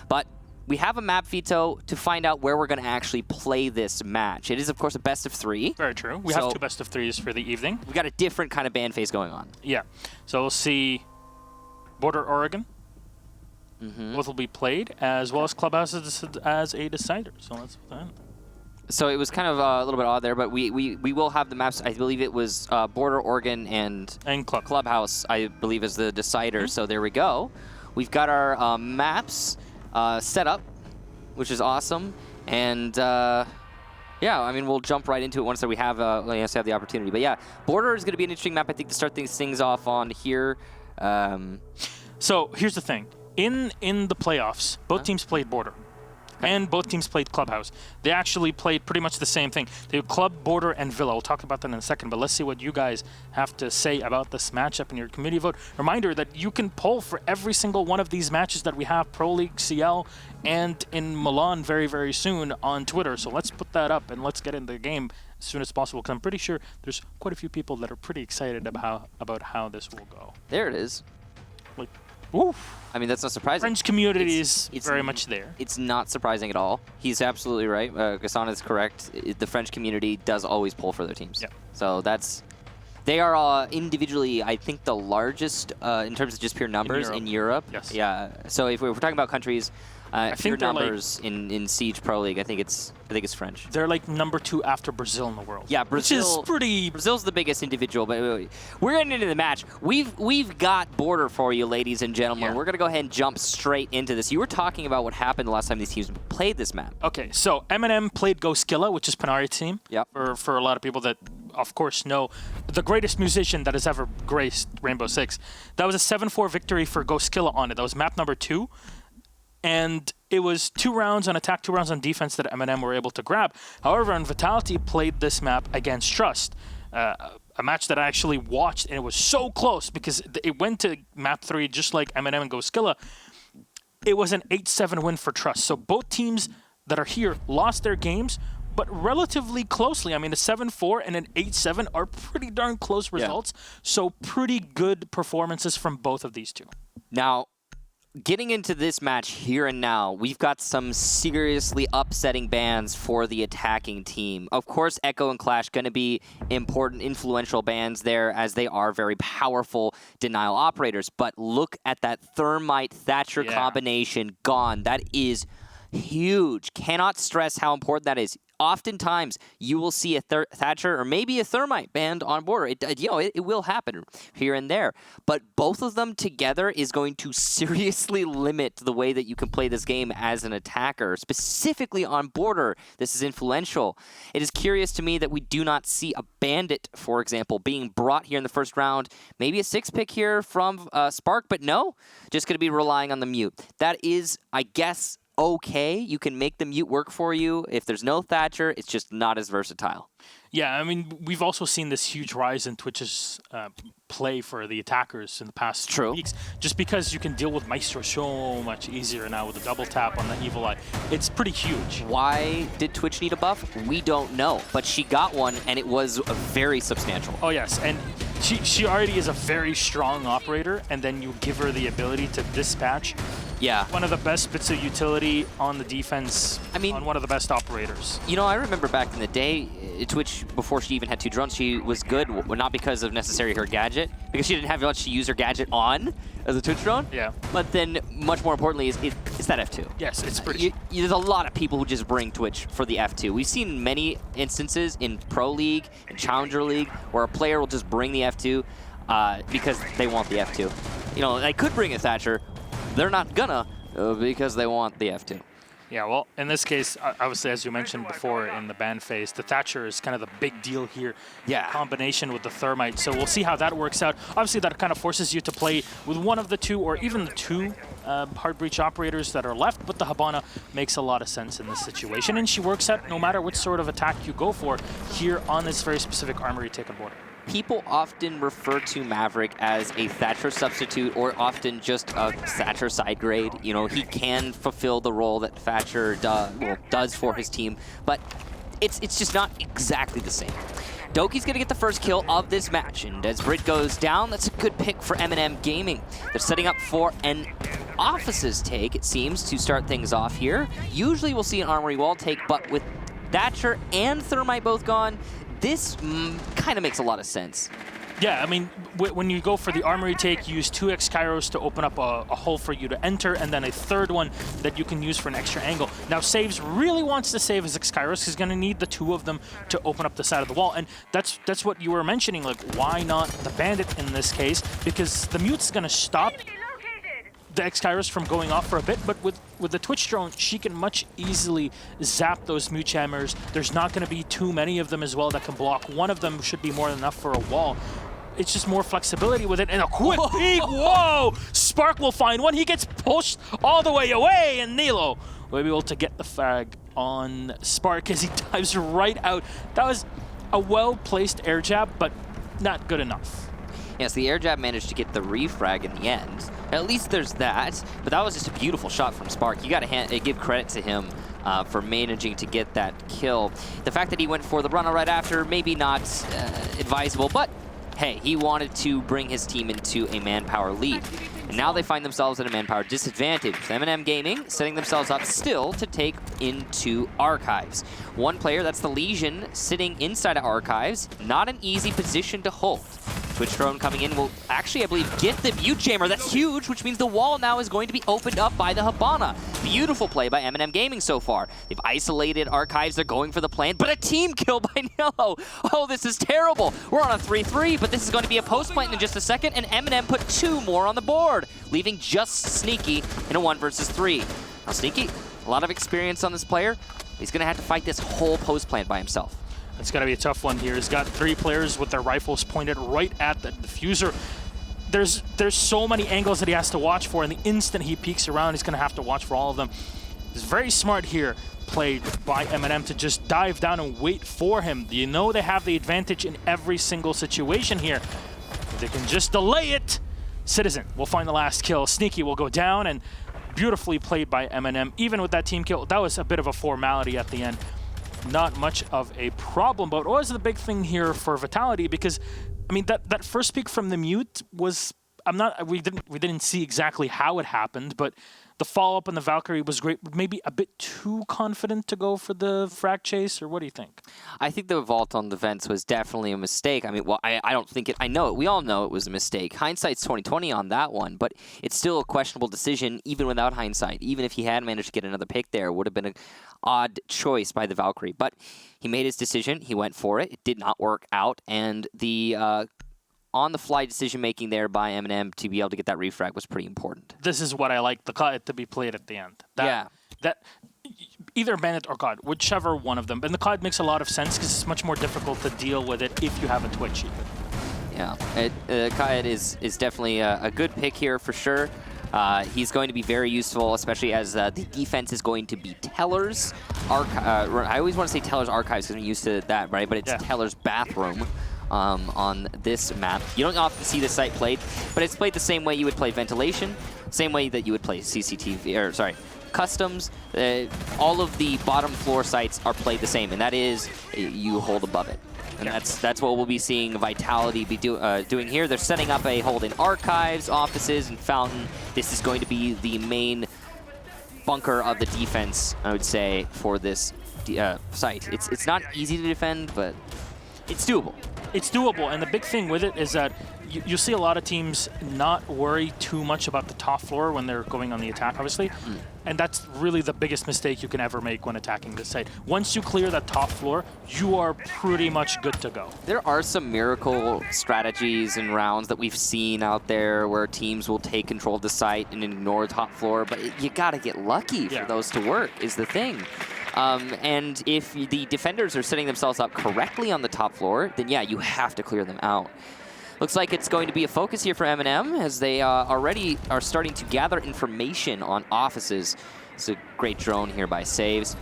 But we have a map veto to find out where we're going to actually play this match. It is, of course, a best of 3. Very true. We have 2 best of 3s for the evening. We got a different kind of ban phase going on. Yeah. So we'll see Border Oregon. Both will be played, as well as Clubhouse as a decider. So that's that. So it was kind of a little bit odd there, but we will have the maps. I believe it was Border Oregon and Clubhouse, I believe, is the decider. So there we go. We've got our maps set up, which is awesome. And yeah, I mean, we'll jump right into it once we have the opportunity. But yeah, Border is going to be an interesting map, I think, to start these things off on here. So here's the thing. In the playoffs, both teams played Border. And both teams played Clubhouse. They actually played pretty much the same thing. They Club, Border, and Villa. We'll talk about that in a second, but let's see what you guys have to say about this matchup in your community vote. Reminder that you can poll for every single one of these matches that we have, Pro League, CL, and in Milan very, very soon on Twitter. So let's put that up and let's get into the game as soon as possible, because I'm pretty sure there's quite a few people that are pretty excited about how this will go. There it is. Like, oof. I mean, that's not surprising. French community is very much there. It's not surprising at all. He's absolutely right. Gassan is correct. The French community does always pull for their teams. Yeah. So they are individually, I think, the largest in terms of just pure numbers in Europe. Yes. Yeah. So if we're talking about countries, pure numbers like, in Siege Pro League, I think it's French. They're like number 2 after Brazil in the world. Yeah, Brazil. Which is Brazil's the biggest individual, but we're getting into the match. We've got Border for you, ladies and gentlemen. Yeah. We're gonna go ahead and jump straight into this. You were talking about what happened the last time these teams played this map. Okay, so MnM played Goskilla, which is Panari's team. Yep. For a lot of people that, of course, know the greatest musician that has ever graced Rainbow Six. That was a 7-4 victory for Goskilla on it. That was map number 2. And it was 2 rounds on attack, 2 rounds on defense that MnM were able to grab. However, Vitality played this map against Trust, a match that I actually watched, and it was so close because it went to map 3 just like MnM and Goskilla. It was an 8-7 win for Trust. So both teams that are here lost their games, but relatively closely. I mean, a 7-4 and an 8-7 are pretty darn close results. Yeah. So pretty good performances from both of these two. Now, getting into this match here and now, we've got some seriously upsetting bans for the attacking team. Of course, Echo and Clash going to be important, influential bans there, as they are very powerful denial operators. But look at that Thermite Thatcher combination gone. That is huge. Cannot stress how important that is. Oftentimes, you will see a Thatcher or maybe a Thermite banned on Border. It will happen here and there. But both of them together is going to seriously limit the way that you can play this game as an attacker, specifically on Border. This is influential. It is curious to me that we do not see a Bandit, for example, being brought here in the first round. Maybe a 6-pick here from Spark, but no, just going to be relying on the mute. That is, I guess, okay. You can make the mute work for you. If there's no Thatcher, it's just not as versatile. Yeah, I mean, we've also seen this huge rise in Twitch's play for the attackers in the past few weeks. Just because you can deal with Maestro so much easier now with the double tap on the Evil Eye. It's pretty huge. Why did Twitch need a buff? We don't know. But she got one, and it was very substantial. Oh, yes. And she already is a very strong operator, and then you give her the ability to dispatch. Yeah. One of the best bits of utility on the defense, on one of the best operators. You know, I remember back in the day, Twitch, before she even had 2 drones, she was good, not because of necessarily her gadget, because she didn't have much to use her gadget on as a Twitch drone. Yeah. But then, much more importantly, it's that F2. Yes, it's pretty. There's a lot of people who just bring Twitch for the F2. We've seen many instances in Pro League and Challenger League where a player will just bring the F2 because they want the F2. You know, they could bring a Thatcher. They're not gonna because they want the F2. Yeah, well, in this case, obviously, as you mentioned before in the ban phase, the Thatcher is kind of the big deal here. Yeah. Combination with the Thermite. So we'll see how that works out. Obviously, that kind of forces you to play with one of the 2 or even the 2 hard breach operators that are left, but the Habana makes a lot of sense in this situation. And she works out no matter which sort of attack you go for here on this very specific armory taken Border. People often refer to Maverick as a Thatcher substitute or often just a Thatcher side grade. You know, he can fulfill the role that Thatcher does for his team, but it's just not exactly the same. Doki's going to get the first kill of this match, and as Brit goes down, that's a good pick for MnM Gaming. They're setting up for an Office's take, it seems, to start things off here. Usually we'll see an Armory wall take, but with Thatcher and Thermite both gone, this kind of makes a lot of sense. Yeah, I mean, when you go for the Armory take, you use 2x Kairos to open up a hole for you to enter, and then a third one that you can use for an extra angle. Now, Saves really wants to save his X Kairos. He's going to need the two of them to open up the side of the wall, and that's what you were mentioning. Like, why not the Bandit in this case? Because the Mute's going to stop the X Kairos from going off for a bit, but with the Twitch drone, she can much easily zap those Mute Jammers. There's not going to be too many of them as well that can block. One of them should be more than enough for a wall. It's just more flexibility with it, and a quick peek. Whoa! Spark will find one. He gets pushed all the way away, and Nilo will be able to get the frag on Spark as he dives right out. That was a well-placed air jab, but not good enough. Yes, the air jab managed to get the refrag in the end. At least there's that, but that was just a beautiful shot from Spark. You got to give credit to him for managing to get that kill. The fact that he went for the runner right after, maybe not advisable, but hey, he wanted to bring his team into a manpower lead. And now they find themselves at a manpower disadvantage, with MnM Gaming setting themselves up still to take into Archives. One player, that's the Legion, sitting inside of Archives. Not an easy position to hold. Twitch drone coming in will actually, I believe, get the Mute Jammer. That's huge, which means the wall now is going to be opened up by the Hibana. Beautiful play by MnM Gaming so far. They've isolated Archives. They're going for the plant, but a team kill by Nilo. Oh, this is terrible. We're on a 3-3, but this is going to be a post plant in just a second, and MnM put 2 more on the board, leaving just Sneaky in a 1 versus 3. Now, Sneaky, a lot of experience on this player. He's going to have to fight this whole post plant by himself. It's going to be a tough one here. He's got 3 players with their rifles pointed right at the diffuser. There's so many angles that he has to watch for, and the instant he peeks around, he's going to have to watch for all of them. It's very smart here, played by MnM, to just dive down and wait for him. You know they have the advantage in every single situation here. They can just delay it. Citizen will find the last kill. Sneaky will go down, and beautifully played by MnM. Even with that team kill, that was a bit of a formality at the end. Not much of a problem, but what was the big thing here for Vitality? Because I mean, that first pick from the Mute was, we didn't see exactly how it happened, but the follow-up on the Valkyrie was great. Maybe a bit too confident to go for the frag chase, or what do you think? I think the vault on the vents was definitely a mistake. I mean, well, I don't think it, I know it, we all know it was a mistake. Hindsight's 20/20 on that one, but it's still a questionable decision even without hindsight. Even if he had managed to get another pick there, it would have been an odd choice by the Valkyrie. But he made his decision, he went for it, it did not work out, and the on-the-fly decision-making there by MnM to be able to get that refrag was pretty important. This is what I like, the cut to be played at the end. That either Bandit or COD, whichever one of them. And the COD makes a lot of sense because it's much more difficult to deal with it if you have a Twitch even. Yeah, COD is definitely a good pick here for sure. He's going to be very useful, especially as the defense is going to be Teller's I always want to say Teller's Archives because I'm used to that, right? But it's Teller's Bathroom. On this map. You don't often see the site played, but it's played the same way you would play Ventilation, same way that you would play CCTV, or sorry, Customs. All of the bottom floor sites are played the same, and that is you hold above it. And that's what we'll be seeing Vitality be doing here. They're setting up a hold in Archives, Offices, and Fountain. This is going to be the main bunker of the defense, I would say, for this site. It's not easy to defend, but it's doable. It's doable, and the big thing with it is that you see a lot of teams not worry too much about the top floor when they're going on the attack, obviously. And that's really the biggest mistake you can ever make when attacking this site. Once you clear that top floor, you are pretty much good to go. There are some miracle strategies and rounds that we've seen out there where teams will take control of the site and ignore the top floor, but you gotta get lucky for those to work, is the thing. And if the defenders are setting themselves up correctly on the top floor, then yeah, you have to clear them out. Looks like it's going to be a focus here for MnM as they already are starting to gather information on Offices. It's a great drone here by Saves.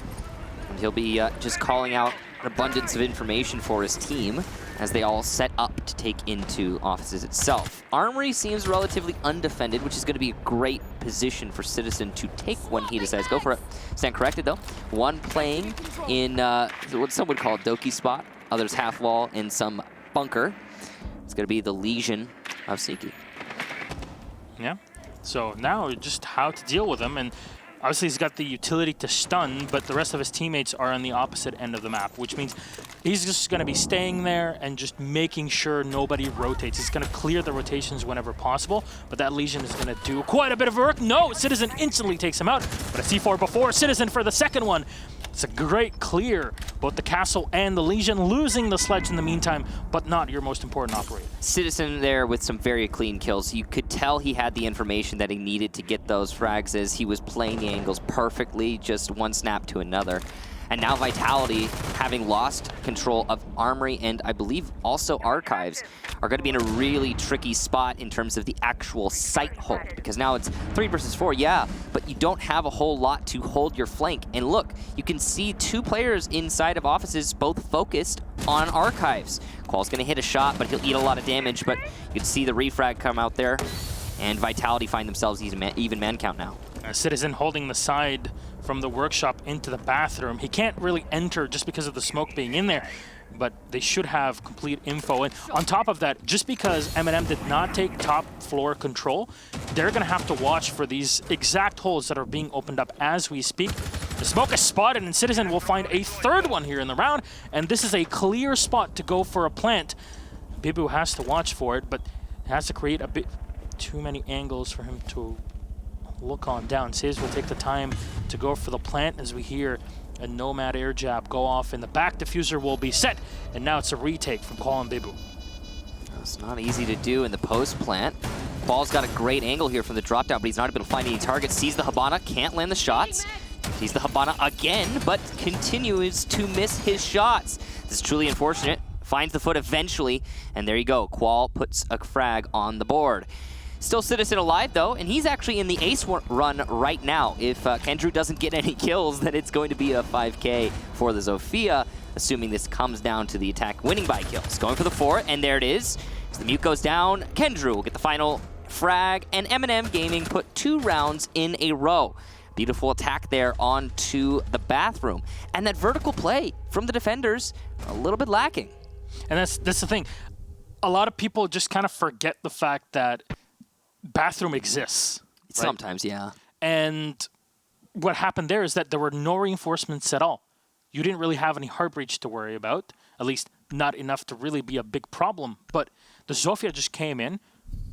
And he'll be just calling out an abundance of information for his team as they all set up to take into Offices itself. Armory seems relatively undefended, which is going to be a great position for Citizen to take when he decides to go for it. Stand corrected, though. One playing in what some would call a Doki spot, others half wall in some bunker. It's going to be the Legion of Sneaky. Yeah. So now just how to deal with him, and obviously he's got the utility to stun, but the rest of his teammates are on the opposite end of the map, which means he's just going to be staying there and just making sure nobody rotates. He's going to clear the rotations whenever possible, but that Legion is going to do quite a bit of work. No, Citizen instantly takes him out, but a C4 before Citizen for the second one. It's a great clear, both the castle and the Legion losing the sledge in the meantime, but not your most important operator. Citizen there with some very clean kills. You could tell he had the information that he needed to get those frags as he was playing the angles perfectly, just one snap to another. And now Vitality, having lost control of Armory and I believe also Archives, are going to be in a really tricky spot in terms of the actual site hold. Because now it's 3 versus 4, yeah, but you don't have a whole lot to hold your flank. And look, you can see 2 players inside of offices both focused on Archives. Qual's going to hit a shot, but he'll eat a lot of damage. But you can see the refrag come out there. And Vitality find themselves even man count now. Citizen holding the side from the workshop into the bathroom. He can't really enter just because of the smoke being in there, but they should have complete info. And on top of that, just because MnM did not take top floor control, they're going to have to watch for these exact holes that are being opened up as we speak. The smoke is spotted, and Citizen will find a third one here in the round, and this is a clear spot to go for a plant. Bibu has to watch for it, but has to create a bit too many angles for him to look on down. Saves will take the time to go for the plant as we hear a Nomad air jab go off, and the back diffuser will be set, and now it's a retake from Qual and Bibu. It's not easy to do in the post plant. Ball's got a great angle here from the drop down, but he's not able to find any targets. Sees the Hibana, can't land the shots. Sees the Hibana again, but continues to miss his shots. This is truly unfortunate. Finds the foot eventually, and there you go. Qual puts a frag on the board. Still Citizen alive, though, and he's actually in the ace run right now. If Kendrew doesn't get any kills, then it's going to be a 5K for the Zofia, assuming this comes down to the attack winning by kills. Going for the 4, and there it is. As the mute goes down, Kendrew will get the final frag, and MnM Gaming put 2 rounds in a row. Beautiful attack there onto the bathroom. And that vertical play from the defenders, a little bit lacking. And that's the thing. A lot of people just kind of forget the fact that bathroom exists. Right? Sometimes, yeah. And what happened there is that there were no reinforcements at all. You didn't really have any heart breach to worry about, at least not enough to really be a big problem. But the Zofia just came in,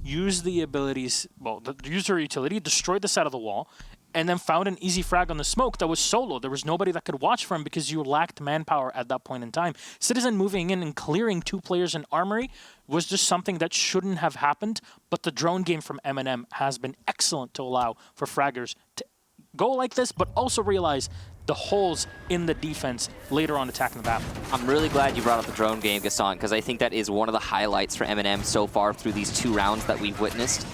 used the abilities, well, the user utility, destroyed the side of the wall, and then found an easy frag on the smoke that was solo. There was nobody that could watch for him because you lacked manpower at that point in time. Citizen moving in and clearing 2 players in Armory was just something that shouldn't have happened, but the drone game from MnM has been excellent to allow for fraggers to go like this, but also realize the holes in the defense later on attacking the battle. I'm really glad you brought up the drone game, Gaston, because I think that is one of the highlights for MnM so far through these 2 rounds that we've witnessed.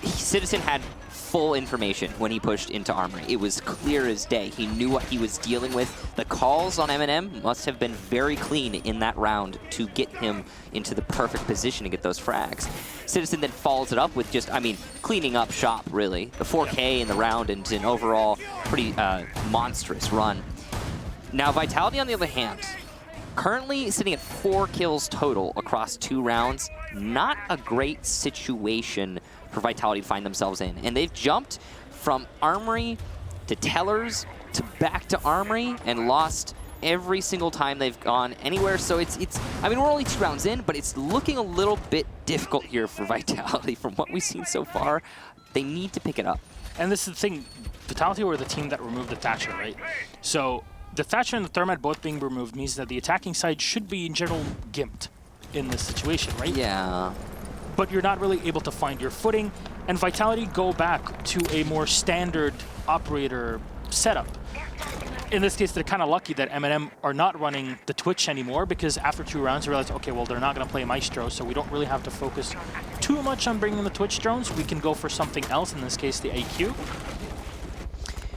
Citizen had full information when he pushed into Armory. It was clear as day. He knew what he was dealing with. The calls on MnM must have been very clean in that round to get him into the perfect position to get those frags. Citizen then follows it up with just, I mean, cleaning up shop, really. The 4K in the round and an overall pretty monstrous run. Now, Vitality, on the other hand, currently sitting at 4 kills total across 2 rounds. Not a great situation for Vitality to find themselves in. And they've jumped from Armory to Tellers to back to Armory and lost every single time they've gone anywhere. So it's I mean, we're only 2 rounds in, but it's looking a little bit difficult here for Vitality from what we've seen so far. They need to pick it up. And this is the thing, Vitality were the team that removed the Thatcher, right? So the Thatcher and the Thermite both being removed means that the attacking side should be in general gimped in this situation, right? Yeah. But you're not really able to find your footing, and Vitality go back to a more standard operator setup. In this case, they're kind of lucky that MnM are not running the Twitch anymore, because after 2 rounds, they realized, okay, well, they're not going to play Maestro, so we don't really have to focus too much on bringing the Twitch drones. We can go for something else, in this case, the AQ.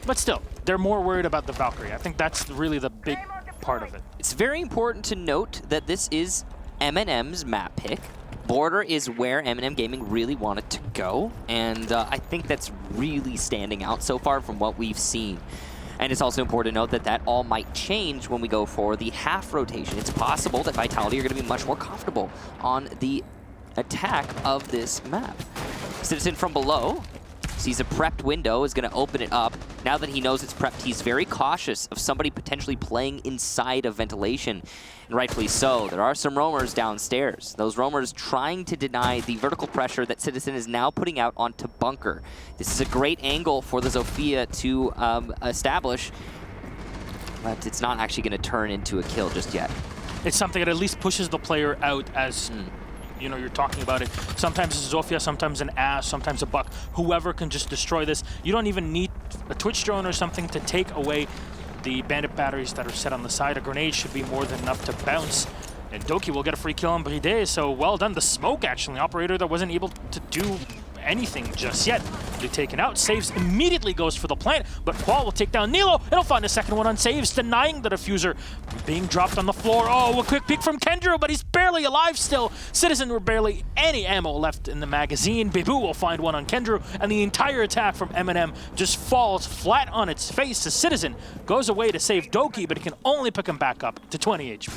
But still, they're more worried about the Valkyrie. I think that's really the big part of it. It's very important to note that this is MnM's map pick. Border is where MnM Gaming really wanted to go, and I think that's really standing out so far from what we've seen. And it's also important to note that that all might change when we go for the half rotation. It's possible that Vitality are going to be much more comfortable on the attack of this map. Citizen from below sees a prepped window, is going to open it up. Now that he knows it's prepped, he's very cautious of somebody potentially playing inside of ventilation, and rightfully so. There are some roamers downstairs. Those roamers trying to deny the vertical pressure that Citizen is now putting out onto Bunker. This is a great angle for the Zofia to establish, but it's not actually going to turn into a kill just yet. It's something that at least pushes the player out as... You know, you're talking about it. Sometimes it's Zofia, sometimes an Ash, sometimes a Buck. Whoever can just destroy this. You don't even need a Twitch drone or something to take away the bandit batteries that are set on the side. A grenade should be more than enough to bounce. And Doki will get a free kill on Bride, so well done. The smoke, actually, operator that wasn't able to do anything just yet. They're taken out. Saves immediately goes for the plant, but Qual will take down Nilo. It'll find a second one on saves, denying the diffuser being dropped on the floor. Oh, a quick pick from Kendra, but he's barely alive still. Citizen were barely any ammo left in the magazine. Bibu will find one on Kendra, and the entire attack from MnM just falls flat on its face. The Citizen goes away to save Doki, but he can only pick him back up to 20 HP.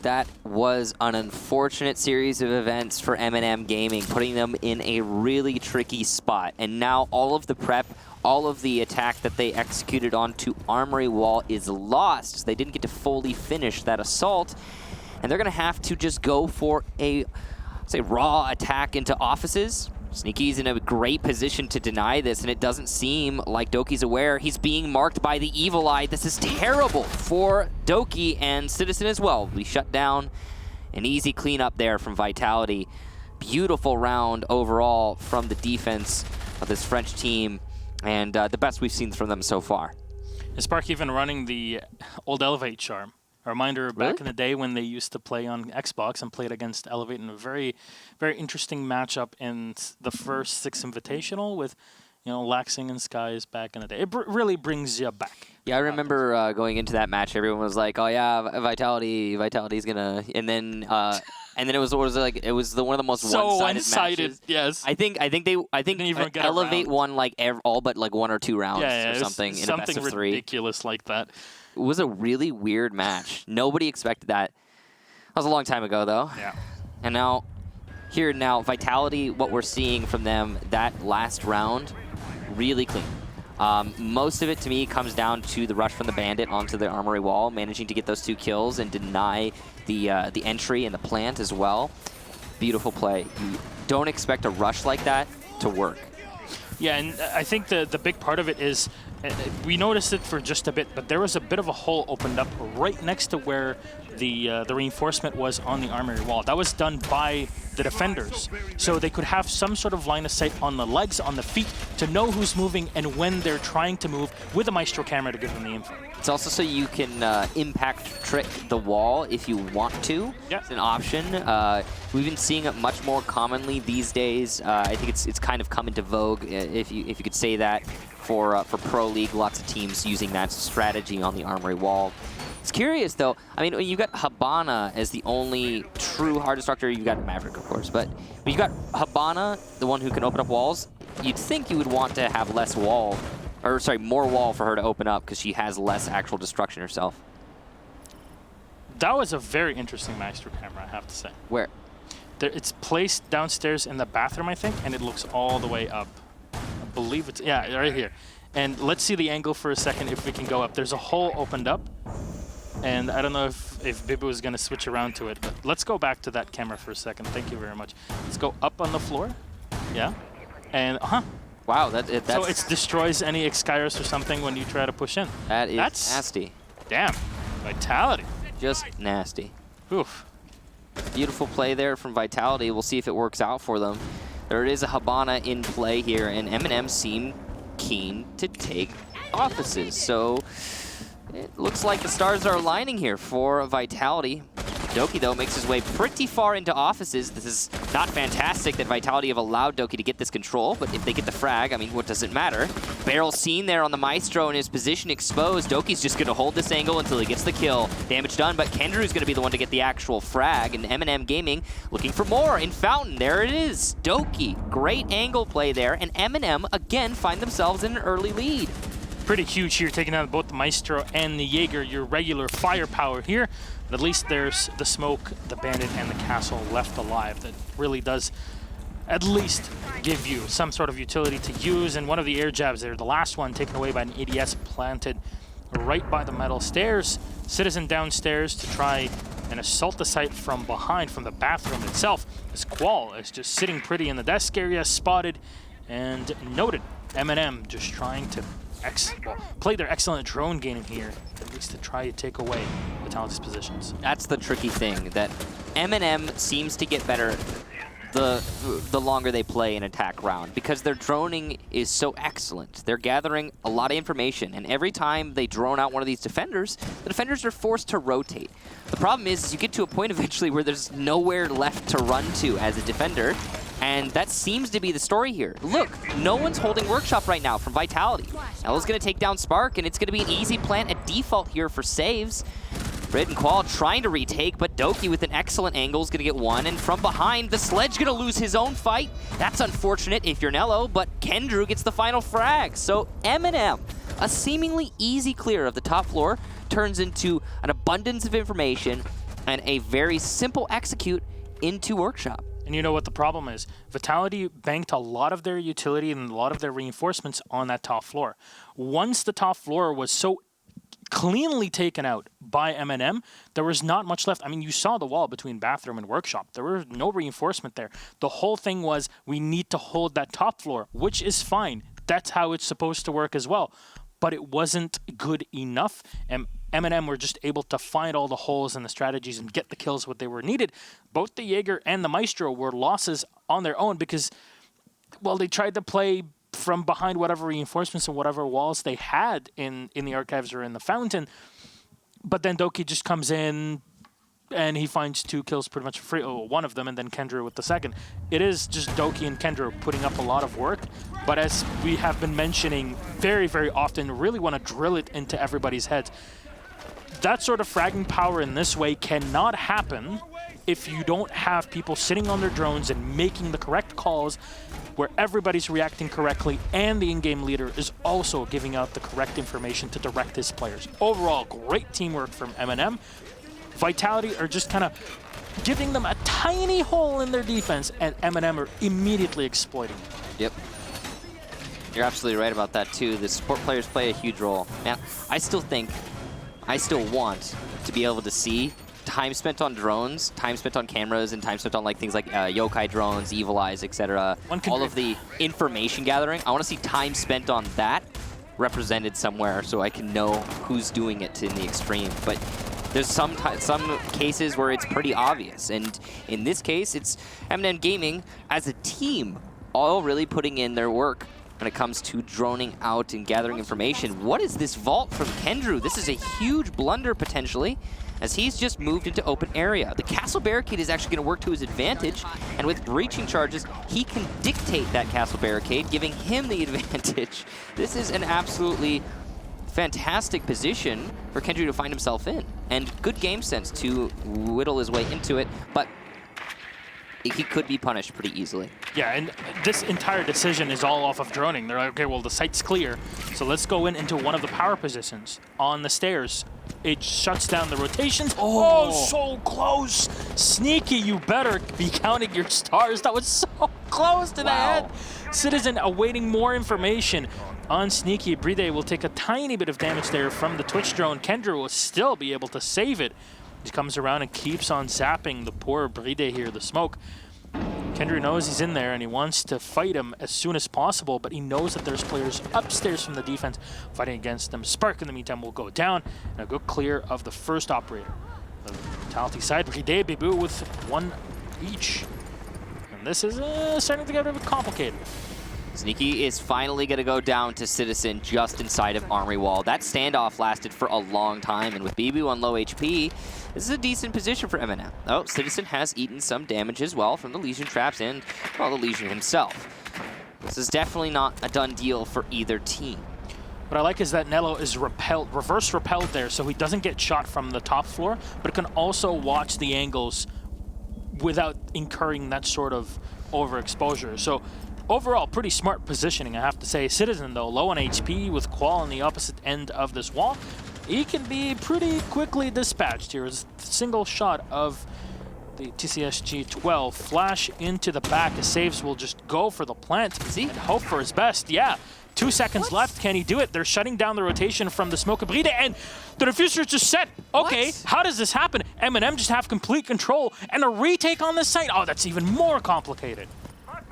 That was an unfortunate series of events for MnM Gaming, putting them in a really tricky spot. And now all of the prep, all of the attack that they executed onto Armory Wall is lost. They didn't get to fully finish that assault. And they're going to have to just go for a, say, raw attack into offices. Sneaky's in a great position to deny this, and it doesn't seem like Doki's aware. He's being marked by the Evil Eye. This is terrible for Doki and Citizen as well. We shut down an easy cleanup there from Vitality. Beautiful round overall from the defense of this French team, and the best we've seen from them so far. Is Spark even running the old Elevate charm? A reminder back in the day when they used to play on Xbox and played against Elevate in a very, very interesting matchup in the first 6 Invitational with, you know, Laxing and Skies back in the day. It really brings you back. Yeah, I remember going into that match, everyone was like, "Oh yeah, Vitality's gonna," and then it was one of the most one-sided matches. Yes. I think Elevate won like all but like 1 or 2 rounds or something in a best of 3. Something ridiculous like that. It was a really weird match. Nobody expected that. That was a long time ago, though. Yeah. And now, Vitality, what we're seeing from them, that last round, really clean. Most of it, to me, comes down to the rush from the Bandit onto the Armory Wall, managing to get those 2 kills and deny the entry and the plant as well. Beautiful play. You don't expect a rush like that to work. Yeah, and I think the big part of it is, we noticed it for just a bit, but there was a bit of a hole opened up right next to where the reinforcement was on the armory wall. That was done by the defenders, so they could have some sort of line of sight on the legs, on the feet, to know who's moving and when they're trying to move with a Maestro camera to give them the info. It's also so you can impact trick the wall if you want to. Yep. It's an option. We've been seeing it much more commonly these days. I think it's kind of come into vogue, if you could say that, for Pro League. Lots of teams using that strategy on the Armory Wall. It's curious, though. I mean, you got Habana as the only true hard destructor. You've got Maverick, of course, but when you got Habana, the one who can open up walls, you'd think you would want to have less wall, or sorry, more wall for her to open up because she has less actual destruction herself. That was a very interesting Maestro camera, I have to say. Where? It's placed downstairs in the bathroom, I think, and it looks all the way up. I believe it's, yeah, right here. And let's see the angle for a second if we can go up. There's a hole opened up, and I don't know if Bibu is going to switch around to it, but let's go back to that camera for a second. Thank you very much. Let's go up on the floor. Yeah. And, wow, that's... So it destroys any X-Kairos or something when you try to push in. That's nasty. Damn. Vitality. Just nasty. Oof. Beautiful play there from Vitality. We'll see if it works out for them. There is a Habana in play here, and MnM seem keen to take offices. So it looks like the stars are aligning here for Vitality. Doki, though, makes his way pretty far into offices. This is not fantastic that Vitality have allowed Doki to get this control, but if they get the frag, I mean, what does it matter? Barrel seen there on the Maestro and his position exposed. Doki's just going to hold this angle until he gets the kill. Damage done, but Kendru's going to be the one to get the actual frag, and MnM Gaming looking for more in Fountain. There it is. Doki, great angle play there, and MnM again find themselves in an early lead. Pretty huge here, taking out both the Maestro and the Jaeger, your regular firepower here. But at least there's the smoke, the bandit, and the castle left alive. That really does at least give you some sort of utility to use. And one of the air jabs there, the last one taken away by an ADS planted right by the metal stairs. Citizen downstairs to try and assault the site from behind, from the bathroom itself. This Qual is just sitting pretty in the desk area, spotted and noted. MnM just trying to play their excellent drone game here, at least to try to take away Vitality's positions. That's the tricky thing, that MnM seems to get better the longer they play an attack round, because their droning is so excellent. They're gathering a lot of information, and every time they drone out one of these defenders, the defenders are forced to rotate. The problem is you get to a point eventually where there's nowhere left to run to as a defender, and that seems to be the story here. Look, no one's holding Workshop right now from Vitality. Ella's going to take down Spark, and it's going to be an easy plant at default here for saves. Red and Qual trying to retake, but Doki with an excellent angle is going to get one. And from behind, the Sledge going to lose his own fight. That's unfortunate if you're Nello, but Kendrew gets the final frag. So MnM, a seemingly easy clear of the top floor, turns into an abundance of information and a very simple execute into Workshop. And you know what the problem is? Vitality banked a lot of their utility and a lot of their reinforcements on that top floor. Once the top floor was so cleanly taken out by MnM, there was not much left. I mean, you saw the wall between bathroom and workshop. There was no reinforcement there. The whole thing was, we need to hold that top floor, which is fine. That's how it's supposed to work as well. But it wasn't good enough, and MnM were just able to find all the holes in the strategies and get the kills what they were needed. Both the Jaeger and the Maestro were losses on their own because, well, they tried to play from behind whatever reinforcements and whatever walls they had in the archives or in the fountain. But then Doki just comes in and he finds 2 kills pretty much free. Oh, one of them, and then Kendrew with the second. It is just Doki and Kendrew putting up a lot of work. But as we have been mentioning very, very often, really want to drill it into everybody's heads. That sort of fragging power in this way cannot happen if you don't have people sitting on their drones and making the correct calls where everybody's reacting correctly and the in-game leader is also giving out the correct information to direct his players. Overall, great teamwork from MnM. Vitality are just kind of giving them a tiny hole in their defense, and MnM are immediately exploiting it. Yep. You're absolutely right about that too. The support players play a huge role. Man, I still want to be able to see time spent on drones, time spent on cameras, and time spent on like things like yokai drones, evil eyes, etc. All of the information gathering. I want to see time spent on that represented somewhere so I can know who's doing it in the extreme. But there's some cases where it's pretty obvious, and in this case, it's MnM Gaming as a team all really putting in their work when it comes to droning out and gathering information. What is this vault from Kendrew? This is a huge blunder potentially, as he's just moved into open area. The castle barricade is actually going to work to his advantage, and with breaching charges, he can dictate that castle barricade, giving him the advantage. This is an absolutely fantastic position for Kendrew to find himself in, and good game sense to whittle his way into it, but he could be punished pretty easily. Yeah, and this entire decision is all off of droning. They're like, okay, well, the site's clear, so let's go into one of the power positions on the stairs. It shuts down the rotations. Oh, so close. Sneaky, you better be counting your stars. That was so close to the head. Citizen awaiting more information on Sneaky. Bride will take a tiny bit of damage there from the Twitch drone. Kendrew will still be able to save it. He comes around and keeps on zapping the poor Bride here, the smoke. Kendrew knows he's in there and he wants to fight him as soon as possible, but he knows that there's players upstairs from the defense fighting against them. Spark, in the meantime, will go down and a good clear of the first operator. The Vitality side, Bride, Bibu with 1 each. And this is starting to get a bit complicated. Sneaky is finally going to go down to Citizen just inside of Armory Wall. That standoff lasted for a long time, and with Bibu on low HP, this is a decent position for MnM. Oh, Citizen has eaten some damage as well from the Legion traps and, well, the Legion himself. This is definitely not a done deal for either team. What I like is that Nello is reverse repelled there, so he doesn't get shot from the top floor, but can also watch the angles without incurring that sort of overexposure. So overall, pretty smart positioning, I have to say. Citizen, though, low on HP with Qual on the opposite end of this wall. He can be pretty quickly dispatched here. It's a single shot of the TCSG 12. Flash into the back. As Saves will just go for the plant and hope for his best. Yeah. 2 seconds left. Can he do it? They're shutting down the rotation from the Smoke Bride, and the diffuser is just set. Okay, how does this happen? MnM just have complete control and a retake on this site. Oh, that's even more complicated.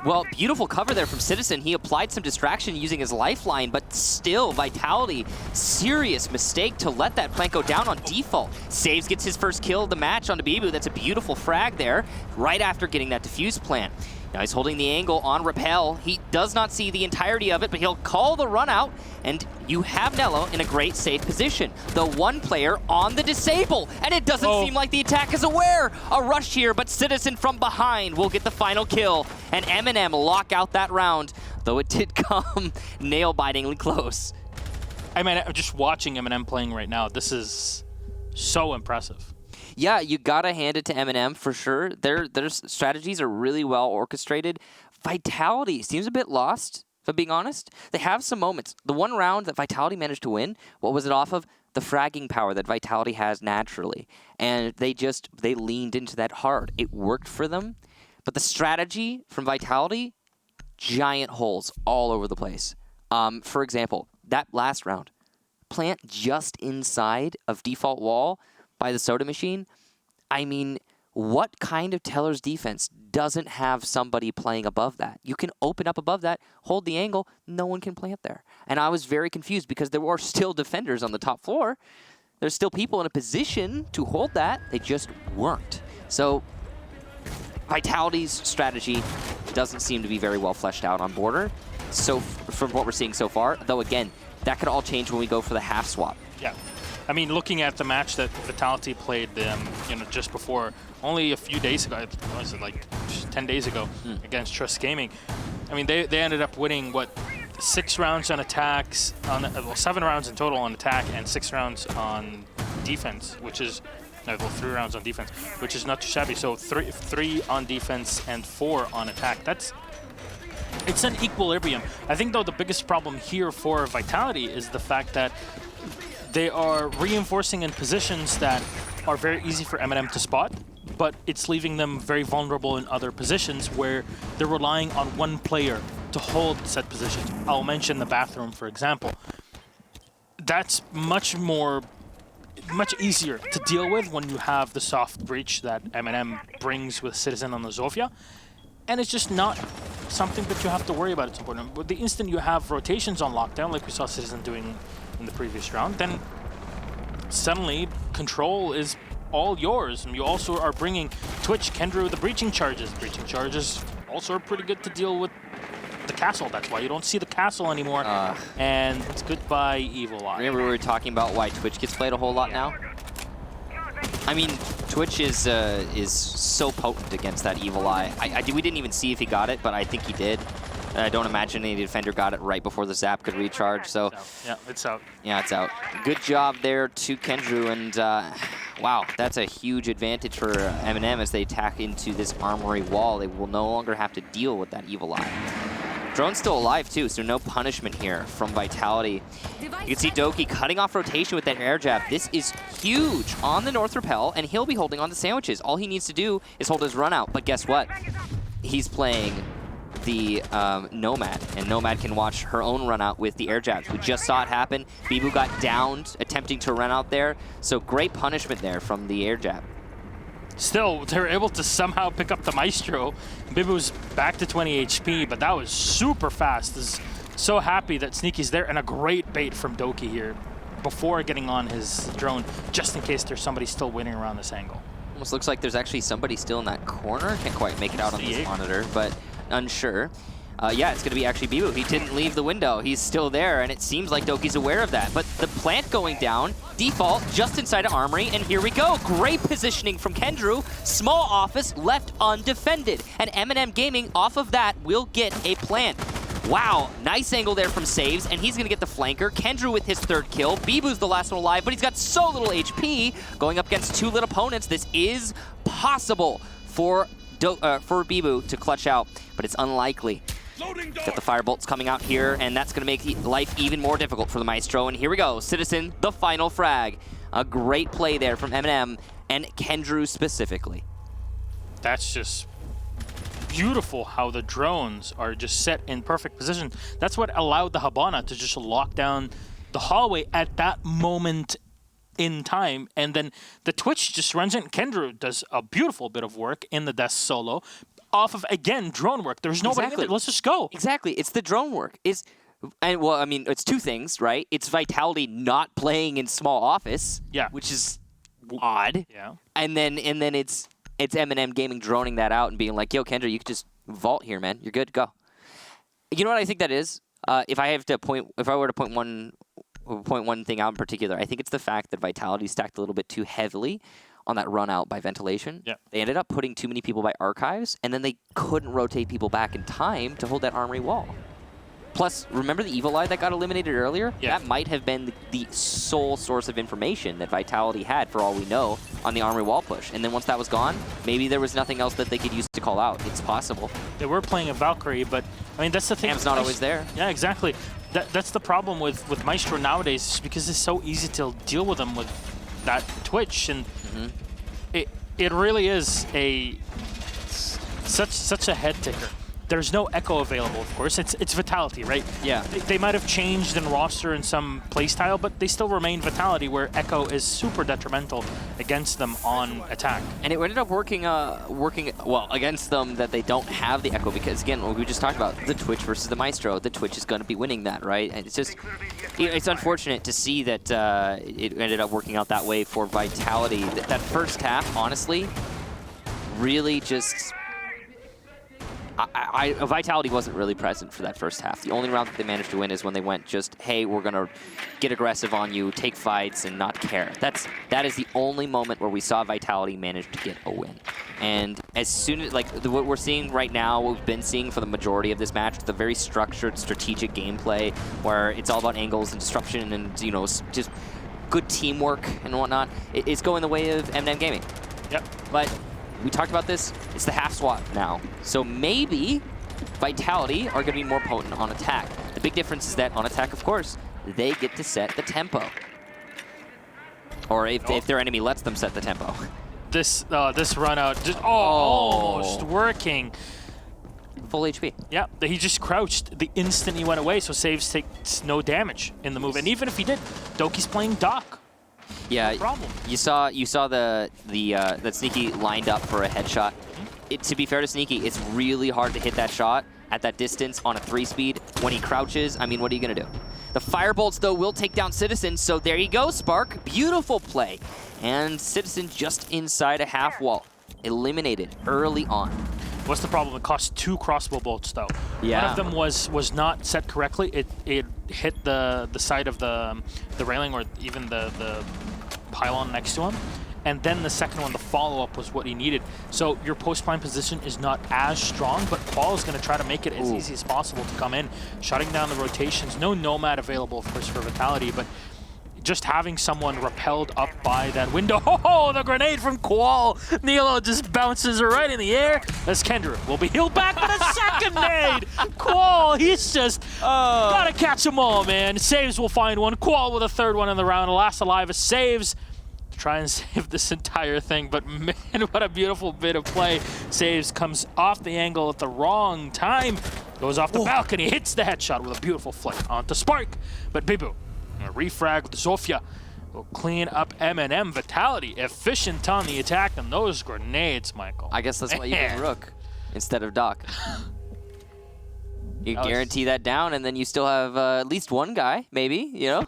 Well, beautiful cover there from Citizen. He applied some distraction using his lifeline, but still, Vitality, serious mistake to let that plant go down on default. Saves gets his first kill of the match onto Bibu. That's a beautiful frag there, right after getting that defuse plant. Now he's holding the angle on Repel. He does not see the entirety of it, but he'll call the run out, and you have Nello in a great safe position. The one player on the disable, and it doesn't seem like the attack is aware. A rush here, but Citizen from behind will get the final kill, and MnM lock out that round, though it did come nail-bitingly close. I mean, just watching MnM playing right now, this is so impressive. Yeah, you gotta hand it to MnM for sure. Their strategies are really well orchestrated. Vitality seems a bit lost, if I'm being honest. They have some moments. The one round that Vitality managed to win, what was it off of? The fragging power that Vitality has naturally. And they leaned into that hard. It worked for them. But the strategy from Vitality, giant holes all over the place. For example, that last round, plant just inside of default wall by the soda machine. I mean, what kind of Teller's defense doesn't have somebody playing above that? You can open up above that, hold the angle, no one can plant there. And I was very confused because there were still defenders on the top floor. There's still people in a position to hold that. They just weren't. So Vitality's strategy doesn't seem to be very well fleshed out on Border. So from what we're seeing so far, though again, that could all change when we go for the half swap. Yeah. I mean, looking at the match that Vitality played, just before, only a few days ago, what was it, like 10 days ago, against Trust Gaming. I mean, they ended up winning, 6 rounds on attacks, 7 rounds in total on attack, and 6 rounds on defense, which is, 3 rounds on defense, which is not too shabby. So 3 on defense and 4 on attack. It's an equilibrium. I think, though, the biggest problem here for Vitality is the fact that they are reinforcing in positions that are very easy for MnM to spot, but it's leaving them very vulnerable in other positions where they're relying on one player to hold said positions. I'll mention the bathroom, for example. That's much easier to deal with when you have the soft breach that MnM brings with Citizen on the Zofia, and it's just not something that you have to worry about. It's important. But the instant you have rotations on lockdown, like we saw Citizen doing in the previous round, then suddenly control is all yours. And you also are bringing Twitch, Kendra with the breaching charges. Breaching charges also are pretty good to deal with the castle. That's why you don't see the castle anymore. And it's goodbye Evil Eye. Remember we were talking about why Twitch gets played a whole lot now? I mean, Twitch is so potent against that Evil Eye. We didn't even see if he got it, but I think he did. I don't imagine any defender got it right before the zap could recharge. So yeah, it's out. Yeah, it's out. Good job there to Kendrew, and wow, that's a huge advantage for MnM as they attack into this armory wall. They will no longer have to deal with that Evil Eye. Drone's still alive too, so no punishment here from Vitality. You can see Doki cutting off rotation with that air jab. This is huge on the North Repel, and he'll be holding on to sandwiches. All he needs to do is hold his run out, but guess what? He's playing the Nomad, and Nomad can watch her own run out with the air jabs. We just saw it happen. Bibu got downed attempting to run out there, so great punishment there from the air jab. Still, they were able to somehow pick up the Maestro. Bibu's back to 20 HP, but that was super fast. So happy that Sneaky's there, and a great bait from Doki here before getting on his drone, just in case there's somebody still winning around this angle. Almost looks like there's actually somebody still in that corner. Can't quite make it out on this monitor, but unsure. Yeah, it's going to be actually Bibu. He didn't leave the window. He's still there, and it seems like Doki's aware of that. But the plant going down, default, just inside of Armory, and here we go. Great positioning from Kendrew. Small office left undefended. And MnM Gaming, off of that, will get a plant. Wow, nice angle there from Saves, and he's going to get the flanker. Kendrew with his 3rd kill. Bibu's the last one alive, but he's got so little HP. Going up against 2 lit opponents, this is possible for Bibu to clutch out, but it's unlikely. Got the firebolts coming out here, and that's going to make life even more difficult for the Maestro. And here we go, Citizen, the final frag. A great play there from MnM and Kendrew specifically. That's just beautiful how the drones are just set in perfect position. That's what allowed the Habana to just lock down the hallway at that moment in time. And then the Twitch just runs in. Kendra does a beautiful bit of work in the death solo off of, again, drone work. There's nobody in there. Let's just go. Exactly. It's the drone work. Well, I mean, it's two things, right? It's Vitality not playing in small office, which is odd. Yeah. And then it's MnM Gaming droning that out and being like, yo, Kendra, you could just vault here, man. You're good to go. You know what I think that is? If I were to point one thing out in particular, I think it's the fact that Vitality stacked a little bit too heavily on that run out by ventilation. Yeah. They ended up putting too many people by archives, and then they couldn't rotate people back in time to hold that armory wall. Plus, remember the Evil Eye that got eliminated earlier? Yeah. That might have been the sole source of information that Vitality had, for all we know, on the armory wall push. And then once that was gone, maybe there was nothing else that they could use to call out. It's possible. They were playing a Valkyrie, but I mean, that's the thing. Cam's not always there. Yeah, exactly. That's the problem with Maestro nowadays, because it's so easy to deal with them with that Twitch, and it really is such a head ticker. There's no Echo available, of course. It's Vitality, right? Yeah. They might have changed in roster in some playstyle, but they still remain Vitality, where Echo is super detrimental against them on attack. And it ended up working well against them, that they don't have the Echo, because again, what we just talked about, the Twitch versus the Maestro. The Twitch is going to be winning that, right? And it's just, it's unfortunate to see that it ended up working out that way for Vitality. That first half, honestly, really just... Vitality wasn't really present for that first half. The only round that they managed to win is when they went just, hey, we're going to get aggressive on you, take fights, and not care. That is the only moment where we saw Vitality manage to get a win. And as soon as, like, what we're seeing right now, what we've been seeing for the majority of this match, the very structured, strategic gameplay, where it's all about angles and disruption and, you know, just good teamwork and whatnot, it's going the way of MnM Gaming. Yep. But... we talked about this, it's the half swap now. So maybe Vitality are going to be more potent on attack. The big difference is that on attack, of course, they get to set the tempo. Or if their enemy lets them set the tempo. This run out, just almost working. Full HP. Yeah, he just crouched the instant he went away, so Saves takes no damage in the move. And even if he did, Doki's playing Doc. Yeah, no problem. You saw that Sneaky lined up for a headshot. To be fair to Sneaky, it's really hard to hit that shot at that distance on a 3-speed. When he crouches, I mean, what are you going to do? The Firebolts, though, will take down Citizen, so there you go, Spark. Beautiful play. And Citizen just inside a half wall. Eliminated early on. What's the problem? It cost 2 crossbow bolts, though. Yeah. One of them was not set correctly. It hit the side of the railing, or even the pylon next to him. And then the second one, the follow-up, was what he needed. So your post-climb position is not as strong, but Paul is going to try to make it as easy as possible to come in, shutting down the rotations. No Nomad available, of course, for Vitality, but just having someone repelled up by that window. Oh, the grenade from Qual. Nilo just bounces right in the air. As Kendra will be healed back with a second nade. Qual, he's just gotta catch them all, man. Saves will find one. Qual with a third one in the round. Last alive is Saves to try and save this entire thing. But man, what a beautiful bit of play. Saves comes off the angle at the wrong time. Goes off the balcony, hits the headshot with a beautiful flick onto Spark. But Bibu, a refrag with Zofia will clean up MnM. Vitality efficient on the attack, and those grenades, Michael. I guess that's why you did Rook instead of Doc. You guarantee that down, and then you still have at least one guy, maybe, you know?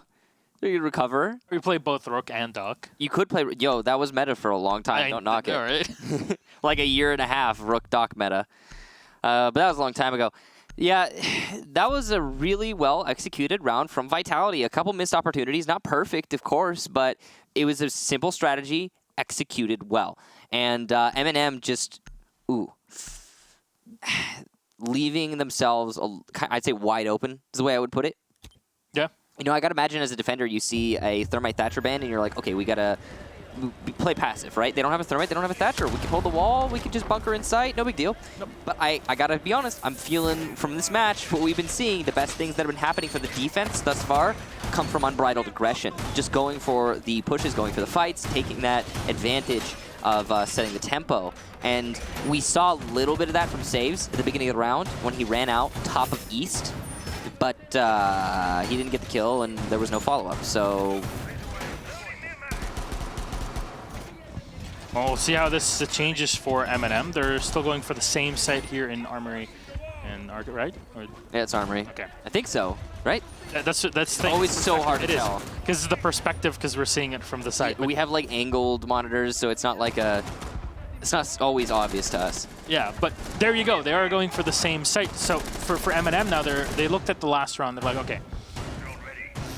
So you recover. We play both Rook and Doc. You could play... Yo, that was meta for a long time. Don't knock it. Right. Like a year and a half, Rook Doc meta. But that was a long time ago. Yeah, that was a really well-executed round from Vitality. A couple missed opportunities. Not perfect, of course, but it was a simple strategy executed well. And MnM just... leaving themselves, I'd say, wide open is the way I would put it. Yeah. You know, I got to imagine as a defender, you see a Thermite Thatcher band, and you're like, okay, we got to play passive, right? They don't have a Thermite, they don't have a Thatcher. We can hold the wall, we can just bunker in sight, no big deal. Nope. But I got to be honest, I'm feeling from this match, what we've been seeing, the best things that have been happening for the defense thus far come from unbridled aggression. Just going for the pushes, going for the fights, taking that advantage of setting the tempo. And we saw a little bit of that from Saves at the beginning of the round when he ran out top of East, but he didn't get the kill and there was no follow-up. So well, we'll see how this changes for MnM. They're still going for the same site here in Armory and Arc, right? Or, yeah, it's Armory. okay, I think so, right? that's the thing. Always so hard to tell. Because of the perspective, because we're seeing it from the side. We have like angled monitors, so it's not like it's not always obvious to us. Yeah, but there you go. They are going for the same site. So for MnM now, they looked at the last round. They're like, okay,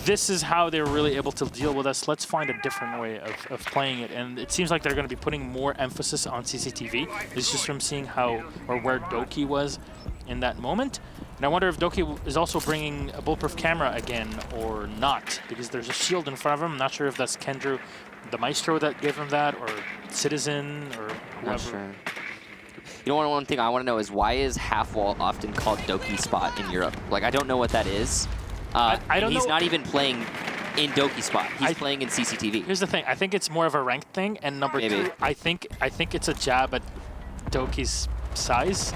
this is how they're really able to deal with us. Let's find a different way of playing it. And it seems like they're going to be putting more emphasis on CCTV. It's just from seeing how or where Doki was in that moment. And I wonder if Doki is also bringing a bulletproof camera again or not, because there's a shield in front of him. I'm not sure if that's Kendrew, the Maestro, that gave him that, or Citizen, or whoever. Not sure. You know, one thing I want to know is why is half wall often called Doki spot in Europe? Like, I don't know what that is. I don't know. He's not even playing in Doki spot. He's playing in CCTV. Here's the thing. I think it's more of a ranked thing, and number two, I think it's a jab at Doki's size.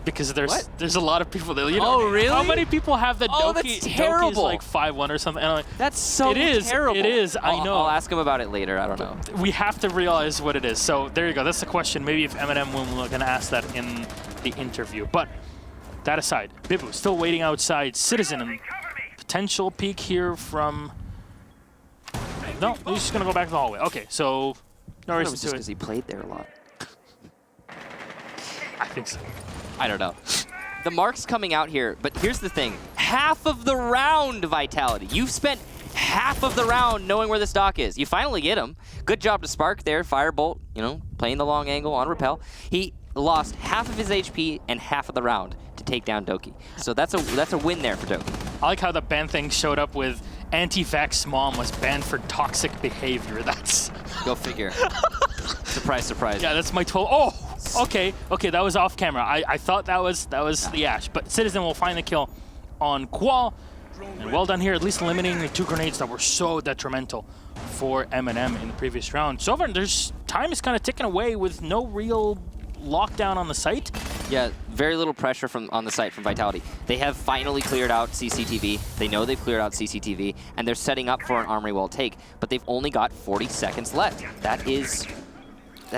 Because there's a lot of people that, you know, oh, really? How many people have the Doki? That's terrible. Doki's like 5'1" or something. And I'm like, that's so terrible. It is. I know. I'll ask him about it later. I don't know. We have to realize what it is. So there you go. That's the question. Maybe if MnM will gonna ask that in the interview. But that aside, Bibu still waiting outside. Citizen and potential peek here from. No, he's just gonna go back to the hallway. Okay, so no reason to it. Because he played there a lot. I think so. I don't know. The mark's coming out here, but here's the thing. Half of the round, Vitality. You've spent half of the round knowing where this dock is. You finally get him. Good job to Spark there. Firebolt, you know, playing the long angle on Repel. He lost half of his HP and half of the round to take down Doki. So that's a win there for Doki. I like how the ban thing showed up with anti-vax mom was banned for toxic behavior. That's... Go figure. Surprise, surprise. Yeah, that's my 12. Oh! Okay, that was off camera. I thought that was the Ash, but Citizen will find the kill on Qual, and well done here, at least eliminating the 2 grenades that were so detrimental for MnM in the previous round. So far, time is kind of ticking away with no real lockdown on the site. Yeah, very little pressure on the site from Vitality. They have finally cleared out CCTV. They know they've cleared out CCTV, and they're setting up for an Armory wall take, but they've only got 40 seconds left. That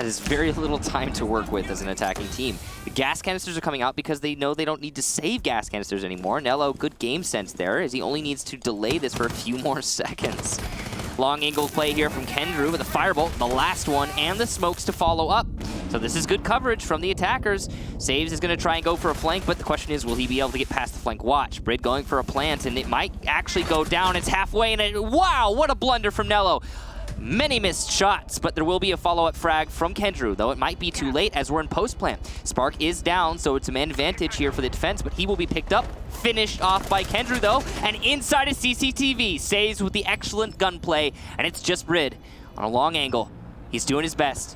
is very little time to work with as an attacking team. The gas canisters are coming out because they know they don't need to save gas canisters anymore. Nello, good game sense there, as he only needs to delay this for a few more seconds. Long angle play here from Kendrew with a firebolt, the last one, and the smokes to follow up. So this is good coverage from the attackers. Saves is going to try and go for a flank, but the question is, will he be able to get past the flank watch? Brid going for a plant, and it might actually go down. It's halfway, and wow, what a blunder from Nello. Many missed shots, but there will be a follow-up frag from Kendrew, though it might be too late as we're in post-plant. Spark is down, so it's a man advantage here for the defense, but he will be picked up, finished off by Kendrew, though, and inside of CCTV, Saves with the excellent gunplay, and it's just Brid on a long angle. He's doing his best,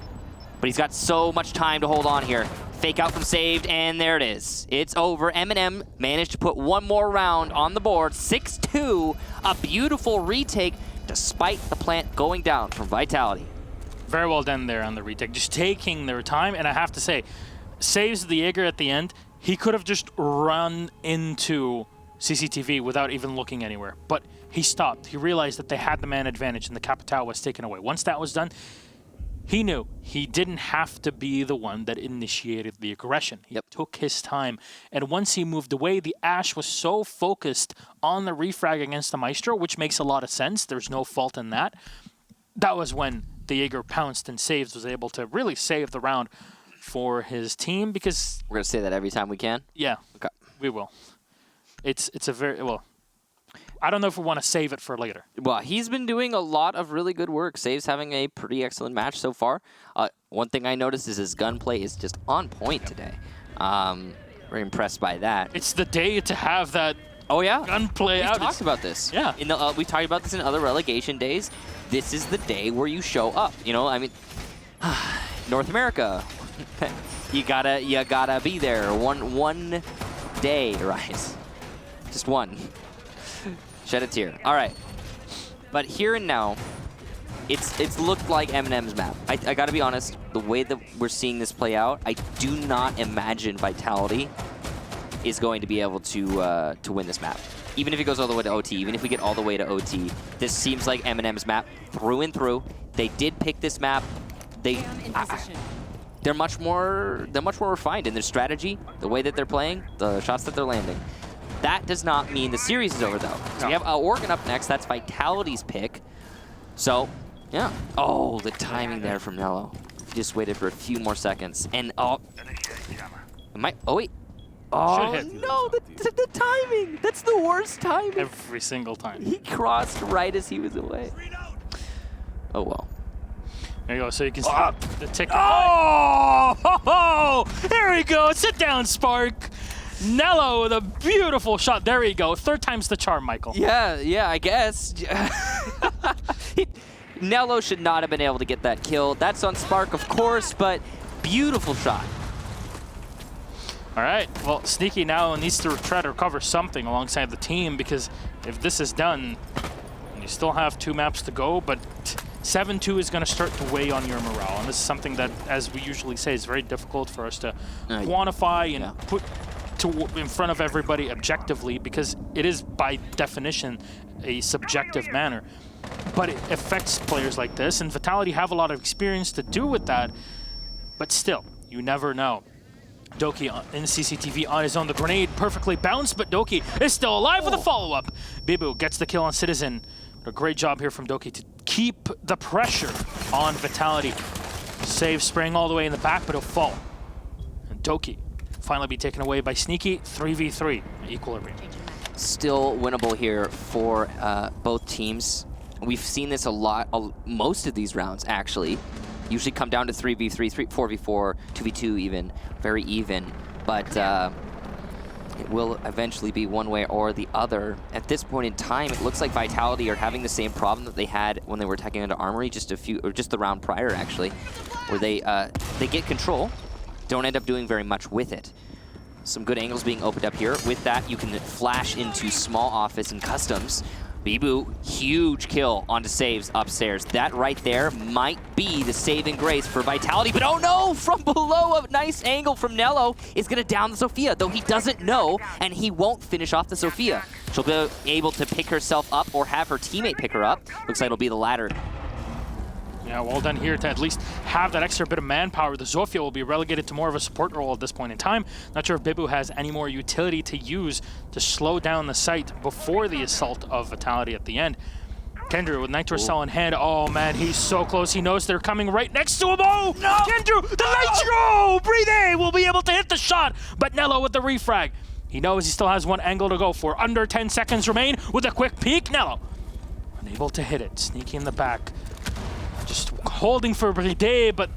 but he's got so much time to hold on here. Fake out from Saved, and there it is. It's over. MnM managed to put one more round on the board, 6-2, a beautiful retake, despite the plant going down from Vitality. Very well done there on the retake. Just taking their time, and I have to say, Saves the Jaeger at the end. He could have just run into CCTV without even looking anywhere, but he stopped. He realized that they had the man advantage and the Capitao was taken away. Once that was done, he knew he didn't have to be the one that initiated the aggression. He took his time. And once he moved away, the Ash was so focused on the refrag against the Maestro, which makes a lot of sense. There's no fault in that. That was when the Jaeger pounced and Saves was able to really save the round for his team because... We're going to say that every time we can? Yeah, okay. We will. It's a very... Well, I don't know if we want to save it for later. Well, he's been doing a lot of really good work. Saves having a pretty excellent match so far. One thing I noticed is his gunplay is just on point today. Very impressed by that. It's the day to have that gunplay out. We've talked about this. Yeah. We talked about this in other relegation days. This is the day where you show up. You know, I mean, North America, you gotta be there. One day, right? Just one. Shed a tear. All right. But here and now, It's looked like MnM's map. I gotta be honest, the way that we're seeing this play out, I do not imagine Vitality is going to be able to win this map. Even if it goes all the way to OT, even if we get all the way to OT, this seems like MnM's map through and through. They did pick this map. They're much more refined in their strategy, the way that they're playing, the shots that they're landing. That does not mean the series is over, though. So we have Oregon up next. That's Vitality's pick. So, yeah. Oh, the timing there from Nello. Just waited for a few more seconds. And, oh, wait. Oh, no, the timing. That's the worst timing. Every single time. He crossed right as he was away. Oh, well. There you go, so you can see the ticket. Oh! There we go. Sit down, Spark. Nello with a beautiful shot. There we go. Third time's the charm, Michael. Yeah, I guess. Nello should not have been able to get that kill. That's on Spark, of course, but beautiful shot. All right, well, Sneaky now needs to try to recover something alongside the team, because if this is done, you still have 2 maps to go, but 7-2 is going to start to weigh on your morale. And this is something that, as we usually say, is very difficult for us to quantify and put in front of everybody objectively, because it is, by definition, a subjective manner. But it affects players like this, and Vitality have a lot of experience to do with that, but still, you never know. Doki in CCTV on his own. The grenade perfectly bounced, but Doki is still alive with a follow-up. Bibu gets the kill on Citizen. A great job here from Doki to keep the pressure on Vitality. Save spraying all the way in the back, but he'll fall. And Doki finally be taken away by Sneaky. 3v3, equilibrium. Still winnable here for both teams. We've seen this a lot, most of these rounds actually. Usually come down to 3v3, 4v4, 2v2 even, very even. But it will eventually be one way or the other. At this point in time, it looks like Vitality are having the same problem that they had when they were attacking into Armory just the round prior actually, where they get control, don't end up doing very much with it. Some good angles being opened up here. With that, you can flash into small office and customs. Bibu, huge kill onto saves upstairs. That right there might be the saving grace for Vitality, but oh no, from below, a nice angle from Nello is gonna down the Sophia, though he doesn't know, and he won't finish off the Sophia. She'll be able to pick herself up or have her teammate pick her up. Looks like it'll be the latter. Yeah, well done here to at least have that extra bit of manpower. The Zofia will be relegated to more of a support role at this point in time. Not sure if Bibu has any more utility to use to slow down the site before the assault of Vitality at the end. Kendrew with Nitro Cell in hand. Oh man, he's so close. He knows they're coming right next to him. Oh, no! Kendrew, the Nitro! Breathe in! Will be able to hit the shot, but Nello with the refrag. He knows he still has one angle to go for. Under 10 seconds remain with a quick peek. Nello unable to hit it. Sneaky in the back. Just holding for Bride, but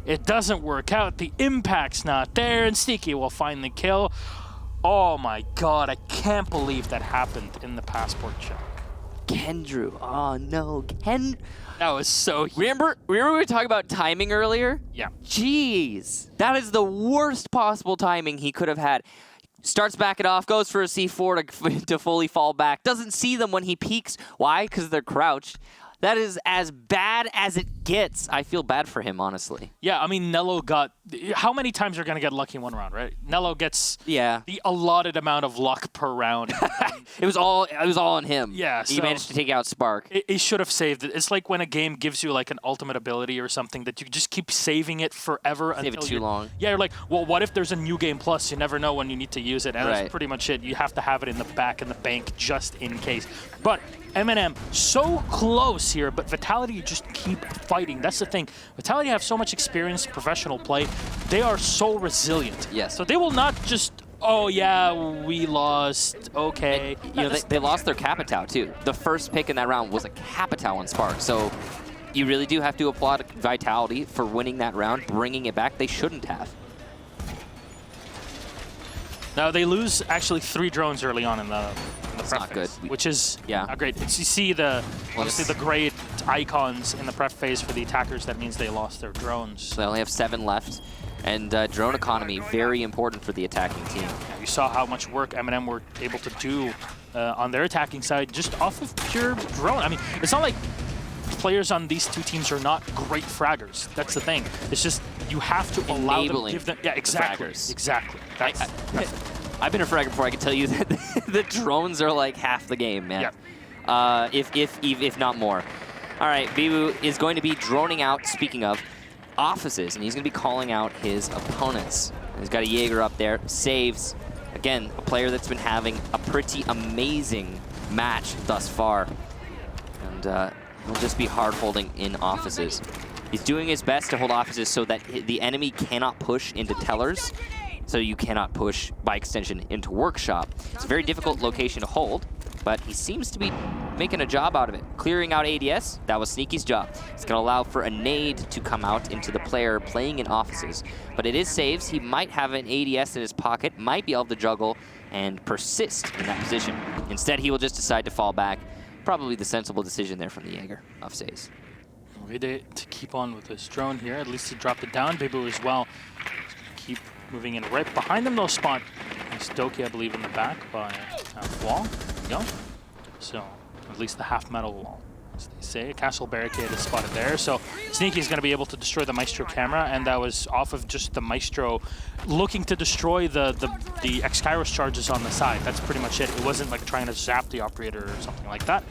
it doesn't work out. The impact's not there, and Sneaky will find the kill. Oh my god, I can't believe that happened in the passport check. Kendrew, oh no, That was so huge. Remember we were talking about timing earlier? Yeah. Jeez, that is the worst possible timing he could have had. Starts backing off, goes for a C4 to fully fall back. Doesn't see them when he peeks. Why? Because they're crouched. That is as bad as it gets. I feel bad for him, honestly. Yeah, I mean, Nello got... How many times you're going to get lucky in one round, right? Nello gets the allotted amount of luck per round. It was all on him. Yeah, he managed to take out Spark. He should have saved it. It's like when a game gives you like an ultimate ability or something that you just keep saving it forever. Save it too long. Yeah, you're like, well, what if there's a new game plus? You never know when you need to use it. And that's pretty much it. You have to have it in the back in the bank just in case. But MnM so close here, but Vitality just keep fighting. That's the thing. Vitality have so much experience, professional play. They are so resilient. Yes. So they will not just, oh yeah, we lost, okay. And, you know, they lost their Capitao too. The first pick in that round was a Capitao on Spark. So you really do have to applaud Vitality for winning that round, bringing it back. They shouldn't have. Now they lose actually 3 drones early on in the prep not phase, good. which is not great. You see obviously the great icons in the prep phase for the attackers. That means they lost their drones. So they only have 7 left. And drone economy, very important for the attacking team. Yeah, you saw how much work MnM were able to do on their attacking side just off of pure drone. I mean, it's not like players on these two teams are not great fraggers. That's the thing. It's just you have to allow them, give them. Yeah, exactly. Exactly. I've been a fragger before. I can tell you that the drones are like half the game, man. Yeah. If not more. All right, Bibu is going to be droning out, speaking of, offices, and he's going to be calling out his opponents. He's got a Jaeger up there, saves. Again, a player that's been having a pretty amazing match thus far. And he'll just be hard holding in offices. He's doing his best to hold offices so that the enemy cannot push into tellers, so you cannot push, by extension, into workshop. It's a very difficult location to hold, but he seems to be making a job out of it. Clearing out ADS, that was Sneaky's job. It's going to allow for a nade to come out into the player playing in offices. But it is saves. He might have an ADS in his pocket, might be able to juggle and persist in that position. Instead, he will just decide to fall back. Probably the sensible decision there from the Jaeger of saves. Way to keep on with this drone here. At least he dropped it down. Bibu as well. Keep moving in right behind them. They'll spot Stokie, I believe, in the back by half wall. There we go. So at least the half metal wall, as they say. Castle barricade is spotted there. So Sneaky is going to be able to destroy the Maestro camera, and that was off of just the Maestro looking to destroy the X-Kairos charges on the side. That's pretty much it. It wasn't like trying to zap the operator or something like that.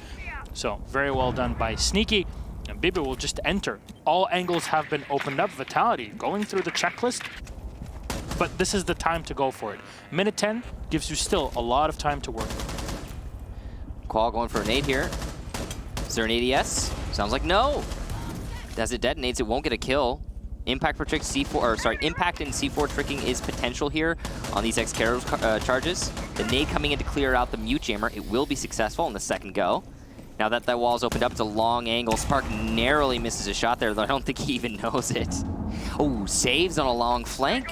So very well done by Sneaky. And Bibu will just enter. All angles have been opened up. Vitality going through the checklist, but this is the time to go for it. Minute 10 gives you still a lot of time to work. Qual going for a nade here. Is there an ADS? Sounds like no. As it detonates, it won't get a kill. Impact for trick C4, or sorry, impact and C4 tricking is potential here on these X-Kairos charges. The nade coming in to clear out the mute jammer. It will be successful in the second go. Now that that wall's opened up, it's a long angle. Spark narrowly misses a shot there, though I don't think he even knows it. Oh, saves on a long flank.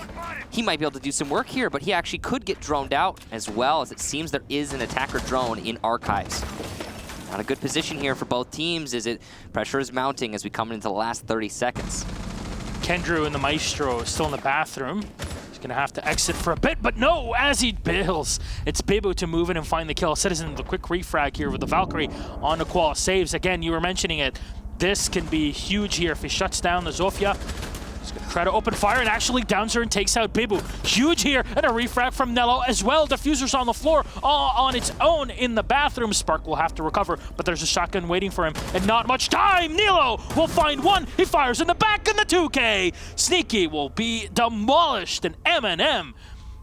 He might be able to do some work here, but he actually could get droned out as well, as it seems there is an attacker drone in Archives. Not a good position here for both teams, as pressure is mounting as we come into the last 30 seconds. Kendrew and the Maestro still in the bathroom. Gonna have to exit for a bit, but no, as he bails. It's Bibu to move in and find the kill. Citizen, the quick refrag here with the Valkyrie on the Qual. Saves again, you were mentioning it. This can be huge here if he shuts down the Zofia. He's gonna try to open fire and actually downs her and takes out Bibu. Huge here, and a refrag from Nello as well. Diffuser's on the floor, all on its own in the bathroom. Spark will have to recover, but there's a shotgun waiting for him, and not much time. Nilo will find one. He fires in the back in the 2K. Sneaky will be demolished, and MnM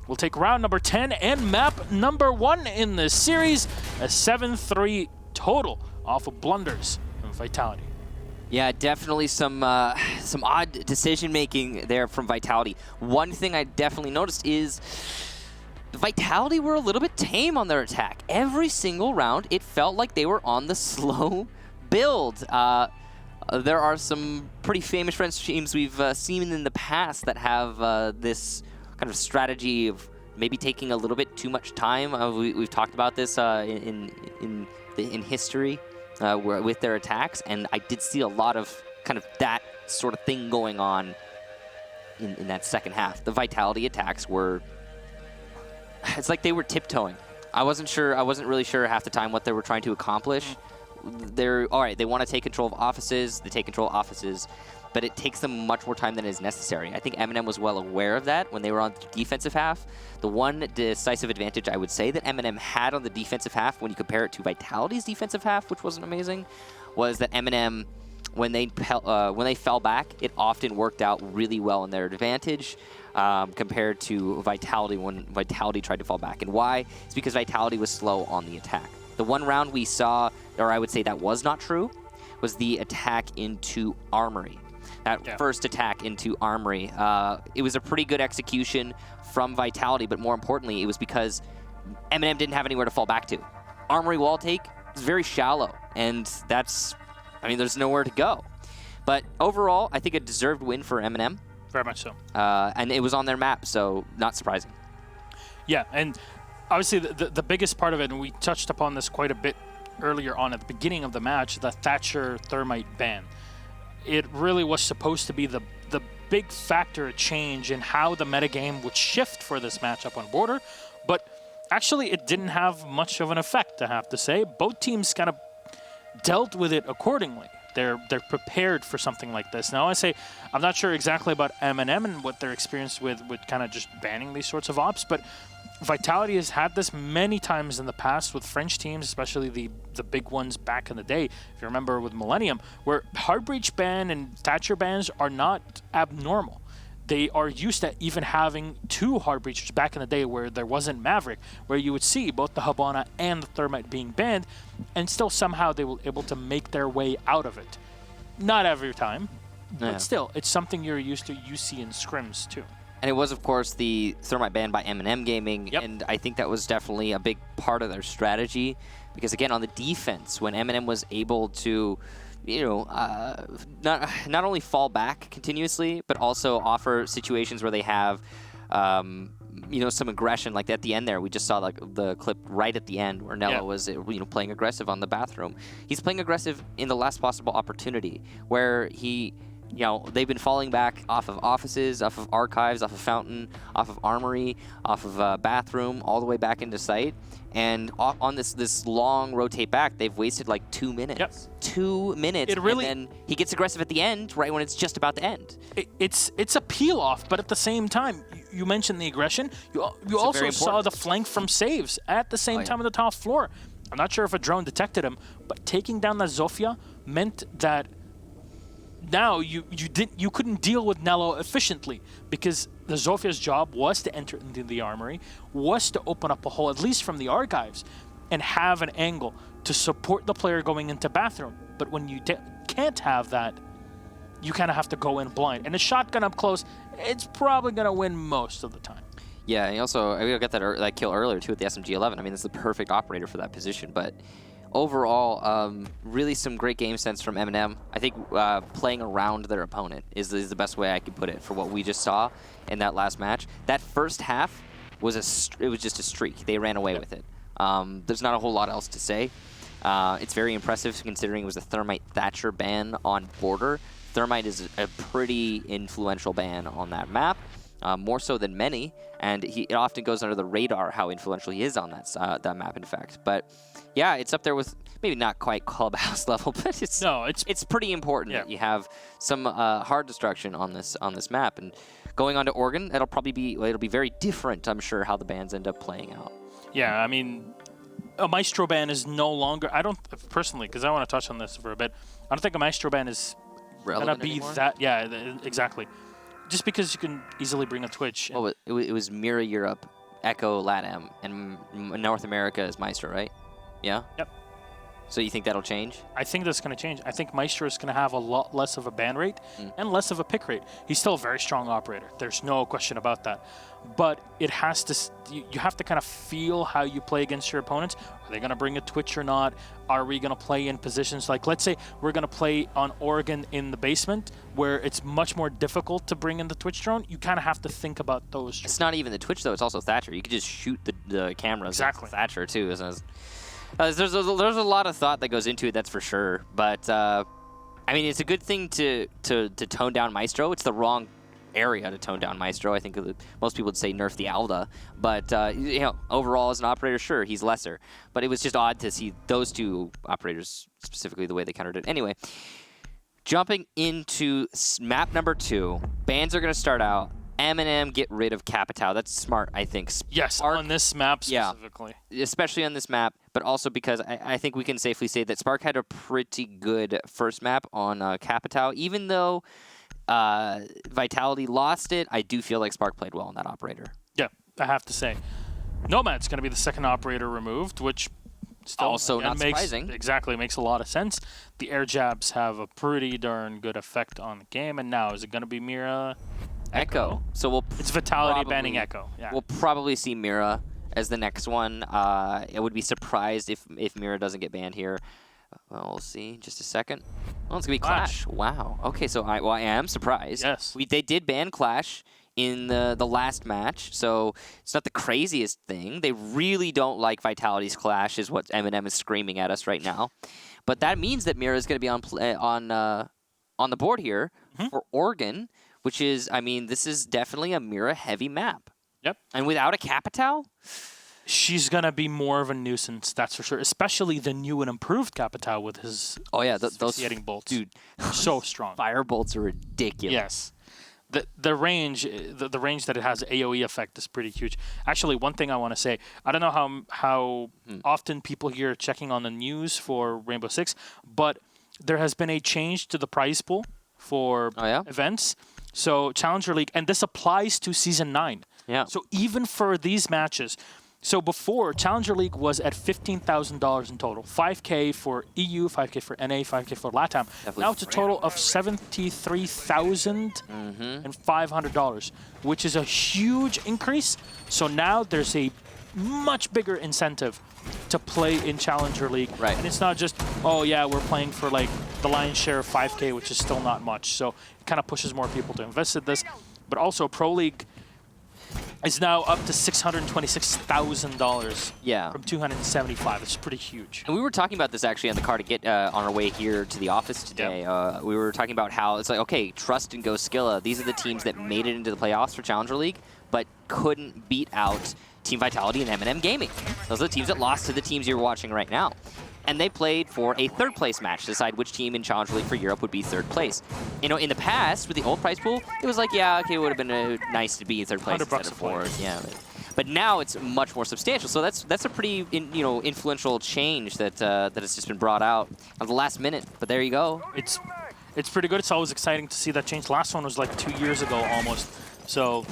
will take round number 10 and map number 1 in this series. A 7-3 total off of blunders and Vitality. Yeah, definitely some odd decision-making there from Vitality. One thing I definitely noticed is Vitality were a little bit tame on their attack. Every single round, it felt like they were on the slow build. There are some pretty famous French teams we've seen in the past that have this kind of strategy of maybe taking a little bit too much time. We've talked about this in history. With their attacks, and I did see a lot of kind of that sort of thing going on in that second half. The Vitality attacks were, it's like they were tiptoeing. I wasn't really sure half the time what they were trying to accomplish. They're, all right, they want to take control of offices, they take control of offices, but it takes them much more time than is necessary. I think MnM was well aware of that when they were on the defensive half. The one decisive advantage I would say that MnM had on the defensive half, when you compare it to Vitality's defensive half, which wasn't amazing, was that MnM, when they fell back, it often worked out really well in their advantage compared to Vitality when Vitality tried to fall back. And why? It's because Vitality was slow on the attack. The one round we saw, or I would say that was not true, was the attack into Armory. That first attack into Armory. It was a pretty good execution from Vitality, but more importantly, it was because MnM didn't have anywhere to fall back to. Armory wall take is very shallow, and that's, I mean, there's nowhere to go. But overall, I think a deserved win for MnM. Very much so. And it was on their map, so not surprising. Yeah, and obviously the biggest part of it, and we touched upon this quite a bit earlier on at the beginning of the match, the Thatcher Thermite ban. It really was supposed to be the big factor change in how the metagame would shift for this matchup on Border, but actually it didn't have much of an effect, I have to say. Both teams kind of dealt with it accordingly. They're prepared for something like this. Now I say I'm not sure exactly about MnM and what their experience with kind of just banning these sorts of ops, but Vitality has had this many times in the past with French teams, especially the big ones back in the day. If you remember with MnM, where Heartbreach ban and Thatcher bans are not abnormal. They are used to even having 2 Heartbreachers back in the day where there wasn't Maverick, where you would see both the Habana and the Thermite being banned, and still somehow they were able to make their way out of it. Not every time, but still, it's something you're used to. You see in scrims too. And it was, of course, the Thermite ban by MnM Gaming, Yep. and I think that was definitely a big part of their strategy, because again, on the defense, when MnM was able to, not only fall back continuously, but also offer situations where they have, some aggression, like at the end there, we just saw like the clip right at the end where Nello was, playing aggressive on the bathroom. He's playing aggressive in the last possible opportunity, where he. They've been falling back off of offices, off of archives, off of fountain, off of armory, off of bathroom, all the way back into site. And on this long rotate back, they've wasted like 2 minutes. Yep. 2 minutes. It really, and then he gets aggressive at the end, right when it's just about to end. It's a peel off, but at the same time, you mentioned the aggression. You also saw the flank from saves at the same time on the top floor. I'm not sure if a drone detected him, but taking down that Zofia meant that now you couldn't deal with Nello efficiently, because the Zofia's job was to enter into the armory, was to open up a hole, at least from the archives, and have an angle to support the player going into bathroom. But when you can't have that, you kind of have to go in blind. And a shotgun up close, it's probably going to win most of the time. Yeah, and also, we got that kill earlier, too, with the SMG-11. I mean, it's the perfect operator for that position, but overall, really some great game sense from MnM. I think playing around their opponent is the best way I could put it for what we just saw in that last match. That first half was just a streak. They ran away with it. There's not a whole lot else to say. It's very impressive considering it was a Thermite Thatcher ban on Border. Thermite is a pretty influential ban on that map. More so than many, and it often goes under the radar how influential he is on that map, in fact. But yeah, it's up there with maybe not quite clubhouse level, but it's pretty important that you have some hard destruction on this map. And going on to Oregon, it'll be very different, I'm sure, how the bans end up playing out. Yeah, I mean, a Maestro ban is no longer. I don't personally, because I want to touch on this for a bit. I don't think a Maestro ban is gonna be anymore? that. Yeah, exactly. Just because you can easily bring a Twitch. Well, it was Mira Europe, Echo LATAM, and North America is Maestro, right? Yeah? Yep. So you think that'll change? I think that's going to change. I think Maestro is going to have a lot less of a ban rate and less of a pick rate. He's still a very strong operator. There's no question about that. But it has to, you have to kind of feel how you play against your opponents. Are they going to bring a Twitch or not? Are we going to play in positions like, let's say we're going to play on Oregon in the basement where it's much more difficult to bring in the Twitch drone? You kind of have to think about those. It's not even the Twitch, though. It's also Thatcher. You could just shoot the cameras. Exactly. Thatcher, too. There's a lot of thought that goes into it, that's for sure. But, I mean, it's a good thing to tone down Maestro. It's the wrong area to tone down Maestro. I think most people would say nerf the Alda. But, overall, as an operator, sure, he's lesser. But it was just odd to see those two operators, specifically the way they countered it. Anyway, jumping into map number 2, bans are going to start out. MnM get rid of Capitao. That's smart, I think. Yes, on this map specifically. Yeah, especially on this map, but also because I think we can safely say that Spark had a pretty good first map on Capitao. Even though Vitality lost it, I do feel like Spark played well on that operator. Yeah, I have to say. Nomad's going to be the second operator removed, which still also not surprising. Exactly, makes a lot of sense. The air jabs have a pretty darn good effect on the game, and now is it going to be Mira? Echo. So it's Vitality banning Echo. Yeah. We'll probably see Mira as the next one. I would be surprised if Mira doesn't get banned here. Well, we'll see. Just a second. Oh, it's gonna be Clash. Wow. Okay, so I am surprised. Yes. They did ban Clash in the last match, so it's not the craziest thing. They really don't like Vitality's Clash, is what MnM is screaming at us right now. But that means that Mira is gonna be on the board here for Oregon. Which is, I mean, this is definitely a Mira-heavy map. Yep. And without a Capitao, she's going to be more of a nuisance, that's for sure. Especially the new and improved Capitao with his those bolts. Dude, so strong. fire bolts are ridiculous. Yes. The range that it has AoE effect is pretty huge. Actually, one thing I want to say, I don't know how often people here are checking on the news for Rainbow Six, but there has been a change to the prize pool for events. So Challenger League, and this applies to Season 9. Yeah. So even for these matches, so before, Challenger League was at $15,000 in total. 5K for EU, 5K for NA, 5K for LATAM. Definitely. Now it's a total of $73,500, which is a huge increase. So now there's a much bigger incentive to play in Challenger League. Right. And it's not just, oh yeah, we're playing for like the lion's share of 5K, which is still not much. So it kind of pushes more people to invest in this. But also Pro League is now up to $626,000 from $275. It's pretty huge. And we were talking about this actually on the car to get on our way here to the office today. Yeah. We were talking about how it's like, okay, Trust and Goskilla, these are the teams that made it into the playoffs for Challenger League, but couldn't beat out Team Vitality and MnM Gaming. Those are the teams that lost to the teams you're watching right now. And they played for a third place match to decide which team in Challenger League for Europe would be third place. You know, in the past, with the old prize pool, it was like, yeah, okay, it would have been nice to be in third place instead of fourth. Yeah. But now it's much more substantial. So that's a pretty influential change that has just been brought out at the last minute. But there you go. It's pretty good. It's always exciting to see that change. Last one was like 2 years ago almost. So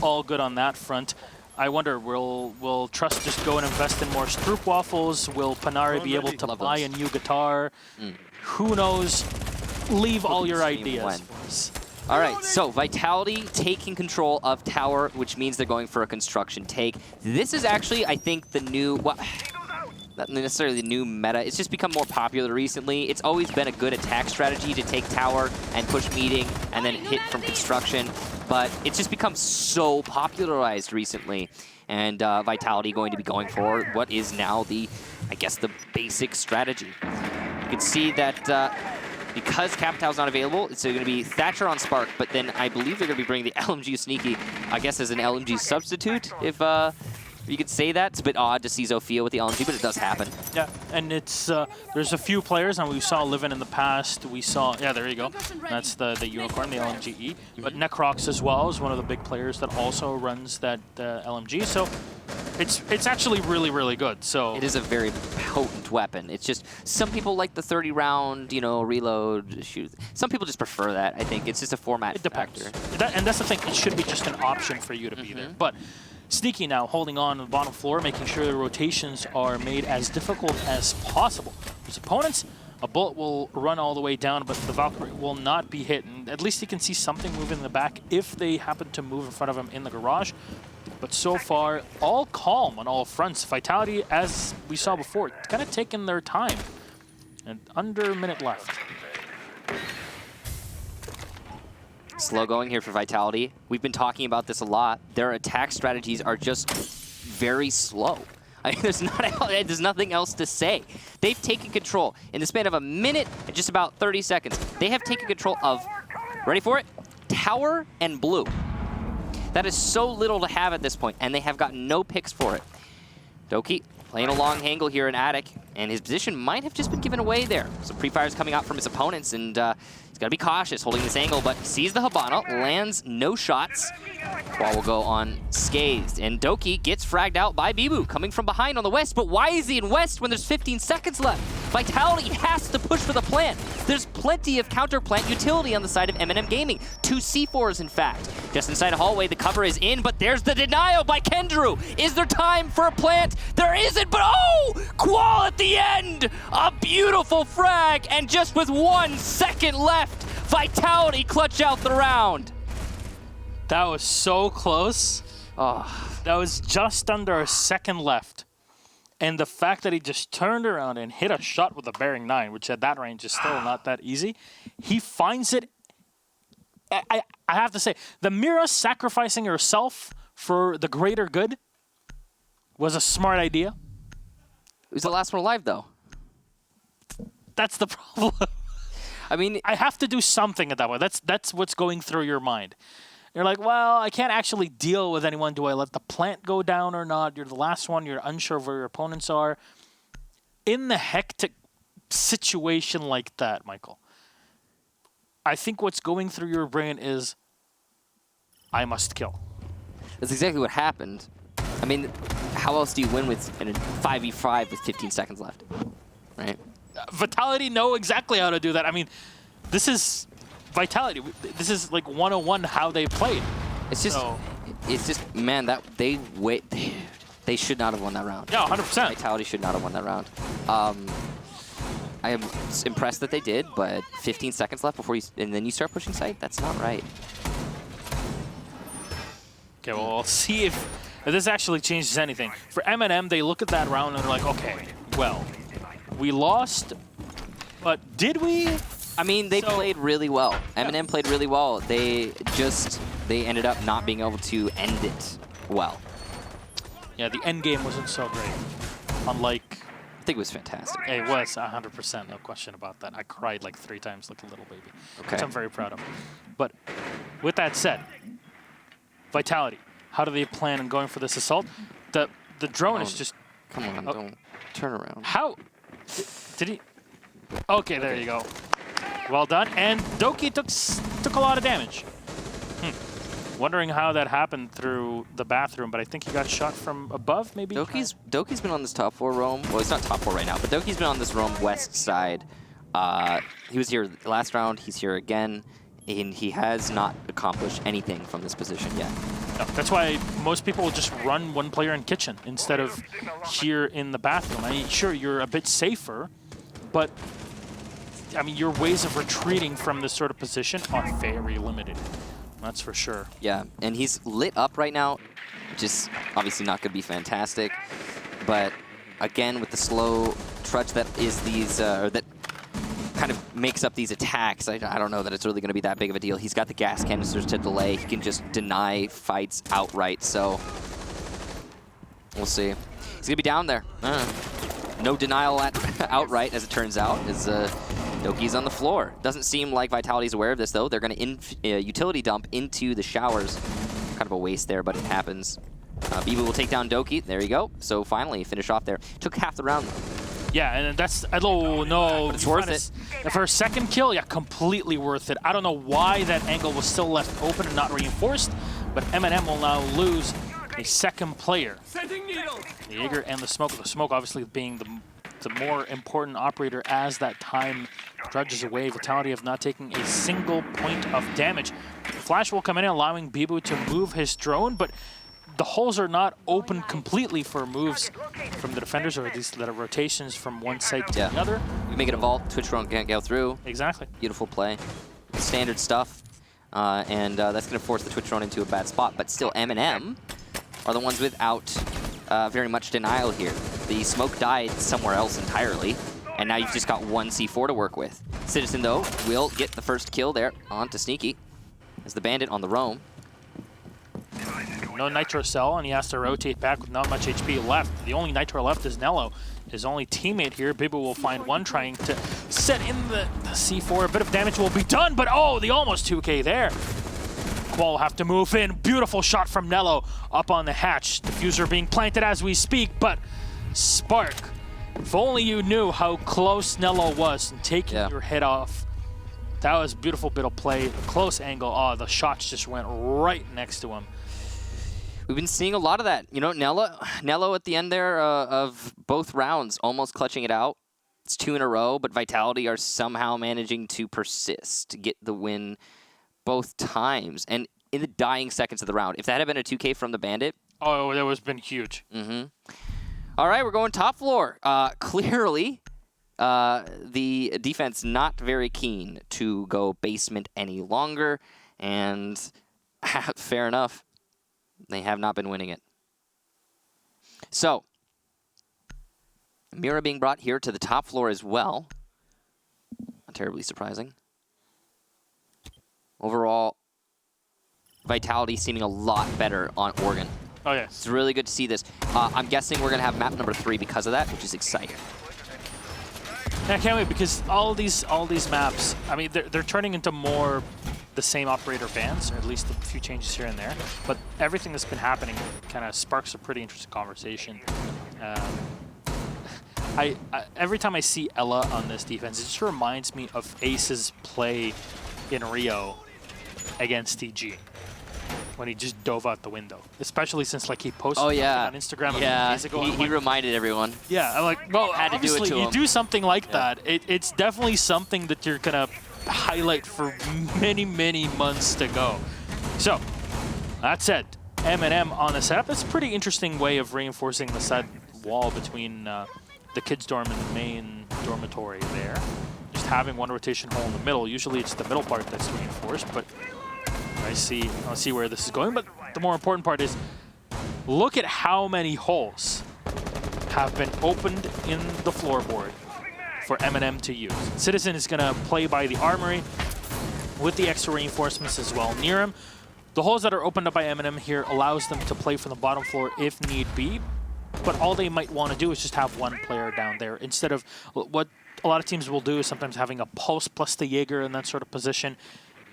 all good on that front. I wonder, will Trust just go and invest in more Stroopwafels? Will Panari be able to buy a new guitar? Who knows? Leave all your ideas for us. All right, so Vitality taking control of Tower, which means they're going for a construction take. This is actually, I think, the new... Well, not necessarily the new meta. It's just become more popular recently. It's always been a good attack strategy to take Tower and push meeting and then hit from construction. But it's just become so popularized recently. And Vitality going to be going for what is now the, I guess, the basic strategy. You can see that because Capitao's not available, it's going to be Thatcher on Spark, but then I believe they're going to be bringing the LMG Sneaky, I guess, as an LMG substitute, if you could say that. It's a bit odd to see Zofia with the LMG, but it does happen. Yeah, and it's there's a few players, and we saw Livin in the past. We saw, yeah, there you go. That's the Unicorn, the LMGE. But Necrox as well is one of the big players that also runs that LMG. So it's actually really, really good. So it is a very potent weapon. It's just some people like the 30-round, reload shoot. Some people just prefer that. I think it's just a format factor. And that's the thing. It should be just an option for you to be there. But Sneaky now holding on the bottom floor, making sure the rotations are made as difficult as possible. His opponents, a bullet will run all the way down, but the Valkyrie will not be hit. And at least he can see something move in the back if they happen to move in front of him in the garage. But so far, all calm on all fronts. Vitality, as we saw before, kind of taking their time. And under a minute left. Slow going here for Vitality. We've been talking about this a lot. Their attack strategies are just very slow. I mean, there's nothing else to say. They've taken control. In the span of a minute and just about 30 seconds, they have taken control of, ready for it, Tower and Blue. That is so little to have at this point, and they have gotten no picks for it. Doki playing a long angle here in Attic, and his position might have just been given away there. Some pre-fires coming out from his opponents, and he's got to be cautious holding this angle, but sees the Habana, lands no shots. While will go on scathed, and Doki gets fragged out by Bibu, coming from behind on the west, but why is he in west when there's 15 seconds left? Vitality has to push for the plant. There's plenty of counter-plant utility on the side of MnM Gaming. 2 C4s, in fact. Just inside a hallway, the cover is in, but there's the denial by Kendrew. Is there time for a plant? There isn't, but oh! Qual at the end! A beautiful frag, and just with 1 second left, Vitality clutch out the round. That was so close. Oh. That was just under a second left. And the fact that he just turned around and hit a shot with a bearing 9, which at that range is still not that easy, he finds it. I have to say, the Mira sacrificing herself for the greater good was a smart idea. Who's the last one alive, though? That's the problem. I mean, I have to do something at that point. That's what's going through your mind. You're like, well, I can't actually deal with anyone. Do I let the plant go down or not? You're the last one. You're unsure of where your opponents are. In the hectic situation like that, Michael, I think what's going through your brain is, I must kill. That's exactly what happened. I mean, how else do you win with a 5v5 with 15 seconds left, right? Vitality know exactly how to do that. I mean, this is Vitality. This is like 101 how they played. It's just, man, that they should not have won that round. Yeah, 100%. Vitality should not have won that round. I am impressed that they did, but 15 seconds left before and then you start pushing site. That's not right. Okay, well, we'll see if this actually changes anything. For MnM, they look at that round and they're like, okay, well, we lost, but did we? I mean, they played really well. MnM played really well. They ended up not being able to end it well. Yeah, the end game wasn't so great. Unlike... I think it was fantastic. It was 100%, no question about that. I cried like 3 times like a little baby, which I'm very proud of. But with that said, Vitality, how do they plan on going for this assault? The drone is just... Come on, don't turn around. How? Did he? Okay, there you go. Well done. And Doki took a lot of damage. Wondering how that happened through the bathroom, but I think he got shot from above, maybe? Doki's been on this top 4 roam. Well, he's not top 4 right now, but Doki's been on this roam west side. He was here last round. He's here again, and he has not accomplished anything from this position yet. No, that's why most people will just run one player in kitchen instead of here in the bathroom. I mean, sure, you're a bit safer, but I mean, your ways of retreating from this sort of position are very limited. That's for sure. Yeah, and he's lit up right now, which is obviously not going to be fantastic. But again, with the slow trudge that is these, or that kind of makes up these attacks, I don't know that it's really going to be that big of a deal. He's got the gas canisters to delay. He can just deny fights outright, so we'll see. He's going to be down there. No denial outright, as it turns out, as Doki's on the floor. Doesn't seem like Vitality's aware of this, though. They're going to utility dump into the showers. Kind of a waste there, but it happens. Bibu will take down Doki. There you go. So finally, finish off there. Took half the round, though. Yeah, and that's... Oh, no. But it's worth it. For a second kill, yeah, completely worth it. I don't know why that angle was still left open and not reinforced, but MnM will now lose a second player. The Jaeger and the Smoke. The Smoke obviously being the more important operator as that time drudges away. Vitality of not taking a single point of damage. Flash will come in, allowing Bibu to move his drone, but the holes are not open completely for moves from the defenders, or at least that are rotations from one side to the other. We make it a vault. Twitch drone can't go through. Exactly. Beautiful play. Standard stuff. And that's going to force the Twitch drone into a bad spot. But still, MnM are the ones without very much denial here. The Smoke died somewhere else entirely, and now you've just got one C4 to work with. Citizen, though, will get the first kill there onto Sneaky as the Bandit on the roam. No Nitro Cell, and he has to rotate back with not much HP left. The only Nitro left is Nello, his only teammate here. Bibu will find one, trying to set in the C4. A bit of damage will be done, but oh, the almost 2K there. Qual will have to move in. Beautiful shot from Nello up on the hatch. Diffuser being planted as we speak, but Spark, if only you knew how close Nello was in taking your head off. That was a beautiful bit of play. A close angle. Oh, the shots just went right next to him. We've been seeing a lot of that. You know, Nello at the end there of both rounds, almost clutching it out. It's 2 in a row, but Vitality are somehow managing to persist to get the win both times. And in the dying seconds of the round, if that had been a 2K from the Bandit... Oh, that would have been huge. All right, we're going top floor. Clearly, the defense not very keen to go basement any longer. And fair enough. They have not been winning it. So, Mira being brought here to the top floor as well. Not terribly surprising. Overall, Vitality seeming a lot better on Oregon. Oh, yes. It's really good to see this. I'm guessing we're going to have map number 3 because of that, which is exciting. I can't wait, because all these maps, I mean, they're turning into more the same operator bans, or at least a few changes here and there. But everything that's been happening kind of sparks a pretty interesting conversation. Every time I see Ella on this defense, it just reminds me of Ace's play in Rio against TG when he just dove out the window. Especially since like he posted on Instagram a few days ago. He reminded everyone. Yeah, I'm like, well, obviously you do something like that. It's definitely something that you're gonna highlight for many, many months to go. So, that said, MnM on the setup. It's a pretty interesting way of reinforcing the side wall between the kids' dorm and the main dormitory there. Just having one rotation hole in the middle. Usually it's the middle part that's reinforced, but I'll see where this is going. But the more important part is, look at how many holes have been opened in the floorboard for MnM to use. Citizen is going to play by the armory with the extra reinforcements as well near him. The holes that are opened up by MnM here allows them to play from the bottom floor if need be. But all they might want to do is just have one player down there instead of what a lot of teams will do is sometimes having a Pulse plus the Jaeger in that sort of position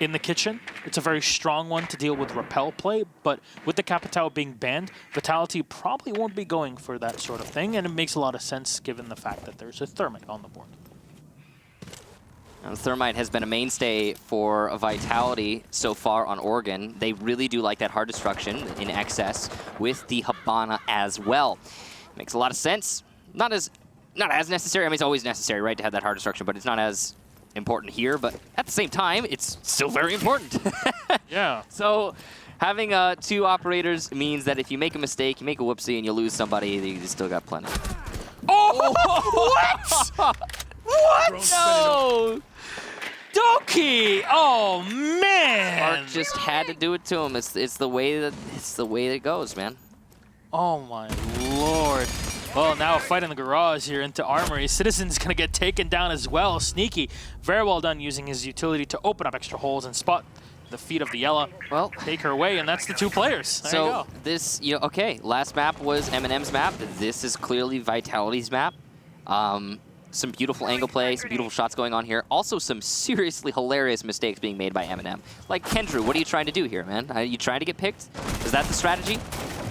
in the kitchen. It's a very strong one to deal with repel play, but with the Capitao being banned, Vitality probably won't be going for that sort of thing, and it makes a lot of sense given the fact that there's a Thermite on the board. Thermite has been a mainstay for Vitality so far on Oregon. They really do like that hard destruction in excess with the Habana as well. Makes a lot of sense. Not as necessary. I mean, it's always necessary, right, to have that hard destruction, but it's not as important here. But at the same time, it's still very important. Yeah. So having two operators means that if you make a mistake, you make a whoopsie, and you lose somebody, you still got plenty. Oh, what? What? No! Doki! Oh man! Art just had to do it to him. It's the way that it goes, man. Oh my lord. Well, now a fight in the garage here into Armory. Citizen's gonna get taken down as well. Sneaky, very well done using his utility to open up extra holes and spot the feet of the Yella. Well, take her away, and that's the two players. There you go. This, okay, last map was MnM's map. This is clearly Vitality's map. Some beautiful angle play, some beautiful shots going on here. Also, some seriously hilarious mistakes being made by MnM. Like, Kendrew, what are you trying to do here, man? Are you trying to get picked? Is that the strategy?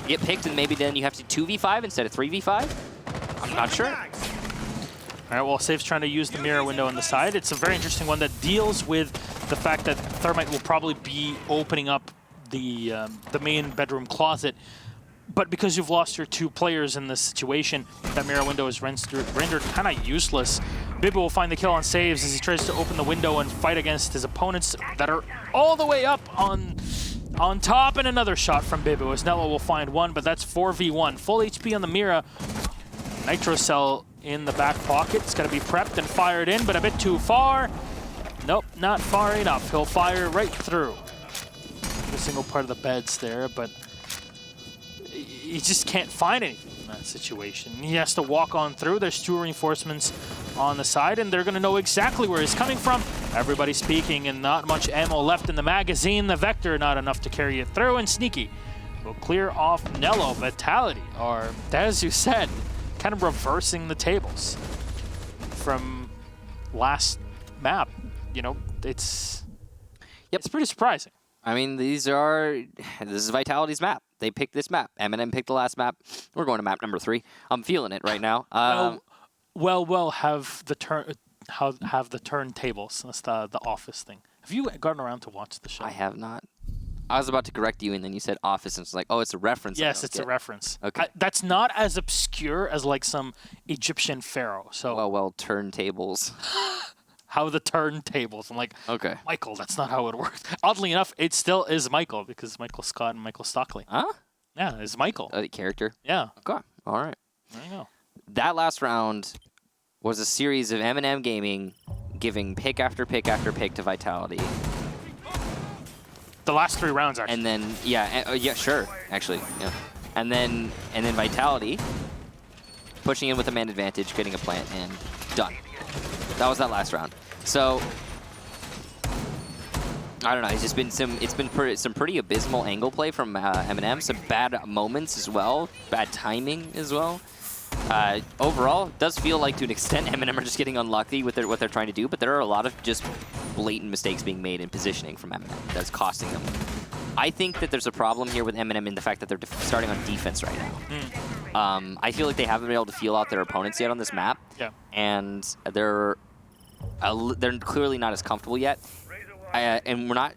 Get picked, and maybe then you have to 2v5 instead of 3v5? I'm not sure. All right, well, Safe's trying to use the mirror window on the side. It's a very interesting one that deals with the fact that Thermite will probably be opening up the main bedroom closet. But because you've lost your two players in this situation, that mirror window is rendered kind of useless. Bibba will find the kill on saves as he tries to open the window and fight against his opponents that are all the way up on top, and another shot from Bibba as Nello will find one, but that's 4v1. Full HP on the Mira. Nitro Cell in the back pocket. It's got to be prepped and fired in, but a bit too far. Nope, not far enough. He'll fire right through every single part of the beds there, but he just can't find anything in that situation. He has to walk on through. There's two reinforcements on the side, and they're going to know exactly where he's coming from. Everybody speaking, and not much ammo left in the magazine. The Vector, not enough to carry it through, and Sneaky will clear off Nello. Vitality, or as you said, kind of reversing the tables from last map. It's pretty surprising. I mean, this is Vitality's map. They picked this map. MnM picked the last map. We're going to map number 3. I'm feeling it right now. Have the turntables. That's the Office thing. Have you gotten around to watch the show? I have not. I was about to correct you, and then you said Office, and it's like, oh, it's a reference. Yes, it's a reference. Okay. That's not as obscure as like some Egyptian pharaoh. So well, turntables. How the turntables. I'm like, okay, Michael, that's not how it works. Oddly enough, it still is Michael because Michael Scott and Michael Stockley. Huh? Yeah, it's Michael. A character? Yeah. Okay, all right. There you go. That last round was a series of MnM Gaming giving pick after pick after pick to Vitality. The last 3 rounds, actually. And then, yeah, sure, actually, yeah. And then Vitality pushing in with a man advantage, getting a plant, and done. That was that last round. So I don't know. It's just been some pretty abysmal angle play from MnM. Some bad moments as well, bad timing as well. Overall, it does feel like to an extent MnM are just getting unlucky with what they're trying to do. But there are a lot of just blatant mistakes being made in positioning from MnM that's costing them. I think that there's a problem here with MnM in the fact that they're starting on defense right now. I feel like they haven't been able to feel out their opponents yet on this map, and they're clearly not as comfortable yet. And we're not.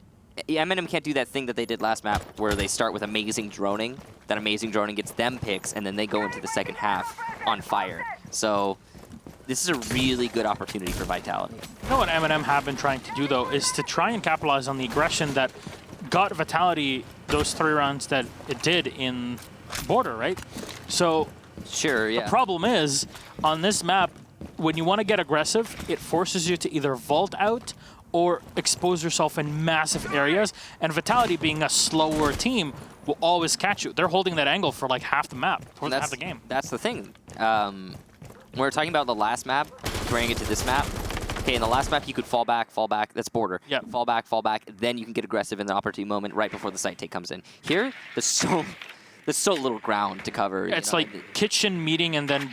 MnM can't do that thing that they did last map where they start with amazing droning. That amazing droning gets them picks, and then they go into the second half on fire. So this is a really good opportunity for Vitality. You know what MnM have been trying to do, though, is to try and capitalize on the aggression that got Vitality those 3 rounds that it did in Border, right? So sure, yeah. The problem is, on this map, when you want to get aggressive, it forces you to either vault out or expose yourself in massive areas, and Vitality, being a slower team, will always catch you. They're holding that angle for like half the map, for half the game. That's the thing. When we're talking about the last map, bringing it to this map, okay, in the last map you could fall back, that's Border. Yeah. Fall back, then you can get aggressive in the opportune moment right before the site take comes in. Here, there's so little ground to cover. It's like kitchen meeting and then...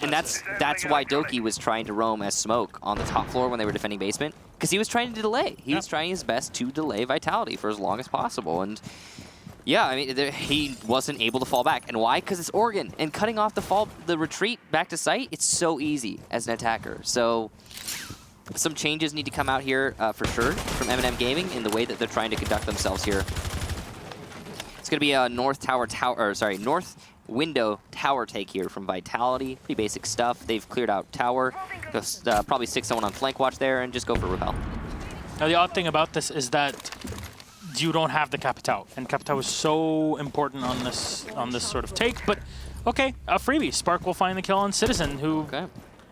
And that's why Doki was trying to roam as smoke on the top floor when they were defending basement, because he was trying to delay. He was trying his best to delay Vitality for as long as possible. And yeah, I mean, he wasn't able to fall back. And why? Because it's Oregon. And cutting off the retreat back to site, it's so easy as an attacker. So some changes need to come out here for sure from MnM Gaming in the way that they're trying to conduct themselves here. It's going to be a north window tower take here from Vitality. Pretty basic stuff. They've cleared out tower. Just, probably stick someone on flank watch there and just go for repel. Now the odd thing about this is that you don't have the Capitao, and Capitao is so important on this sort of take. But okay, a freebie. Spark will find the kill on Citizen, who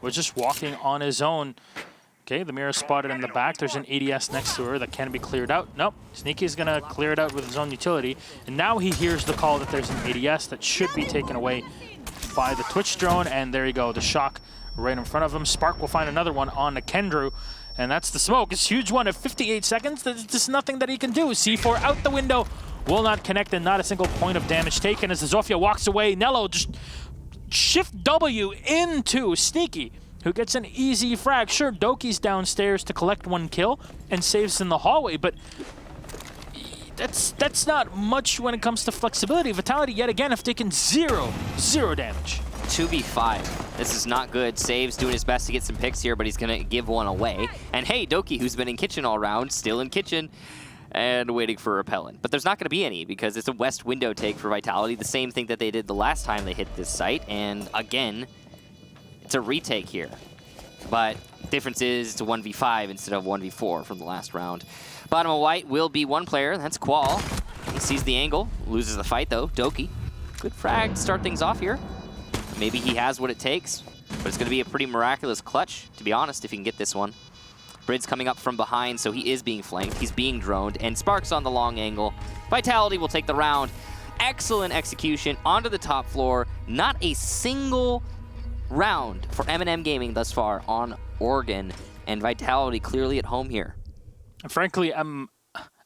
was just walking on his own. Okay, the mirror spotted in the back. There's an ADS next to her that can be cleared out. Nope, Sneaky's gonna clear it out with his own utility. And now he hears the call that there's an ADS that should be taken away by the Twitch drone. And there you go, the shock right in front of him. Spark will find another one on the Kendrew. And that's the smoke. It's a huge one at 58 seconds. There's just nothing that he can do. C4 out the window. Will not connect, and not a single point of damage taken as the Zofia walks away. Nello just shift W into Sneaky, who gets an easy frag. Sure, Doki's downstairs to collect 1 kill and saves in the hallway, but that's not much when it comes to flexibility. Vitality, yet again, have taken zero damage. 2v5. This is not good. Saves doing his best to get some picks here, but he's going to give one away. And hey, Doki, who's been in kitchen all round, still in kitchen and waiting for repellent. But there's not going to be any because it's a west window take for Vitality, the same thing that they did the last time they hit this site. And again, it's a retake here. But difference is it's a 1v5 instead of 1v4 from the last round. Bottom of white will be one player. That's Qual. He sees the angle. Loses the fight, though. Doki. Good frag to start things off here. Maybe he has what it takes, but it's going to be a pretty miraculous clutch, to be honest, if he can get this one. Brid's coming up from behind, so he is being flanked. He's being droned, and Sparks on the long angle. Vitality will take the round. Excellent execution onto the top floor. Not a single round for MnM Gaming thus far on Oregon, and Vitality clearly at home here. Frankly, I'm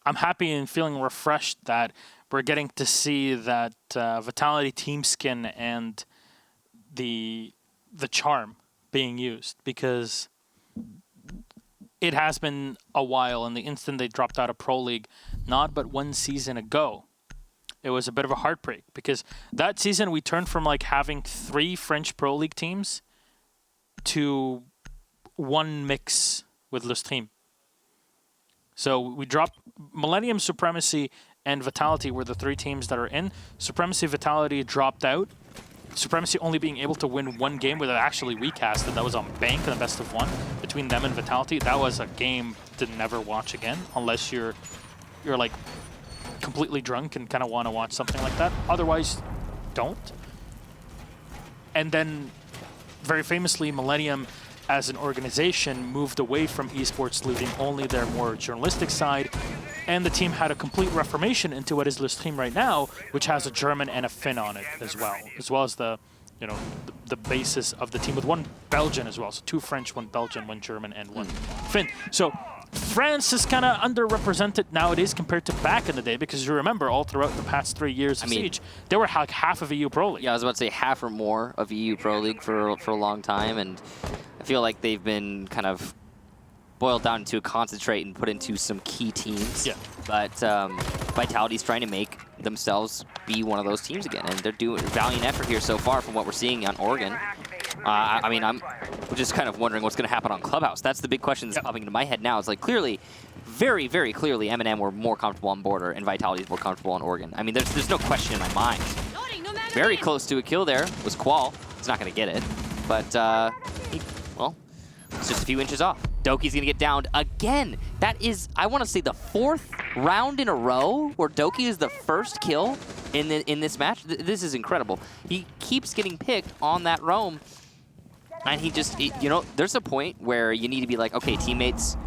happy and feeling refreshed that we're getting to see that Vitality team skin and the charm being used, because it has been a while, and the instant they dropped out of Pro League, not but 1 season ago, it was a bit of a heartbreak, because that season we turned from like having 3 French Pro League teams to 1 mix with Le Stream. So we dropped Millennium, Supremacy, and Vitality were the 3 teams that are in. Supremacy, Vitality dropped out. Supremacy only being able to win 1 game without actually recasted. That was on Bank and a best of 1 between them and Vitality. That was a game to never watch again, unless you're like completely drunk and kind of want to watch something like that. Otherwise, don't. And then, very famously, Millennium as an organization moved away from esports, leaving only their more journalistic side, and the team had a complete reformation into what is Le Stream right now, which has a German and a Finn on it as well as the basis of the team with 1 Belgian as well. So 2 French, 1 Belgian, 1 German, and 1 Finn. So France is kind of underrepresented nowadays compared to back in the day, because you remember all throughout the past 3 years of Siege, they were like half of EU Pro League. Yeah, I was about to say half or more of EU Pro League for a long time, and I feel like they've been kind of boiled down to concentrate and put into some key teams. Yeah. But Vitality's trying to make themselves be one of those teams again, and they're doing a valiant effort here so far from what we're seeing on Oregon. I mean, I'm just kind of wondering what's going to happen on Clubhouse. That's the big question that's popping into my head now. It's like clearly, very, very clearly, MnM were more comfortable on Border and Vitality's more comfortable on Oregon. I mean, there's no question in my mind. Very close to a kill there was Qual. He's not going to get it, but well, it's just a few inches off. Doki's going to get downed again. That is, I want to say, the 4th round in a row where Doki is the first kill in this match. This is incredible. He keeps getting picked on that roam, and he just, you know, there's a point where you need to be like, okay, teammates,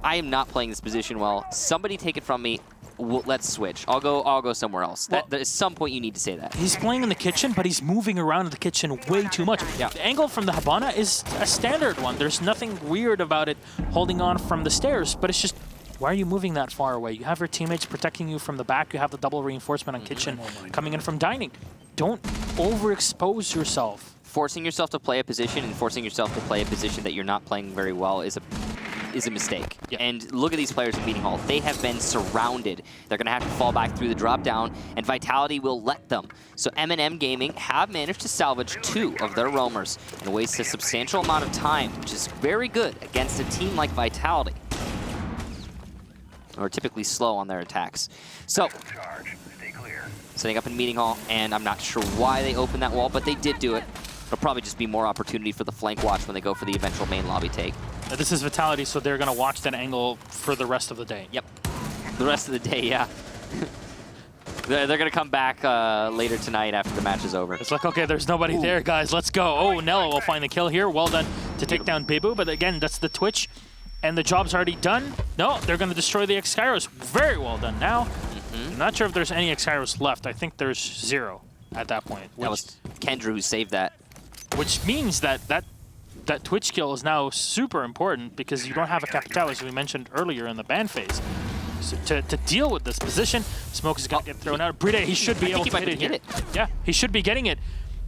I am not playing this position well. Somebody take it from me. Let's switch. I'll go somewhere else. Well, at some point, you need to say that. He's playing in the kitchen, but he's moving around in the kitchen way too much. Yeah. The angle from the Habana is a standard one. There's nothing weird about it holding on from the stairs, but it's just, why are you moving that far away? You have your teammates protecting you from the back. You have the double reinforcement on kitchen coming in from dining. Don't overexpose yourself. Forcing yourself to play a position and forcing yourself to play a position that you're not playing very well is a mistake. Yeah. And look at these players in Meeting Hall. They have been surrounded. They're going to have to fall back through the drop down, and Vitality will let them. So MnM Gaming have managed to salvage 2 of their roamers and waste a substantial amount of time, which is very good against a team like Vitality, who are typically slow on their attacks. So, setting up in Meeting Hall, and I'm not sure why they opened that wall, but they did do it. It'll probably just be more opportunity for the flank watch when they go for the eventual main lobby take. This is Vitality, so they're going to watch that angle for the rest of the day. Yep. The rest of the day, yeah. They're going to come back later tonight after the match is over. It's like, okay, there's nobody there, guys. Let's go. Oh, Nello will find the kill here. Well done to take down Bebu, but again, that's the Twitch, and the job's already done. No, they're going to destroy the X-Kairos. Very well done now. I'm not sure if there's any X-Kairos left. I think there's 0 at that point. That was Kendra who saved that. Which means that Twitch kill is now super important because you don't have a Capital, as we mentioned earlier in the ban phase. So to deal with this position, Smoke is going to get thrown out. Bride, he should be able to hit it. Yeah, he should be getting it.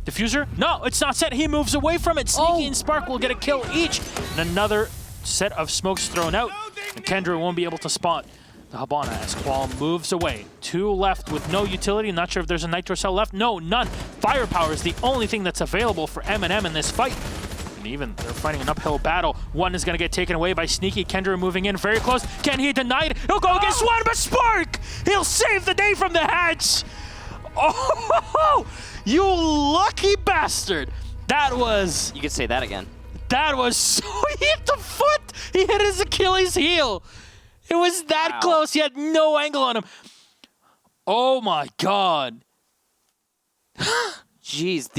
Diffuser? No, it's not set. He moves away from it. Sneaky and Spark will get a kill each. And another set of smokes thrown out. And Kendra won't be able to spot the Habana as Qual moves away. 2 left with no utility. Not sure if there's a Nitro Cell left. No, none. Firepower is the only thing that's available for MnM in this fight. And even they're fighting an uphill battle. One is going to get taken away by Sneaky. Kendra moving in very close. Can he deny it? He'll go against one, but Spark! He'll save the day from the hatch! Oh, you lucky bastard! That was... You could say that again. That was so... He hit the foot! He hit his Achilles heel! It was that close. He had no angle on him. Oh my god. Jeez,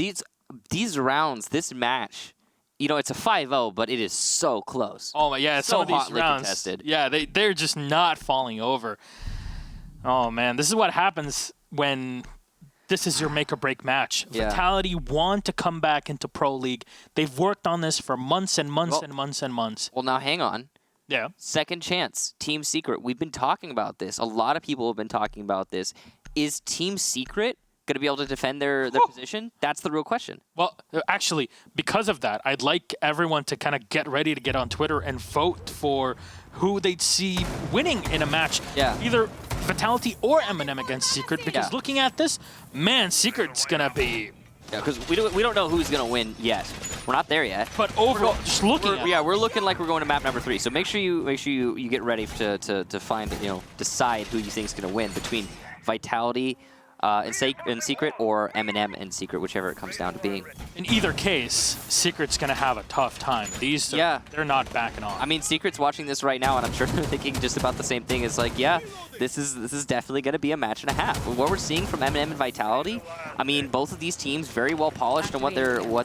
these rounds, this match, you know, it's a 5-0, but it is so close. Oh my, yeah, so some of these hotly rounds, contested. yeah, they're just not falling over. Oh man, this is what happens when this is your make or break match. Yeah. Vitality want to come back into Pro League. They've worked on this for months and months and months and months. Well, now hang on. Yeah. Second chance, Team Secret. We've been talking about this. A lot of people have been talking about this. Is Team Secret going to be able to defend their position? That's the real question. Well, actually, because of that, I'd like everyone to kind of get ready to get on Twitter and vote for who they'd see winning in a match. Yeah. Either Vitality or MnM against Secret, because looking at this, man, Secret's going to be... Yeah, because we don't know who's going to win yet. We're not there yet. But overall, just looking at yeah, we're looking like we're going to map number 3. So make sure you get ready to find, you know, decide who you think is going to win between Vitality and Secret, or MnM and Secret, whichever it comes down to being. In either case, Secret's going to have a tough time. These, they're not backing off. I mean, Secret's watching this right now, and I'm sure they're thinking just about the same thing. It's like, yeah, this is definitely going to be a match and a half. What we're seeing from MnM and Vitality, I mean, both of these teams very well polished on what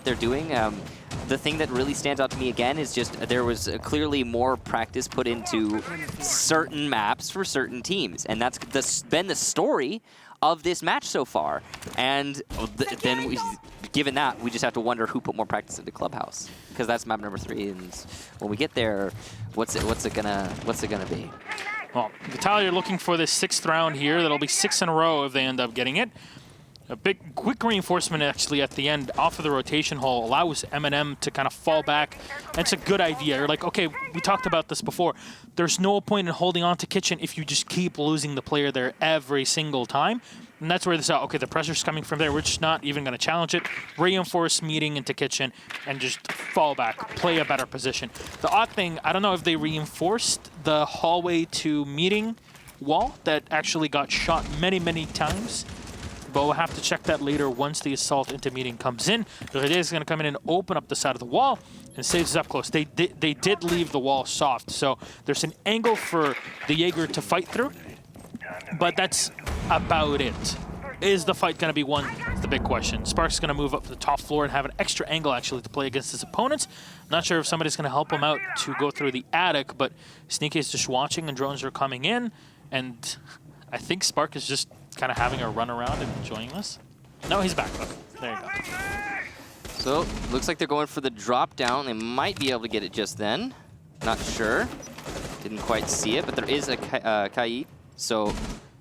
they're doing. The thing that really stands out to me again is just there was clearly more practice put into certain maps for certain teams, and that's been the story of this match so far. And then given that, we just have to wonder who put more practice into Clubhouse, because that's map number 3. And when we get there, what's it gonna be? Well, Vitality are looking for this 6th round here. That'll be 6 in a row if they end up getting it. A big, quick reinforcement actually at the end off of the rotation hole allows MnM to kind of fall back. And it's a good idea. You're like, okay, we talked about this before. There's no point in holding on to Kitchen if you just keep losing the player there every single time. And that's where this out. Okay, the pressure's coming from there. We're just not even going to challenge it. Reinforce meeting into Kitchen and just fall back, play a better position. The odd thing, I don't know if they reinforced the hallway to meeting wall that actually got shot many, many times. But we'll have to check that later once the assault into meeting comes in. Relegations is going to come in and open up the side of the wall and saves us up close. They did leave the wall soft, so there's an angle for the Jaeger to fight through, but that's about it. Is the fight going to be won? It's the big question. Spark's going to move up to the top floor and have an extra angle actually to play against his opponents. Not sure if somebody's going to help him out to go through the attic, but Sneaky is just watching and drones are coming in, and I think Spark is just kind of having a run around and enjoying this. No, he's back. Look, there you go. So, looks like they're going for the drop down. They might be able to get it just then. Not sure. Didn't quite see it, but there is a Kaid. So,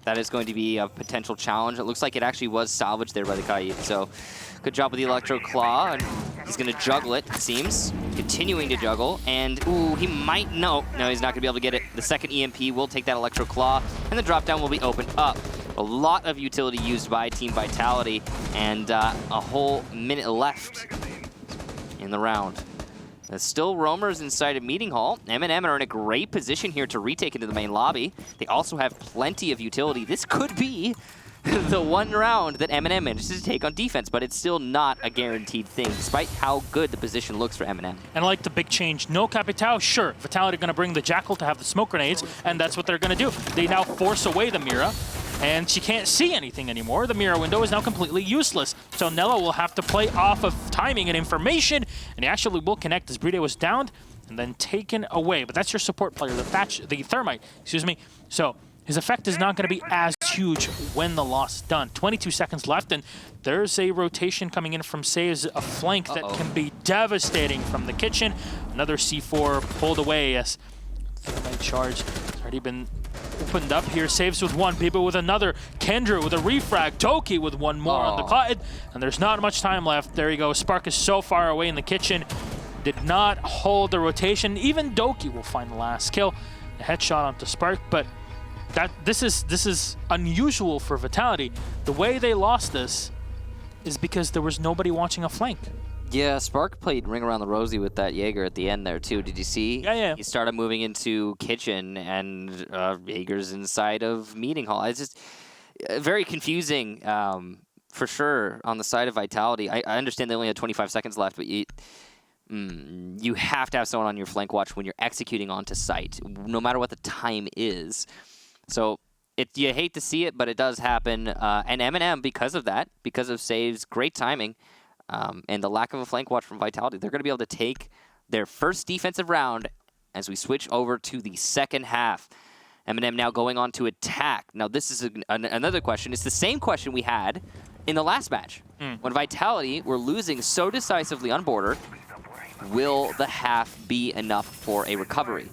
that is going to be a potential challenge. It looks like it actually was salvaged there by the Kaid. So, good job with the Electro Claw. And he's going to juggle it, it seems. Continuing to juggle. And, ooh, he might... No, he's not going to be able to get it. The second EMP will take that Electro Claw. And the drop down will be opened up. A lot of utility used by Team Vitality, and a whole minute left in the round. There's still roamers inside of Meeting Hall. MnM are in a great position here to retake into the main lobby. They also have plenty of utility. This could be the one round that MnM manages to take on defense, but it's still not a guaranteed thing, despite how good the position looks for MnM. And like the big change, no Capitao, sure. Vitality are going to bring the Jackal to have the smoke grenades, and that's what they're going to do. They now force away the Mira, and she can't see anything anymore. The Mira window is now completely useless. So Nella will have to play off of timing and information, and he actually will connect as Bride was downed and then taken away. But that's your support player, the Thermite, excuse me. So his effect is not going to be as huge when the loss is done. 22 seconds left, and there's a rotation coming in from Saves, a flank that can be devastating from the kitchen. Another C4 pulled away as Thermite charge has already been opened up here. Saves with one, Biba with another, Kendra with a refrag, Toki with one more on the Cotton, and there's not much time left. There you go. Spark is so far away in the kitchen. Did not hold the rotation. Even Doki will find the last kill. A headshot onto Spark, but this is unusual for Vitality. The way they lost this is because there was nobody watching a flank. Yeah, Spark played Ring Around the Rosie with that Jaeger at the end there, too. Did you see? Yeah. He started moving into kitchen, and Jaeger's inside of Meeting Hall. It's just very confusing, for sure, on the side of Vitality. I understand they only had 25 seconds left, but you have to have someone on your flank watch when you're executing onto site, no matter what the time is. So you hate to see it, but it does happen. And MnM, because of that, because of Saves, great timing, and the lack of a flank watch from Vitality, they're going to be able to take their first defensive round as we switch over to the second half. MnM now going on to attack. Now, this is another question. It's the same question we had in the last match. When Vitality were losing so decisively on border, will the half be enough for a recovery?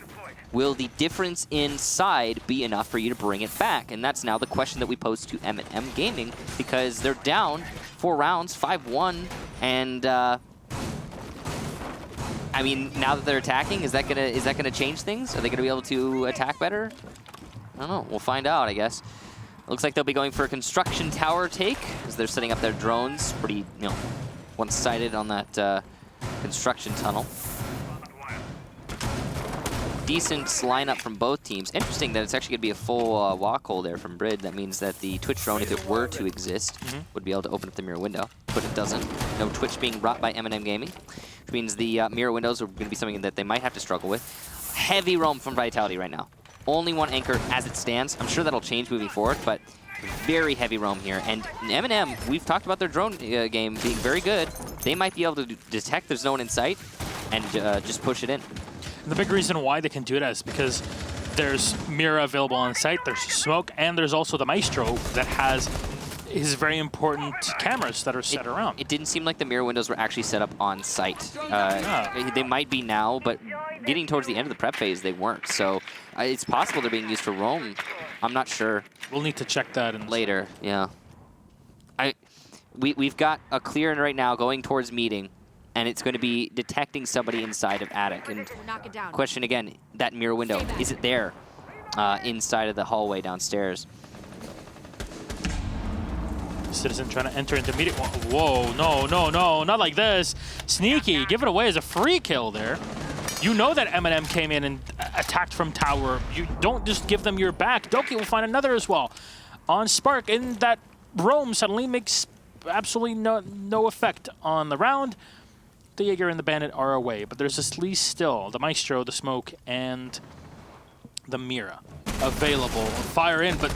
Will the difference inside be enough for you to bring it back? And that's now the question that we pose to MnM Gaming, because they're down 4 rounds, 5-1, and I mean, now that they're attacking, is that gonna change things? Are they gonna be able to attack better? I don't know. We'll find out, I guess. Looks like they'll be going for a construction tower take, as they're setting up their drones pretty, one-sided on that construction tunnel. Decent lineup from both teams. Interesting that it's actually going to be a full walk hole there from Brid. That means that the Twitch drone, if it were to exist, would be able to open up the mirror window, but it doesn't. No Twitch being brought by MnM Gaming, which means the mirror windows are going to be something that they might have to struggle with. Heavy roam from Vitality right now. Only one anchor as it stands. I'm sure that'll change moving forward, but very heavy roam here. And MnM, we've talked about their drone game being very good. They might be able to detect the zone in sight and just push it in. The big reason why they can do that is because there's Mira available on site, there's smoke, and there's also the Maestro that has his very important cameras that are set around. It didn't seem like the mirror windows were actually set up on site. They might be now, but getting towards the end of the prep phase, they weren't. So it's possible they're being used for roam. I'm not sure. We'll need to check that later. Yeah. we've got a clear in right now going towards meeting, and it's going to be detecting somebody inside of attic. And Knock it down. question again, that mirror window, is it there inside of the hallway downstairs? Citizen trying to enter into meeting. Whoa, no, no, no, not like this. Sneaky, give it away as a free kill there. You know that MnM came in and attacked from tower. You don't just give them your back. Doki will find another as well. On Spark, and that roam suddenly makes absolutely no effect on the round. The Jaeger and the Bandit are away, but there's at least still the Maestro, the Smoke, and the Mira available. Fire in, but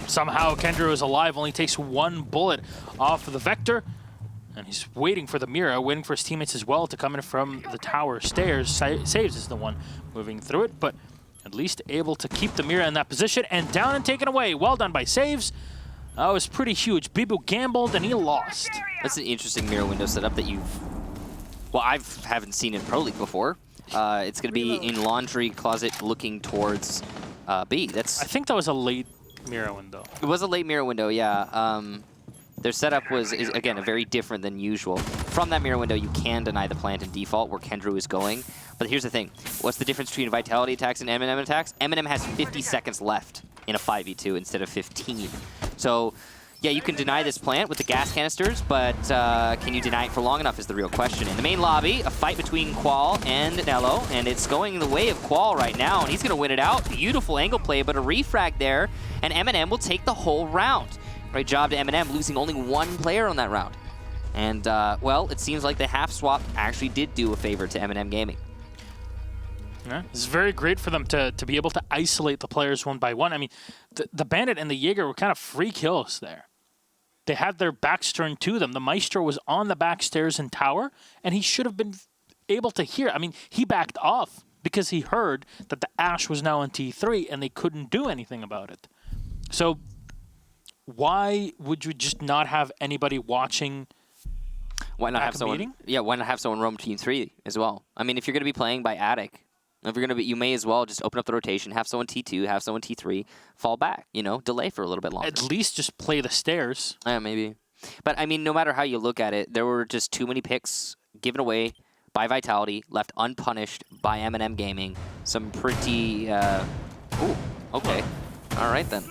somehow Kendra is alive, only takes one bullet off of the Vector. And he's waiting for the Mira, waiting for his teammates as well to come in from the tower stairs. Saves is the one moving through it, but at least able to keep the Mira in that position. And down and taken away. Well done by Saves. That was pretty huge. Bibu gambled and he lost. That's an interesting mirror window setup that well, I haven't seen in Pro League before. It's going to be in laundry closet looking towards B. I think that was a late Mira window. It was a late mirror window, yeah. Their setup is again, very different than usual. From that mirror window, you can deny the plant in default where Kendra is going. But here's the thing. What's the difference between Vitality attacks and MnM attacks? MnM has 50 seconds left in a 5v2 instead of 15. So, yeah, you can deny this plant with the gas canisters, but can you deny it for long enough is the real question. In the main lobby, a fight between Qual and Nello, and it's going the way of Qual right now, and he's going to win it out. Beautiful angle play, but a refrag there, and MnM will take the whole round. Great job to MnM, losing only one player on that round. And, well, it seems like the half swap actually did do a favor to MnM Gaming. Yeah, it's very great for them to be able to isolate the players one by one. I mean, the Bandit and the Jaeger were kind of free kills there. They had their backs turned to them. The Maestro was on the back stairs in tower, and he should have been able to hear. I mean, he backed off because he heard that the Ash was now on T3, and they couldn't do anything about it. So why would you just not have anybody watching? Why not have someone? Yeah, why not have someone roam Team 3 as well? I mean, if you're going to be playing by attic, if you're going to be, you may as well just open up the rotation, have someone T2, have someone T3, fall back. You know, delay for a little bit longer. At least just play the stairs. Yeah, maybe. But I mean, no matter how you look at it, there were just too many picks given away by Vitality, left unpunished by MnM Gaming. Some pretty. Ooh, okay. All right then.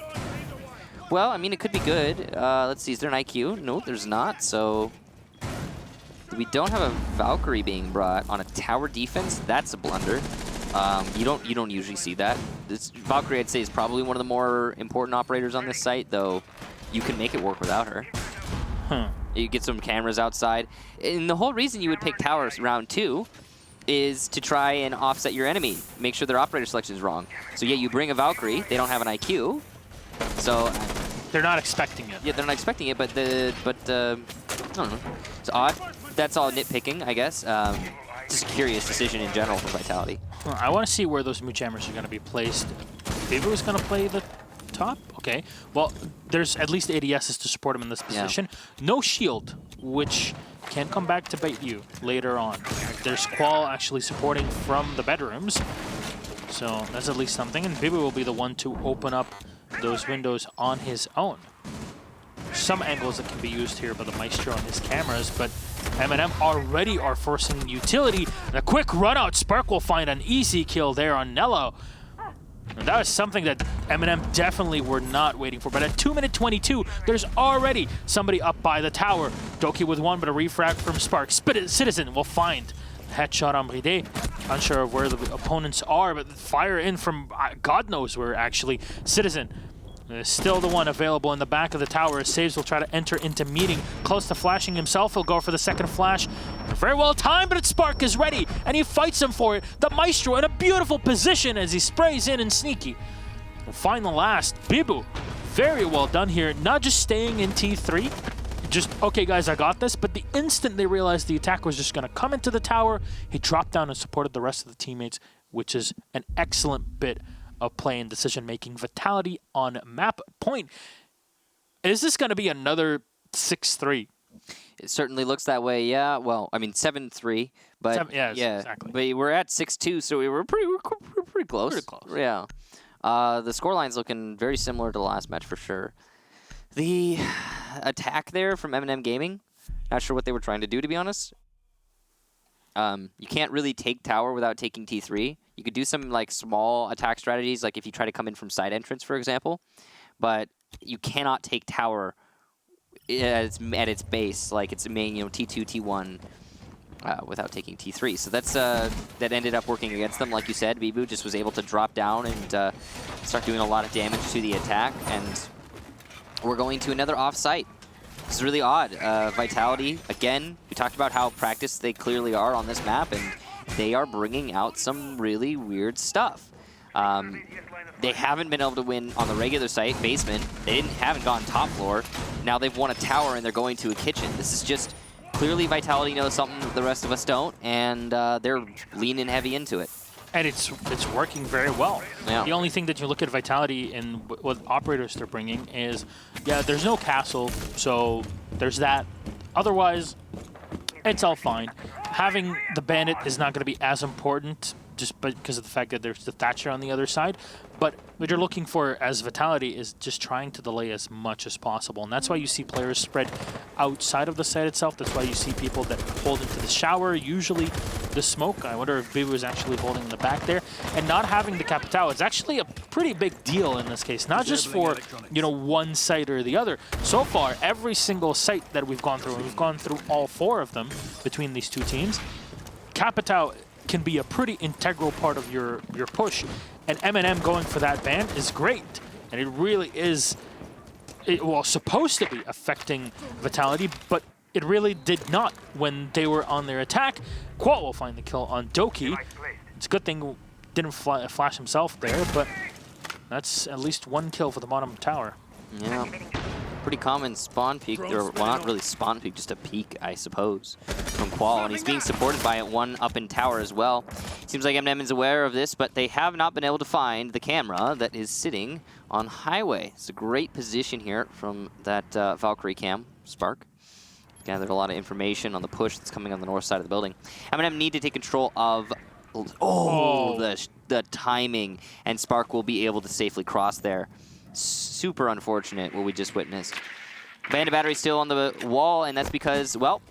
Well, I mean, it could be good. Let's see, is there an IQ? No, there's not, so... We don't have a Valkyrie being brought on a tower defense. That's a blunder. You don't usually see that. This Valkyrie, I'd say, is probably one of the more important operators on this site, though you can make it work without her. You get some cameras outside. And the whole reason you would pick towers round 2 is to try and offset your enemy, make sure their operator selection is wrong. So yeah, you bring a Valkyrie, they don't have an IQ, so... They're not expecting it. Yeah, they're not expecting it, but I don't know. It's odd. That's all nitpicking, I guess. Just a curious decision in general for Vitality. I want to see where those mood jammers are going to be placed. Bibu is going to play the top? Okay. Well, there's at least ADSs to support him in this position. Yeah. No shield, which can come back to bite you later on. There's Qual actually supporting from the bedrooms. So that's at least something. And Bibu will be the one to open up those windows on his own. Some angles that can be used here by the Maestro and his cameras, but MnM already are forcing utility. And a quick run out, Spark will find an easy kill there on Nello. And that was something that MnM definitely were not waiting for. But at 2:22, there's already somebody up by the tower. Doki with one, but a refrag from Spark. Citizen will find headshot on Bride. Unsure of where the opponents are, but fire in from God knows where, actually. Citizen is still the one available in the back of the tower as Saves will try to enter into meeting. Close to flashing himself, he'll go for the second flash. Very well timed, but Spark is ready, and he fights him for it. The Maestro in a beautiful position as he sprays in and Sneaky. We'll find the last. Bibu, very well done here. Not just staying in T3, just, okay guys, I got this, but the instant they realized the attack was just going to come into the tower, he dropped down and supported the rest of the teammates, which is an excellent bit of play and decision-making. Vitality on map point. Is this going to be another 6-3? It certainly looks that way, yeah. Well, I mean, 7-3, but yeah, exactly. But we're at 6-2, so we were pretty close. Pretty close. Yeah. The scoreline's looking very similar to the last match for sure. The attack there from MnM Gaming. Not sure what they were trying to do, to be honest. You can't really take tower without taking T3. You could do some like small attack strategies, like if you try to come in from side entrance, for example. But you cannot take tower at its base, like its main, T2, T1, without taking T3. So that's that ended up working against them, like you said. Bibu just was able to drop down and start doing a lot of damage to the attack, and we're going to another off-site. This is really odd. Vitality, again, we talked about how practiced they clearly are on this map, and they are bringing out some really weird stuff. They haven't been able to win on the regular site, basement. They haven't gone top floor. Now they've won a tower and they're going to a kitchen. This is just clearly Vitality knows something that the rest of us don't, and they're leaning heavy into it. And it's working very well. Yeah. The only thing that you look at Vitality and what operators they're bringing is, yeah, there's no castle, so there's that. Otherwise, it's all fine. Having the Bandit is not going to be as important just because of the fact that there's the Thatcher on the other side. But what you're looking for as Vitality is just trying to delay as much as possible. And that's why you see players spread outside of the site itself. That's why you see people that hold into the shower, usually the smoke. I wonder if Bibu is actually holding in the back there. And not having the Capitao is actually a pretty big deal in this case. Not just for, one site or the other. So far, every single site that we've gone through, and we've gone through all 4 of them between these 2 teams, Capitao can be a pretty integral part of your push. And MnM going for that ban is great. And it really is, supposed to be affecting Vitality, but it really did not when they were on their attack. Qual will find the kill on Doki. It's a good thing didn't flash himself there, but that's at least 1 kill for the bottom tower. Yeah. Pretty common spawn peek, or well, not really spawn peek, just a peek, I suppose, from Qual, and he's being supported by one up in tower as well. Seems like MnM is aware of this, but they have not been able to find the camera that is sitting on highway. It's a great position here from that Valkyrie cam, Spark. Gathered a lot of information on the push that's coming on the north side of the building. MnM need to take control of the timing, and Spark will be able to safely cross there. Super unfortunate what we just witnessed. Bandit battery still on the wall, and that's because, well,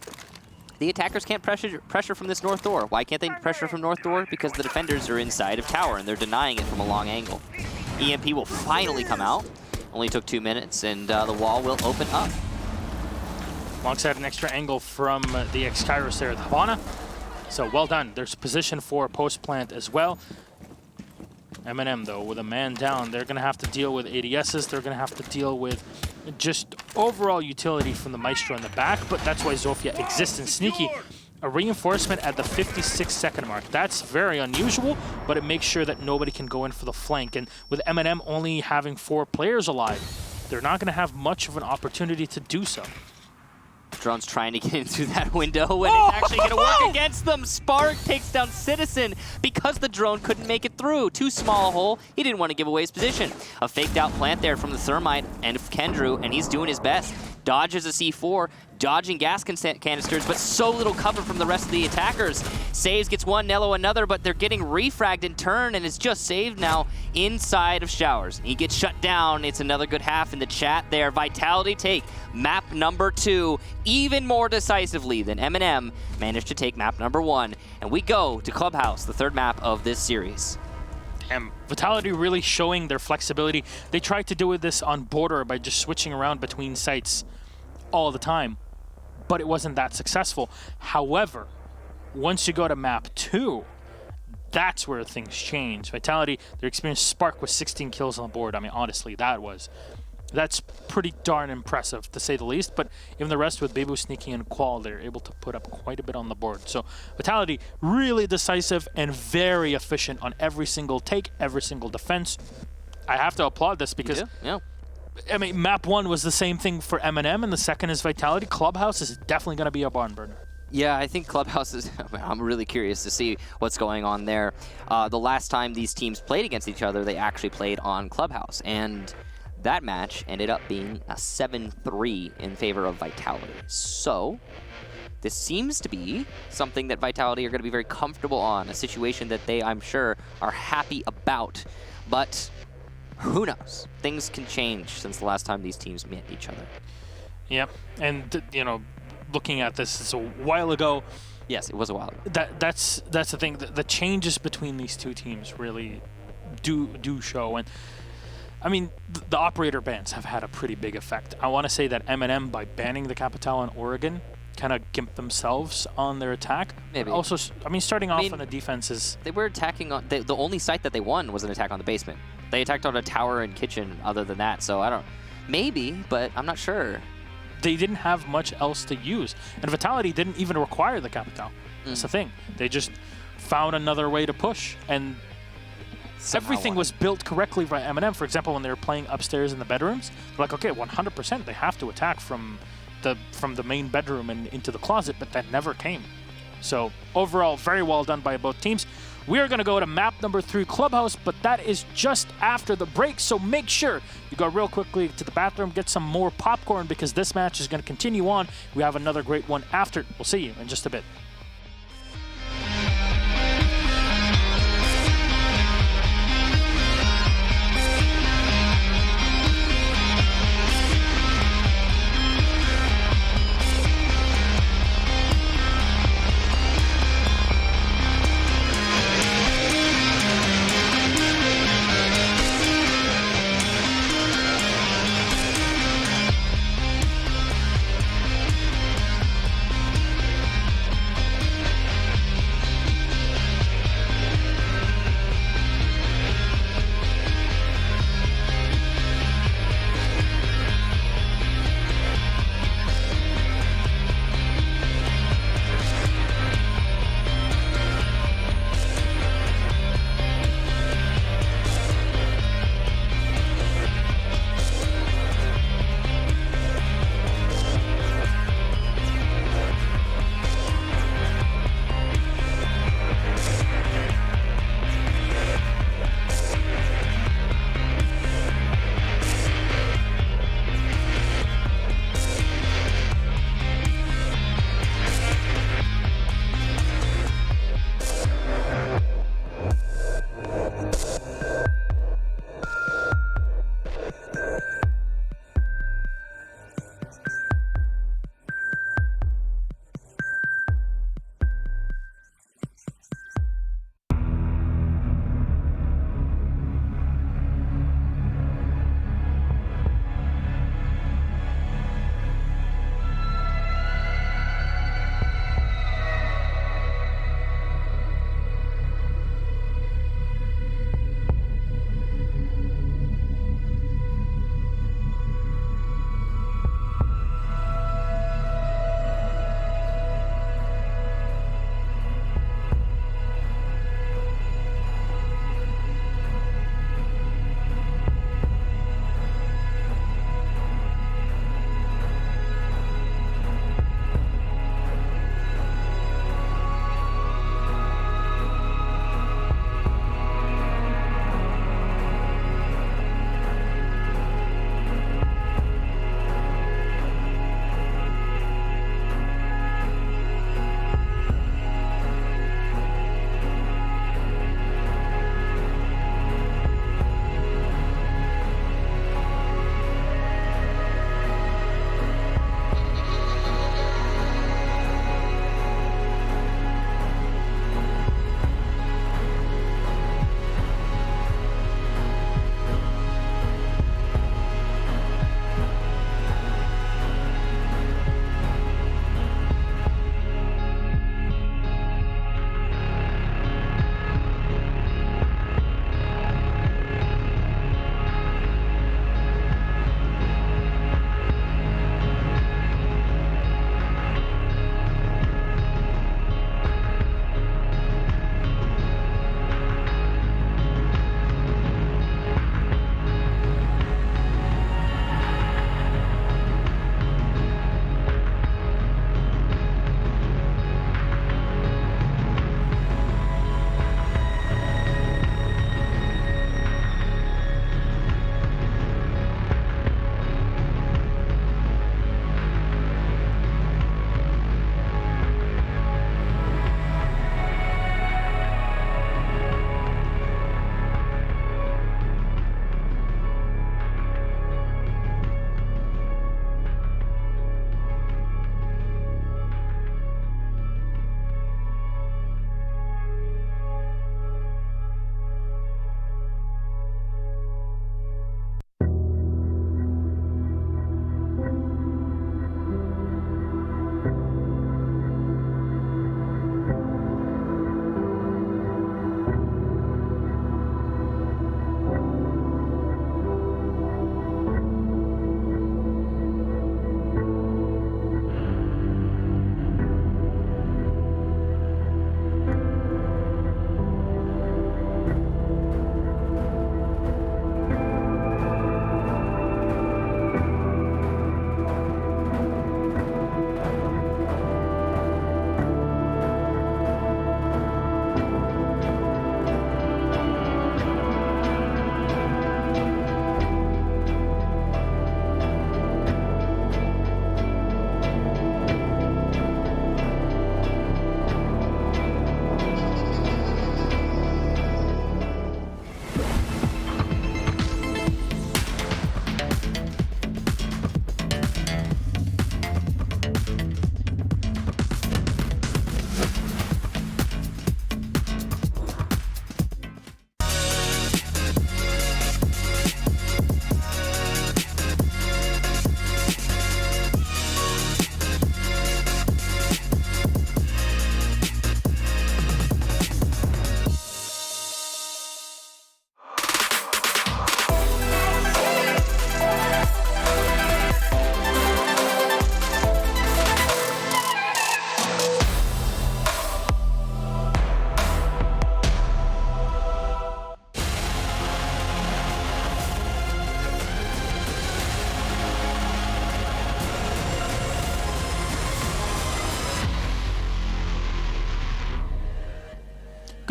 the attackers can't pressure from this north door. Why can't they pressure from north door? Because the defenders are inside of tower, and they're denying it from a long angle. EMP will finally come out. Only took 2 minutes, and the wall will open up. Alongside an extra angle from the ex-Kairos there, the Havana. So well done. There's position for post-plant as well. MnM, though, with a man down, they're going to have to deal with ADSs. They're going to have to deal with just overall utility from the Maestro in the back, but that's why Zofia exists in Sneaky. A reinforcement at the 56-second mark. That's very unusual, but it makes sure that nobody can go in for the flank. And with MnM only having 4 players alive, they're not going to have much of an opportunity to do so. Drone's trying to get in through that window, and it's actually going to work against them. Spark takes down Citizen because the drone couldn't make it through. Too small a hole. He didn't want to give away his position. A faked out plant there from the Thermite and Kendrew, and he's doing his best. Dodges a C4, dodging gas canisters, but so little cover from the rest of the attackers. Saves, gets one, Nello another, but they're getting refragged in turn, and it's just saved now inside of Showers. He gets shut down. It's another good half in the chat there. Vitality take map number 2 even more decisively than MnM managed to take map number 1. And we go to Clubhouse, the 3rd map of this series. Vitality really showing their flexibility. They tried to do this on border by just switching around between sites all the time, but it wasn't that successful. However, once you go to map 2, that's where things change. Vitality, their experienced Spark with 16 kills on the board. I mean, honestly, that's pretty darn impressive, to say the least. But even the rest with Bibu, Sneaky, and Qual, they're able to put up quite a bit on the board. So Vitality, really decisive and very efficient on every single take, every single defense. I have to applaud this because, I mean, map 1 was the same thing for MnM, and the second is Vitality. Clubhouse is definitely going to be a barn burner. Yeah, I think Clubhouse is... I'm really curious to see what's going on there. The last time these teams played against each other, they actually played on Clubhouse, and that match ended up being a 7-3 in favor of Vitality. So this seems to be something that Vitality are going to be very comfortable on, a situation that they, I'm sure, are happy about. But who knows? Things can change since the last time these teams met each other. Yep. And, looking at this a while ago, Yes, it was a while ago. that's the thing. The changes between these two teams really do show. And I mean, the operator bans have had a pretty big effect. I want to say that MnM, by banning the Capital in Oregon, kind of gimped themselves on their attack. Maybe. Also, I mean, starting off on the defenses. They were attacking on... The only site that they won was an attack on the basement. They attacked on a tower and kitchen other than that, so I don't... Maybe, but I'm not sure. They didn't have much else to use. And Vitality didn't even require the Capital. That's the thing. They just found another way to push, and everything was built correctly by MnM. For example, when they were playing upstairs in the bedrooms, they're like, okay, 100%, they have to attack from the main bedroom and into the closet, but that never came. So overall, very well done by both teams. We are going to go to map number 3, Clubhouse, but that is just after the break, so make sure you go real quickly to the bathroom, get some more popcorn, because this match is going to continue on. We have another great one after. We'll see you in just a bit.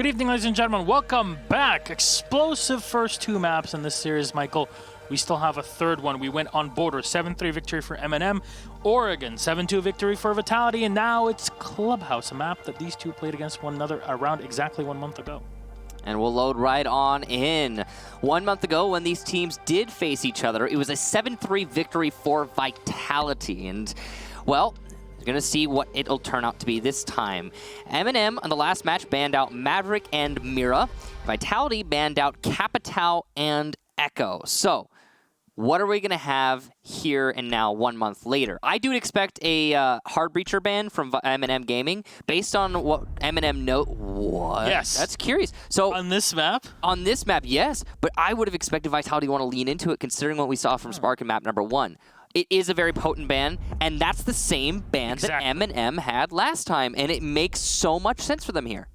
Good evening, ladies and gentlemen. Welcome back. Explosive first 2 maps in this series, Michael. We still have a third one. We went on Border, 7-3 victory for MnM. Oregon, 7-2 victory for Vitality. And now it's Clubhouse, a map that these two played against one another around exactly 1 month ago. And we'll load right on in. 1 month ago, when these teams did face each other, it was a 7-3 victory for Vitality. And, well, we're going to see what it'll turn out to be this time. MnM on the last match banned out Maverick and Mira. Vitality banned out Capitao and Echo. So, what are we going to have here and now 1 month later? I do expect a hard breacher ban from MnM Gaming based on what MnM know. What? Yes. That's curious. So On this map? On this map, yes. But I would have expected Vitality to want to lean into it considering what we saw from Spark in map number 1. It is a very potent ban, and that's the same ban that MnM had last time, and it makes so much sense for them here.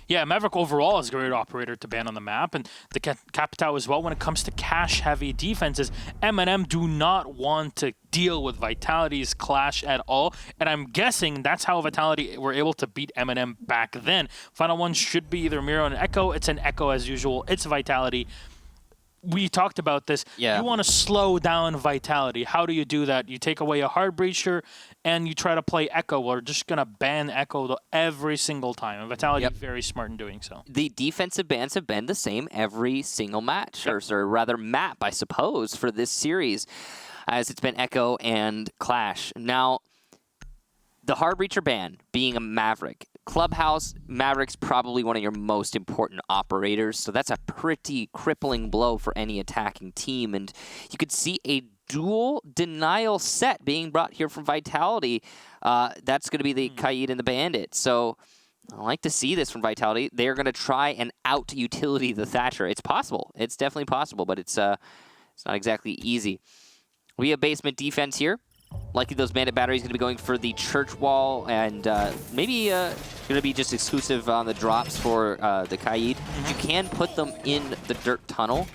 Yeah, Maverick overall is a great operator to ban on the map, and the Capitao as well. When it comes to cash-heavy defenses, MnM do not want to deal with Vitality's clash at all, and I'm guessing that's how Vitality were able to beat MnM back then. Final one should be either Miro and Echo. It's an Echo as usual. It's Vitality. We talked about this. Yeah. You want to slow down Vitality. How do you do that? You take away a hard breacher and you try to play Echo. We're just going to ban Echo every single time. And Vitality is very smart in doing so. The defensive bans have been the same every single match, or rather map, I suppose, for this series, as it's been Echo and Clash. Now, the hard breacher ban being a Maverick. Clubhouse, Maverick's probably one of your most important operators, so that's a pretty crippling blow for any attacking team. And you could see a dual denial set being brought here from Vitality. That's going to be the Kaid and the Bandit. So I like to see this from Vitality. They're going to try and out-utility the Thatcher. It's possible. It's definitely possible, but it's not exactly easy. We have basement defense here. Likely those bandit batteries going to be going for the church wall, and maybe going to be just exclusive on the drops for the Kaid. You can put them in the dirt tunnel.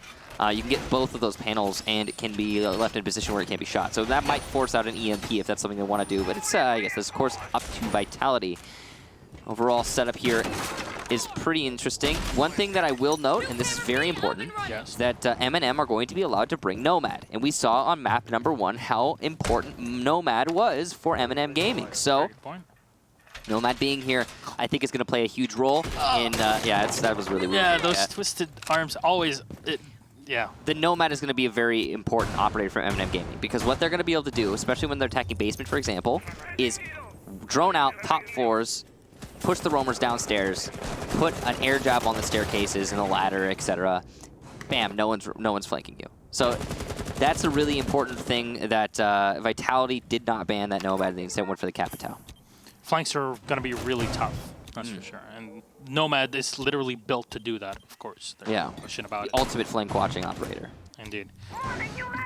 You can get both of those panels, and it can be left in a position where it can't be shot. So that might force out an EMP if that's something they want to do, but it's, I guess, of course, up to Vitality. Overall setup here is pretty interesting. One thing that I will note, and this is very important, is that MnM are going to be allowed to bring Nomad. And we saw on map number 1 how important Nomad was for MnM Gaming. So, Nomad being here, I think is going to play a huge role in, that was really weird. Yeah, those twisted arms always, yeah. The Nomad is going to be a very important operator for MnM Gaming, because what they're going to be able to do, especially when they're attacking basement, for example, is drone out top floors, push the roamers downstairs, put an air jab on the staircases and the ladder, etc. Bam, no one's flanking you. So that's a really important thing that Vitality did not ban that Nomad. They instead went for the Capitao. Flanks are going to be really tough, that's for sure. And Nomad is literally built to do that, of course. There's no question about it. Ultimate flame watching operator. Indeed.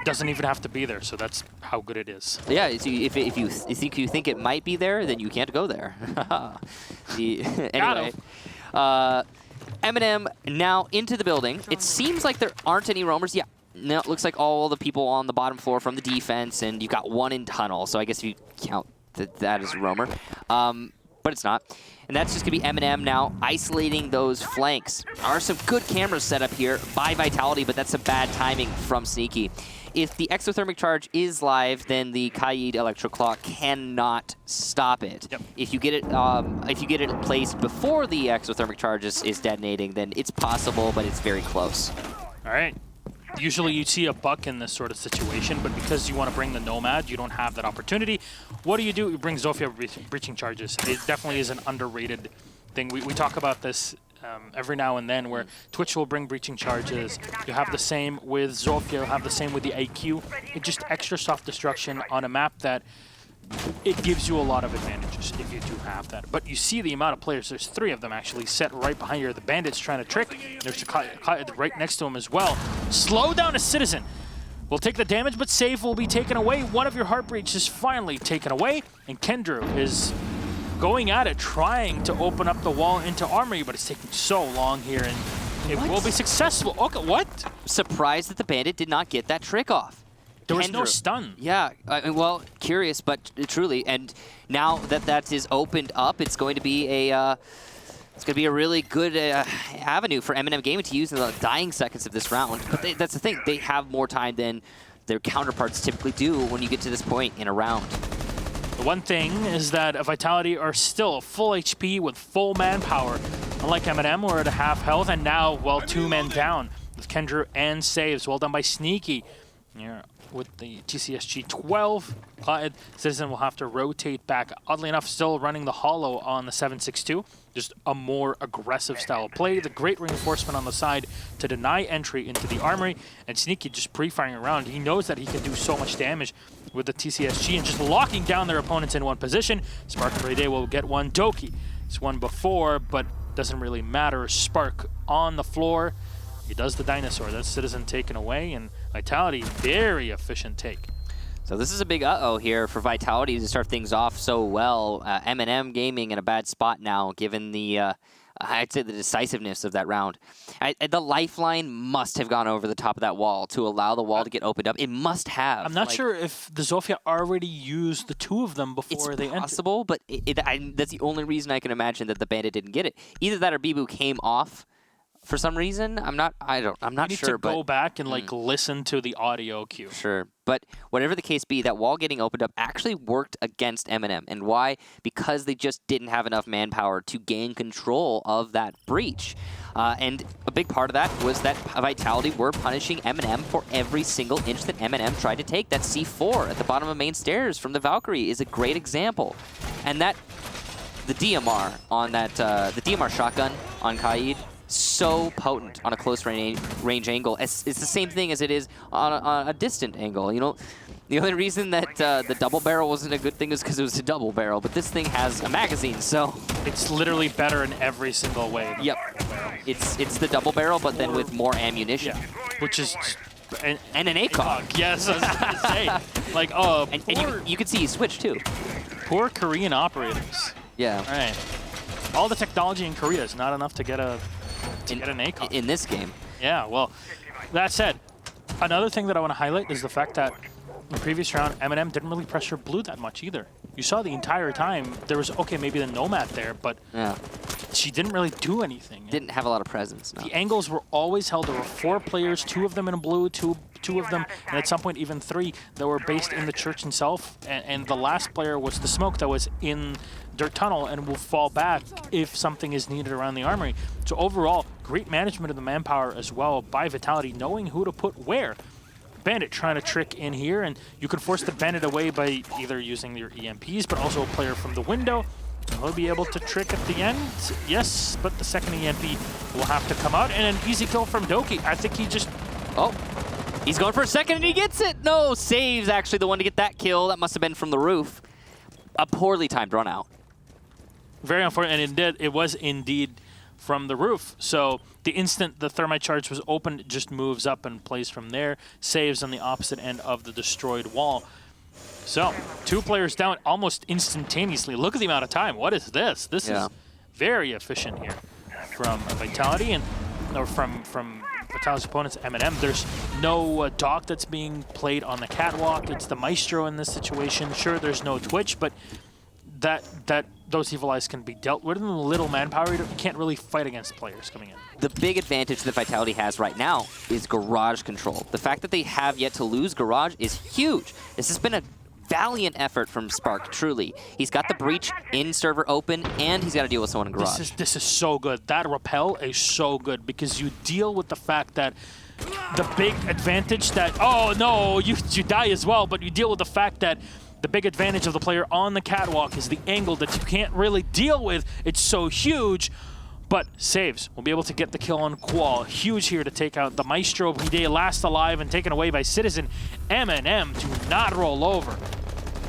Doesn't even have to be there, so that's how good it is. Yeah, if you think it might be there, then you can't go there. Anyway, MnM now into the building. It seems like there aren't any roamers. Yeah, no, it looks like all the people on the bottom floor from the defense, and you've got one in tunnel. So I guess if you count that as a roamer, but it's not. And that's just going to be MnM now isolating those flanks. There are some good cameras set up here by Vitality, but that's some bad timing from Sneaky. If the exothermic charge is live, then the Kaid Electroclaw cannot stop it. Yep. If you get it placed before the exothermic charge is detonating, then it's possible, but it's very close. All right. Usually you'd see a buck in this sort of situation, but because you want to bring the Nomad, you don't have that opportunity. What do? You bring Zofia breaching charges. It definitely is an underrated thing. We talk about this every now and then, where Twitch will bring breaching charges. You have the same with Zofia, you have the same with the AQ. It's just extra soft destruction on a map that it gives you a lot of advantages if you do have that. But you see the amount of players. There's 3 of them actually set right behind you. The Bandit's trying to trick. There's right next to him as well. Slow down a Citizen. Will take the damage, but save will be taken away. One of your Heartbreach is finally taken away, and Kendrew is going at it, trying to open up the wall into Armory, but it's taking so long here, and it will be successful. Okay, what? Surprised that the Bandit did not get that trick off. There was no stun. Yeah, well, curious, but truly. And now that that is opened up, it's going to be a It's going to be a really good avenue for MnM Gaming to use in the dying seconds of this round. But that's the thing. They have more time than their counterparts typically do when you get to this point in a round. The one thing is that Vitality are still full HP with full manpower. Unlike MnM, we're at a half health, and now, well, 2 men down with Kendra and saves. Well done by Sneaky. Yeah, with the TCSG 12. Citizen will have to rotate back. Oddly enough, still running the hollow on the 7.62. Just a more aggressive style of play. The great reinforcement on the side to deny entry into the armory. And Sneaky just pre-firing around. He knows that he can do so much damage with the TCSG and just locking down their opponents in one position. Spark and Rayday will get one. Doki. It's one before, but doesn't really matter. Spark on the floor. He does the dinosaur. That's Citizen taken away, and Vitality, very efficient take. So this is a big uh-oh here for Vitality to start things off so well. MnM Gaming in a bad spot now, given the, I'd say, the decisiveness of that round. The lifeline must have gone over the top of that wall to allow the wall to get opened up. It must have. I'm not sure if the Zofia already used the 2 of them before they entered. It's possible, but that's the only reason I can imagine that the Bandit didn't get it. Either that or Bibu came off for some reason. I'm not sure. You need to go back and listen to the audio cue. Sure, but whatever the case be, that wall getting opened up actually worked against MnM. And why? Because they just didn't have enough manpower to gain control of that breach. And a big part of that was that Vitality were punishing MnM for every single inch that MnM tried to take. That C4 at the bottom of main stairs from the Valkyrie is a great example. And that, the DMR on that, the DMR shotgun on Kaid, so potent on a close range angle. It's the same thing as it is on a distant angle. You know, the only reason that the double barrel wasn't a good thing is because it was a double barrel, but this thing has a magazine, so it's literally better in every single way. Yep, it's the double barrel, but then with more ammunition, which is and an ACOG. Yes, I was gonna say. Like, and you can see he switched too. Poor Korean operators. Yeah. All right. All the technology in Korea is not enough to get an ACOG. In this game. Yeah, well, that said, another thing that I want to highlight is the fact that in the previous round, MnM didn't really pressure blue that much either. You saw the entire time, there was, okay, maybe the Nomad there, but she didn't really do anything. Didn't have a lot of presence, no. The angles were always held. There were 4 players, 2 of them in blue, two of them, and at some point even 3 that were based in the church itself, and the last player was the smoke that was in dirt tunnel and will fall back if something is needed around the armory. So overall, great management of the manpower as well by Vitality, knowing who to put where. Bandit trying to trick in here, and you can force the Bandit away by either using your EMPs, but also a player from the window. He'll be able to trick at the end, yes, but the second EMP will have to come out, and an easy kill from Doki. I think he just... Oh, he's going for a second, and he gets it! No, Saves actually the one to get that kill. That must have been from the roof. A poorly timed run out. Very unfortunate, and it was indeed from the roof. So the instant the thermite charge was opened, it just moves up and plays from there. Saves on the opposite end of the destroyed wall. So 2 players down almost instantaneously. Look at the amount of time. What is this? This is very efficient here from Vitality or from Vitality's opponents, MnM. There's no dock that's being played on the catwalk. It's the Maestro in this situation. Sure, there's no Twitch, but those evil eyes can be dealt with. In the little manpower, you can't really fight against players coming in. The big advantage that Vitality has right now is garage control. The fact that they have yet to lose garage is huge. This has been a valiant effort from Spark, truly. He's got the breach in server open, and he's got to deal with someone in garage. This is so good. That rappel is so good because you deal with the fact that the big advantage that, oh no, you die as well, but you deal with the fact that the big advantage of the player on the catwalk is the angle that you can't really deal with. It's so huge, but Saves will be able to get the kill on Qual. Huge here to take out the Maestro. Rayday last alive and taken away by Citizen. MnM do not roll over,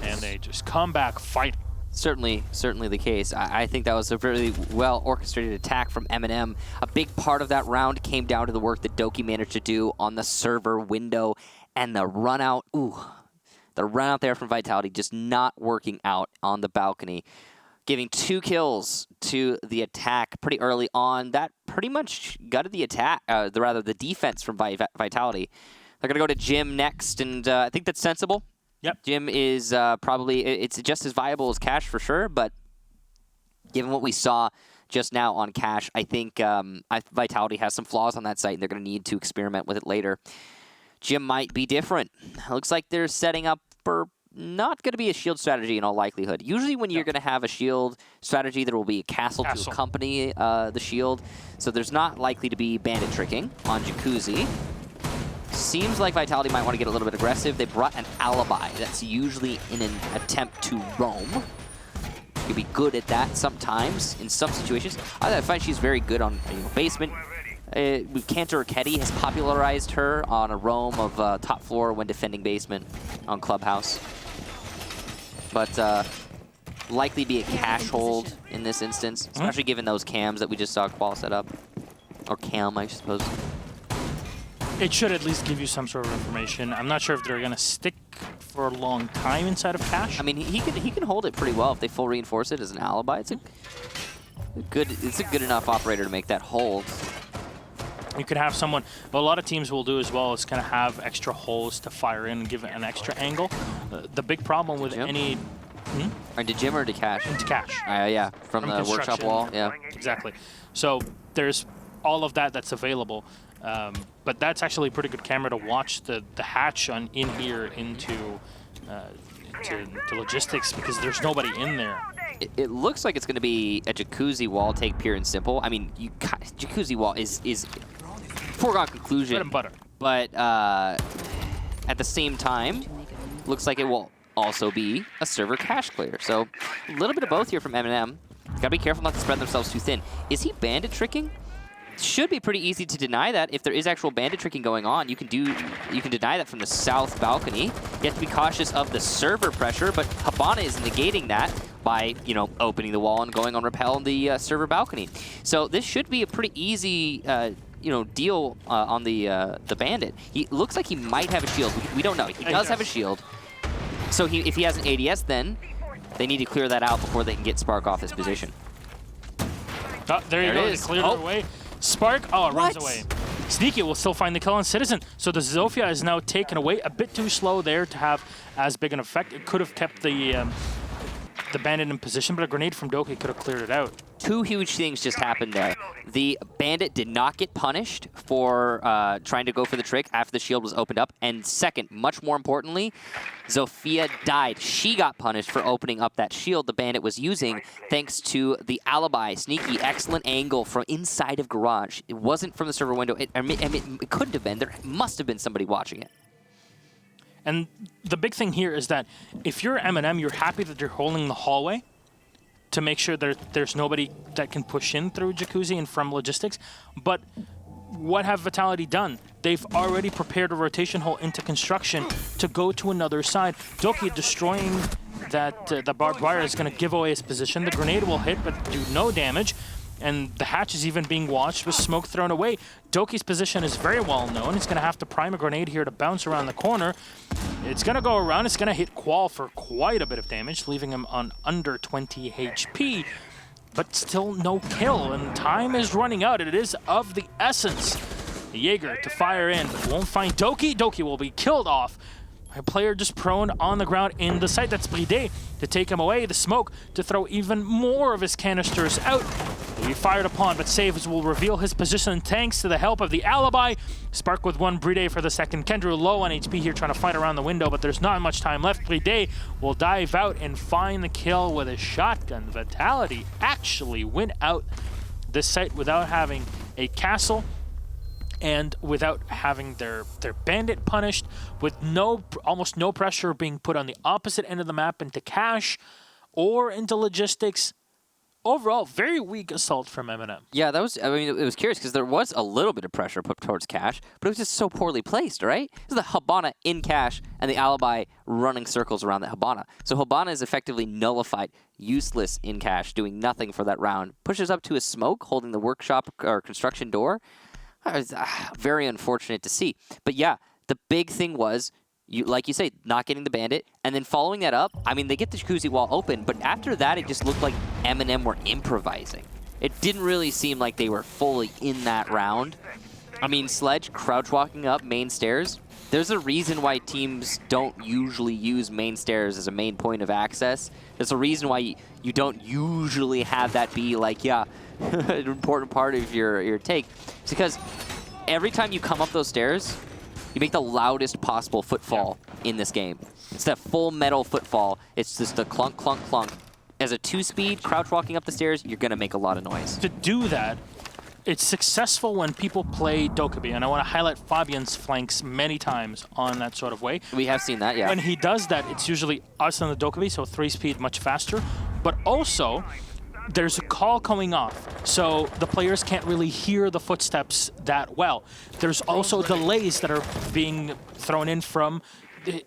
and they just come back fighting. Certainly the case. I think that was a really well-orchestrated attack from MnM. A big part of that round came down to the work that Doki managed to do on the server window, and the run out, the run out there from Vitality just not working out on the balcony, giving 2 kills to the attack pretty early on. That pretty much gutted the attack, the defense from Vitality. They're going to go to Jim next, and I think that's sensible. Yep. Jim is probably, it's just as viable as Cash for sure, but given what we saw just now on Cash. I think Vitality has some flaws on that site, and they're going to need to experiment with it later. Jim might be different. Looks like they're setting up for not going to be a shield strategy in all likelihood. Usually when you're going to have a shield strategy, there will be a castle to accompany the shield. So there's not likely to be bandit tricking on Jacuzzi. Seems like Vitality might want to get a little bit aggressive. They brought an alibi. That's usually in an attempt to roam. She can be good at that sometimes in some situations. I find she's very good on basement. Cantor Ketty has popularized her on a roam of top floor when defending basement on Clubhouse. But likely be a cash hold in this instance, especially given those cams that we just saw Qual set up. Or cam, I suppose. It should at least give you some sort of information. I'm not sure if they're going to stick for a long time inside of Cash. I mean, he can hold it pretty well if they full reinforce it as an alibi. It's a good enough operator to make that hold. You could have someone, what a lot of teams will do as well is kind of have extra holes to fire in and give it an extra angle. The big problem with any... Or to Jim or to Cash? Into Cash. Yeah, from the workshop wall. Yeah, exactly. So there's all of that that's available. But that's actually a pretty good camera to watch the hatch in here into logistics because there's nobody in there. It looks like it's going to be a Jacuzzi wall take pure and simple. I mean, Jacuzzi wall is foregone conclusion. Bread and butter. But at the same time, looks like it will also be a server cache clear. So a little bit of both here from MnM. Gotta be careful not to spread themselves too thin. Is he bandit tricking? Should be pretty easy to deny that. If there is actual bandit tricking going on, you can deny that from the south balcony. You have to be cautious of the server pressure, but Habana is negating that by, opening the wall and going on rappel on the server balcony. So this should be a pretty easy, deal on the bandit. He looks like he might have a shield. We don't know. He does have a shield. So if he has an ADS, then they need to clear that out before they can get Spark off his position. Oh, there you go. They cleared it away. Spark, runs away. Sneaky will still find the kill on Citizen. So the Zofia is now taken away. A bit too slow there to have as big an effect. It could have kept the bandit in position, but a grenade from Doki could have cleared it out. Two huge things just happened there. The bandit did not get punished for trying to go for the trick after the shield was opened up. And second, much more importantly, Zofia died. She got punished for opening up that shield the bandit was using thanks to the alibi. Sneaky, excellent angle from inside of garage. It wasn't from the server window. It couldn't have been. There must have been somebody watching it. And the big thing here is that if you're MnM, you're happy that you're holding the hallway to make sure there's nobody that can push in through Jacuzzi and from logistics. But what have Vitality done? They've already prepared a rotation hole into construction to go to another side. Doki destroying that the barbed wire is going to give away his position. The grenade will hit but do no damage. And the hatch is even being watched with smoke thrown away. Doki's position is very well known. He's going to have to prime a grenade here to bounce around the corner. It's going to go around. It's going to hit Qual for quite a bit of damage, leaving him on under 20 HP. But still no kill, and time is running out. It is of the essence. Jaeger to fire in, but won't find Doki. Doki will be killed off. A player just prone on the ground in the site. That's Bride to take him away. The smoke to throw even more of his canisters out. He'll be fired upon, but Saves will reveal his position thanks to the help of the alibi. Spark with one, Bride for the second. Kendrew low on HP here trying to fight around the window, but there's not much time left. Bride will dive out and find the kill with a shotgun. Vitality actually went out this site without having a castle and without having their bandit punished, with almost no pressure being put on the opposite end of the map into cash or into logistics. Overall, very weak assault from MnM. Yeah, it was curious because there was a little bit of pressure put towards cash, but it was just so poorly placed, right? This is the Habana in cash and the alibi running circles around the Habana. So Habana is effectively nullified, useless in cash, doing nothing for that round. Pushes up to a smoke, holding the workshop or construction door. That was very unfortunate to see. But yeah, the big thing was, like you say, not getting the bandit, and then following that up, I mean, they get the Jacuzzi wall open, but after that, it just looked like MnM were improvising. It didn't really seem like they were fully in that round. I mean, Sledge crouch walking up main stairs. There's a reason why teams don't usually use main stairs as a main point of access. There's a reason why you don't usually have that be like, yeah, an important part of your take. It's because every time you come up those stairs, you make the loudest possible footfall in this game. It's that full metal footfall. It's just the clunk, clunk, clunk. As a 2-speed, crouch walking up the stairs, you're going to make a lot of noise. To do that, it's successful when people play Dokkaebi, and I want to highlight Fabian's flanks many times on that sort of way. We have seen that, yeah. When he does that, it's usually us on the Dokkaebi, so 3-speed much faster. But also, there's a call coming off, so the players can't really hear the footsteps that well. There's also delays that are being thrown in from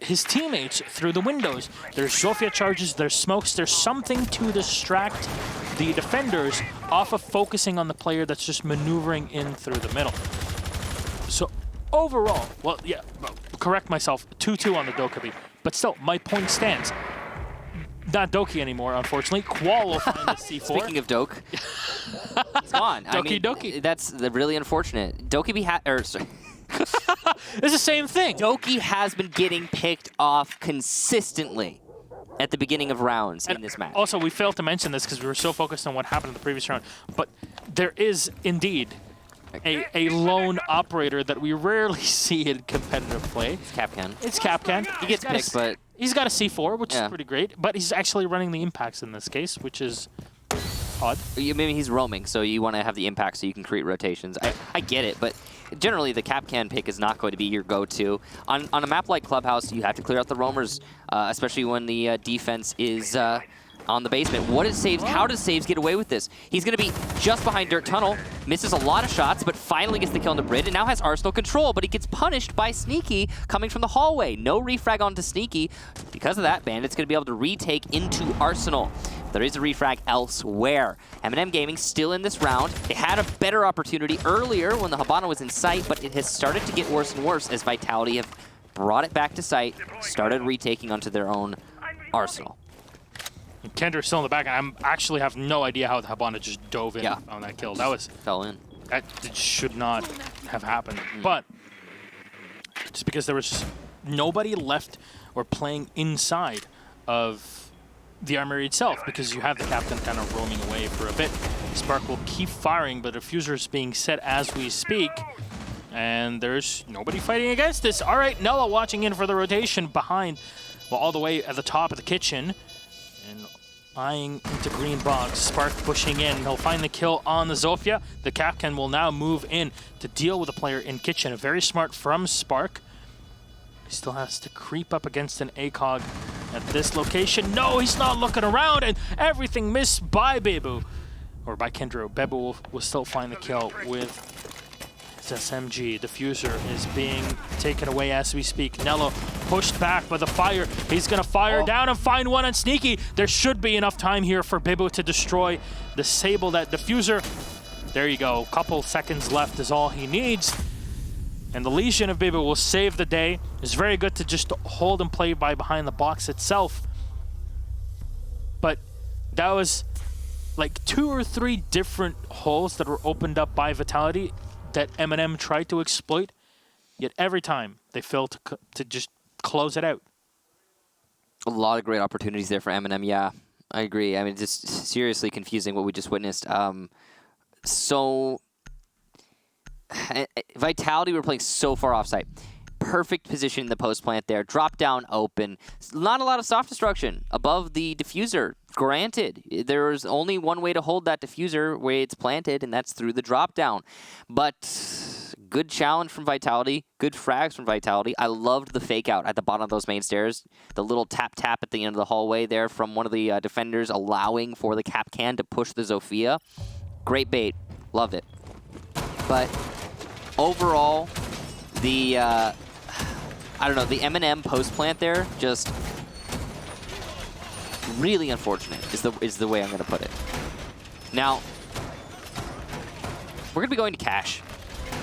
his teammates through the windows. There's Zofia charges, there's smokes, there's something to distract the defenders off of focusing on the player that's just maneuvering in through the middle. So overall, well, yeah, correct myself, 2-2 on the Dokkaebi, but still, my point stands. Not Doki anymore, unfortunately. Qual will find the C4. Speaking of Doke, it's gone. Doki. That's really unfortunate. Sorry. It's the same thing. Doki has been getting picked off consistently at the beginning of rounds in this match. Also, we failed to mention this because we were so focused on what happened in the previous round, but there is indeed a lone operator that we rarely see in competitive play. It's Capcan. It's Capcan. He gets picked, but... He's got a C4, which is pretty great, but he's actually running the impacts in this case, which is odd. Maybe he's roaming, so you want to have the impact so you can create rotations. I get it, but generally the Capcan pick is not going to be your go-to. On a map like Clubhouse, you have to clear out the roamers, especially when the defense is on the basement. What is Saves? How does Saves get away with this? He's going to be just behind Dirt Tunnel, misses a lot of shots, but finally gets the kill on the bridge, and now has Arsenal control, but he gets punished by Sneaky coming from the hallway. No refrag onto Sneaky. Because of that, Bandit's going to be able to retake into Arsenal. There is a refrag elsewhere. MnM Gaming still in this round. They had a better opportunity earlier when the Habana was in sight, but it has started to get worse and worse as Vitality have brought it back to sight, started retaking onto their own Arsenal. Kendra's still in the back. I actually have no idea how the Habana just dove in on that kill. That was... Fell in. That should not have happened. But just because there was nobody left or playing inside of the armory itself, because you have the captain kind of roaming away for a bit. Spark will keep firing, but the diffuser is being set as we speak. And there's nobody fighting against this. All right, Nella watching in for the rotation behind, well, all the way at the top of the kitchen. And eyeing into green box. Spark pushing in. He'll find the kill on the Zofia. The Capcan will now move in to deal with the player in kitchen. Very smart from Spark. He still has to creep up against an ACOG at this location. No, he's not looking around, and everything missed by Bebu. Or by Kendro. Bebu will still find the kill with his SMG. Diffuser is being taken away as we speak. Nello pushed back by the fire. He's going to fire down and find one on Sneaky. There should be enough time here for Bebu to destroy, disable that Diffuser. There you go. Couple seconds left is all he needs. And the Legion of Bebu will save the day. It's very good to just hold and play by behind the box itself. But that was like 2 or 3 different holes that were opened up by Vitality that MnM tried to exploit, yet every time they failed to just close it out. A lot of great opportunities there for MnM, yeah. I agree. I mean, just seriously confusing what we just witnessed. Vitality were playing so far offsite. Perfect position in the post plant there. Drop down open. Not a lot of soft destruction above the diffuser. Granted, there's only one way to hold that diffuser where it's planted, and that's through the drop down. But good challenge from Vitality. Good frags from Vitality. I loved the fake out at the bottom of those main stairs. The little tap tap at the end of the hallway there from one of the defenders, allowing for the Capcan to push the Zofia. Great bait. Love it. But overall, the I don't know, the MnM post plant there just really unfortunate is the way I'm going to put it. Now, we're going to be going to cash.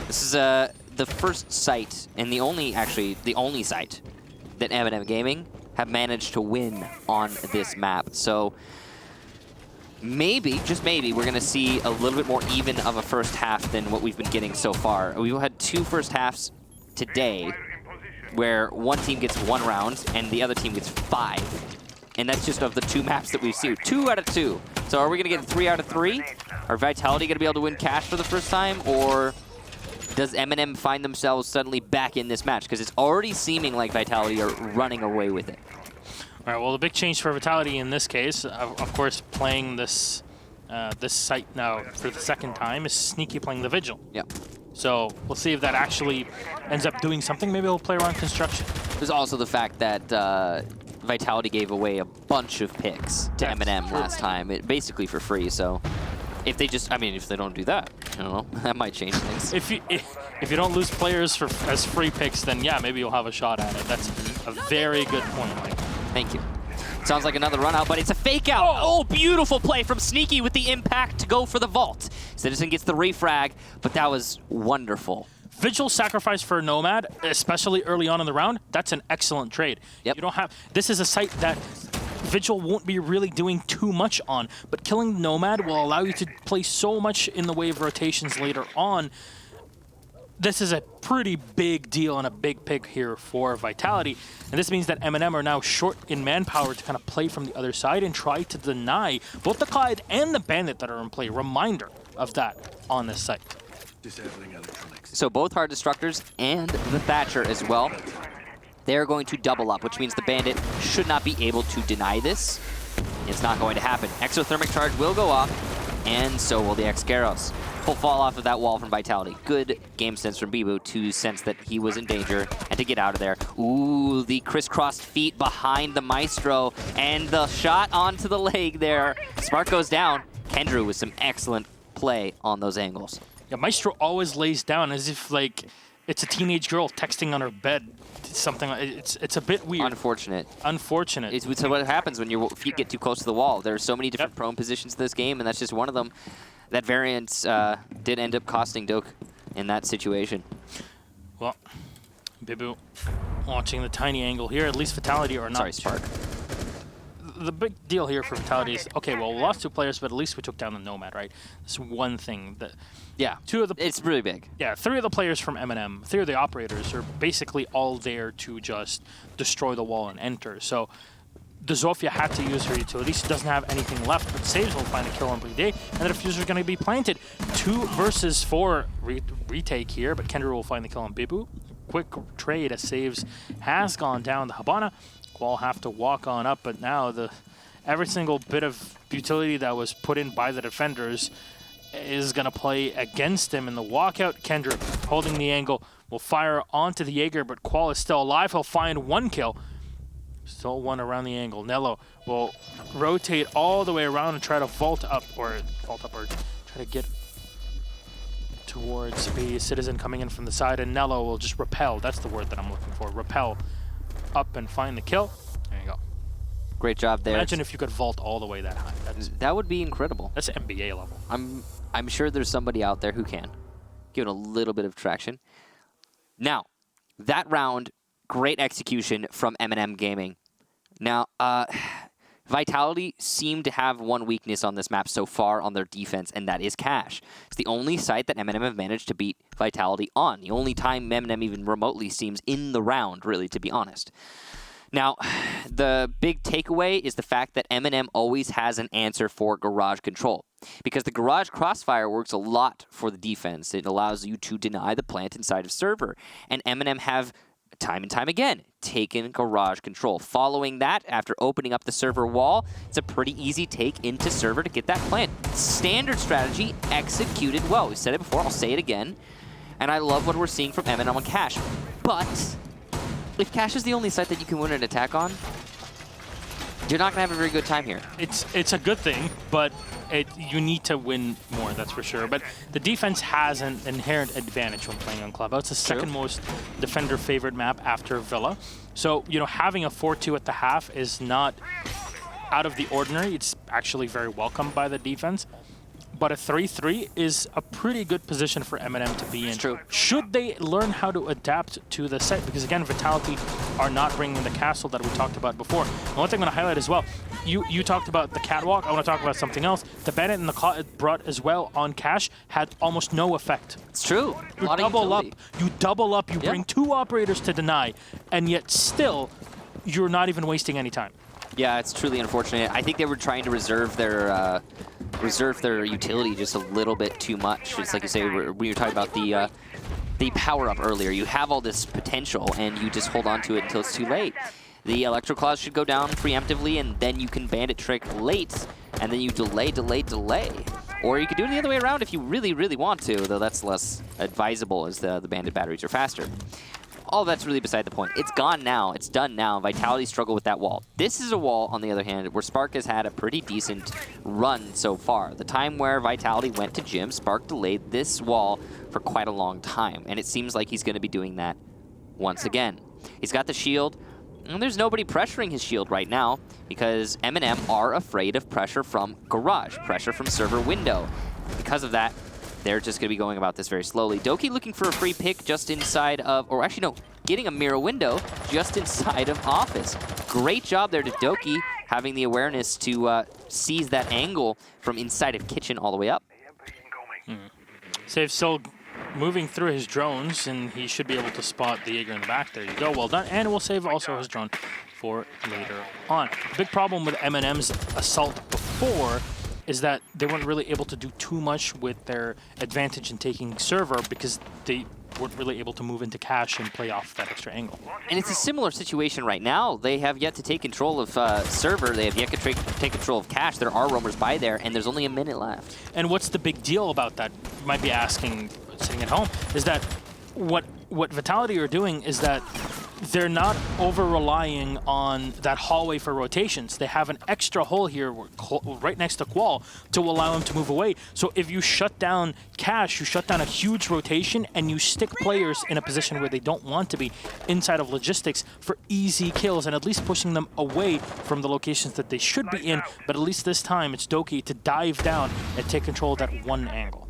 This is the first site and the only site that MnM Gaming have managed to win on this map. So maybe, just maybe, we're going to see a little bit more even of a first half than what we've been getting so far. We've had 2 first halves today where one team gets 1 round and the other team gets 5. and that's just of the 2 maps that we've seen. 2 out of 2. So are we going to get 3 out of 3? Are Vitality going to be able to win cash for the first time, or does MnM find themselves suddenly back in this match? Because it's already seeming like Vitality are running away with it. All right, well, the big change for Vitality in this case, of course, playing this this site now for the second time, is Sneaky playing the Vigil. Yeah. So we'll see if that actually ends up doing something. Maybe he'll play around Construction. There's also the fact that Vitality gave away a bunch of picks to MnM last time, basically for free. So if they just, I mean, if they don't do that, I don't know, that might change things. If you don't lose players as free picks, then yeah, maybe you'll have a shot at it. That's a very good point, Mike. Thank you. Sounds like another run out, but it's a fake out. Oh, beautiful play from Sneaky with the impact to go for the vault. Citizen gets the refrag, but that was wonderful. Vigil sacrifice for Nomad, especially early on in the round, that's an excellent trade. Yep. You don't have, this is a site that Vigil won't be really doing too much on, but killing Nomad will allow you to play so much in the way of rotations later on. This is a pretty big deal and a big pick here for Vitality. And this means that MnM are now short in manpower to kind of play from the other side and try to deny both the Clyde and the Bandit that are in play. Reminder of that on this site. Disabling electronics. So both Hard Destructors and the Thatcher as well, they're going to double up, which means the Bandit should not be able to deny this. It's not going to happen. Exothermic charge will go off, and so will the X-Garros. Full fall off of that wall from Vitality. Good game sense from Bibu to sense that he was in danger and to get out of there. Ooh, the crisscrossed feet behind the Maestro, and the shot onto the leg there. Spark goes down. Kendrew with some excellent play on those angles. Yeah, Maestro always lays down as if like it's a teenage girl texting on her bed. Something like, it's a bit weird. Unfortunate. Unfortunate. It's what happens when your feet get too close to the wall. There are so many different prone positions in this game, and that's just one of them. That variance did end up costing Doke in that situation. Well, Bibu watching the tiny angle here. At least Vitality are not. Sorry, Spark. The big deal here for Vitality is, okay, well, we lost 2 players, but at least we took down the Nomad, right? That's one thing. That Yeah, 2 of the it's really big. Yeah, 3 of the players from MnM, 3 of the operators are basically all there to just destroy the wall and enter. So the Zofia had to use her utilities. She doesn't have anything left, but Saves will find a kill on Bride, and the Diffuser is going to be planted. 2 versus 4 retake here, but Kendra will find the kill on Bibu. Quick trade as Saves has gone down the Habana. Qual have to walk on up, but now every single bit of utility that was put in by the defenders is going to play against him in the walkout. Kendra holding the angle will fire onto the Jaeger, but Qual is still alive. He'll find 1 kill. Still 1 around the angle. Nello will rotate all the way around and try to vault up or try to get towards a Citizen coming in from the side, and Nello will just repel. That's the word that I'm looking for. Repel up and find the kill. There you go. Great job there. Imagine if you could vault all the way that high. That would be incredible. That's NBA level. I'm sure there's somebody out there who can. Give it a little bit of traction. Now, that round, great execution from MnM Gaming. Now, Vitality seem to have one weakness on this map so far on their defense, and that is cash. It's the only site that MnM have managed to beat Vitality on. The only time MnM even remotely seems in the round, really, to be honest. Now, the big takeaway is the fact that MnM always has an answer for garage control, because the garage crossfire works a lot for the defense. It allows you to deny the plant inside of server, and MnM have time and time again taken garage control. Following that, after opening up the server wall, it's a pretty easy take into server to get that plant. Standard strategy executed well. We said it before, I'll say it again, and I love what we're seeing from MnM on cash. But if cash is the only site that you can win an attack on, you're not going to have a very good time here. It's a good thing, but you need to win more, that's for sure. But the defense has an inherent advantage when playing on Club. It's the second most defender-favorite map after Villa. So, you know, having a 4-2 at the half is not out of the ordinary. It's actually very welcomed by the defense. But a 3-3 is a pretty good position for MnM to be in. It's true. Should they learn how to adapt to the set? Because again, Vitality are not bringing the castle that we talked about before. And one thing I'm going to highlight as well, you talked about the catwalk. I want to talk about something else. The Bandit and the Claw it brought as well on cash had almost no effect. It's true. You double up. You double up. You Yeah. bring 2 operators to deny, and yet still, you're not even wasting any time. Yeah, it's truly unfortunate. I think they were trying to reserve their utility just a little bit too much. It's like you say, we were talking about the power-up earlier. You have all this potential, and you just hold on to it until it's too late. The Electro Claws should go down preemptively, and then you can Bandit Trick late, and then you delay. Or you could do it the other way around if you really, really want to, though that's less advisable as the Bandit batteries are faster. All that's really beside the point. It's gone now. It's done now. Vitality struggle with that wall. This is a wall, on the other hand, where Spark has had a pretty decent run so far. The time where Vitality went to gym, Spark delayed this wall for quite a long time, and it seems like he's going to be doing that once again. He's got the shield, and there's nobody pressuring his shield right now because MnM are afraid of pressure from Garage, pressure from server window. Because of that, they're just going to be going about this very slowly. Doki looking for a free pick just inside of, or actually no, getting a mirror window just inside of Office. Great job there to Doki, having the awareness to seize that angle from inside of Kitchen all the way up. Save still moving through his drones, and he should be able to spot the Jaeger in the back. There you go, well done. And we'll save also his drone for later on. Big problem with MnM's assault before is that they weren't really able to do too much with their advantage in taking server because they weren't really able to move into cache and play off that extra angle. And it's a similar situation right now. They have yet to take control of server. They have yet to take control of cache. There are roamers by there, and there's only a minute left. And what's the big deal about that? You might be asking, sitting at home, is that what Vitality are doing is that they're not over-relying on that hallway for rotations. They have an extra hole here right next to Qual to allow him to move away. So if you shut down cache, you shut down a huge rotation, and you stick players in a position where they don't want to be inside of logistics for easy kills, and at least pushing them away from the locations that they should be in. But at least this time, it's Doki to dive down and take control of that one angle.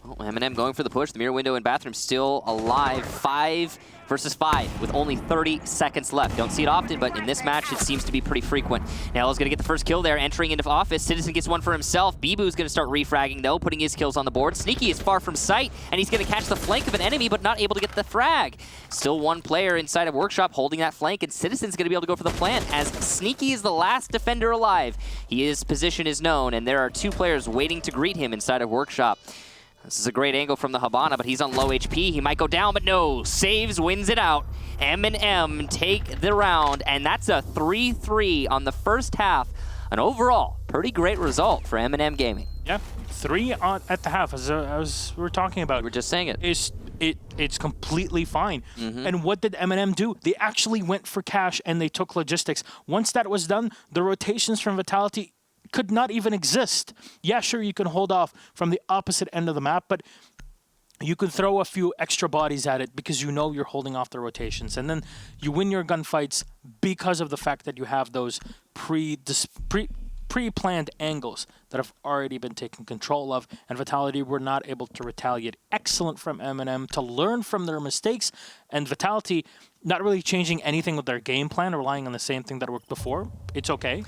Oh, MnM going for the push. The mirror window and bathroom still alive. 5 versus 5 with only 30 seconds left. Don't see it often, but in this match, it seems to be pretty frequent. Nell's going to get the first kill there, entering into Office. Citizen gets one for himself. Bibu's going to start refragging, though, putting his kills on the board. Sneaky is far from sight, and he's going to catch the flank of an enemy, but not able to get the frag. Still one player inside of Workshop holding that flank, and Citizen's going to be able to go for the plant, as Sneaky is the last defender alive. His position is known, and there are 2 players waiting to greet him inside of Workshop. This is a great angle from the Habana, but he's on low HP. He might go down, but no. Saves, wins it out. MnM take the round, and that's a 3-3 on the first half. An overall pretty great result for MnM Gaming. Yeah, 3 at the half, as we were talking about. We were just saying it. It's completely fine. And what did MnM do? They actually went for cash, and they took logistics. Once that was done, the rotations from Vitality could not even exist. Yeah, sure, you can hold off from the opposite end of the map, but you could throw a few extra bodies at it because you know you're holding off the rotations. And then you win your gunfights because of the fact that you have those pre-planned angles that have already been taken control of, and Vitality were not able to retaliate. Excellent from MnM to learn from their mistakes, and Vitality not really changing anything with their game plan, relying on the same thing that worked before. It's okay.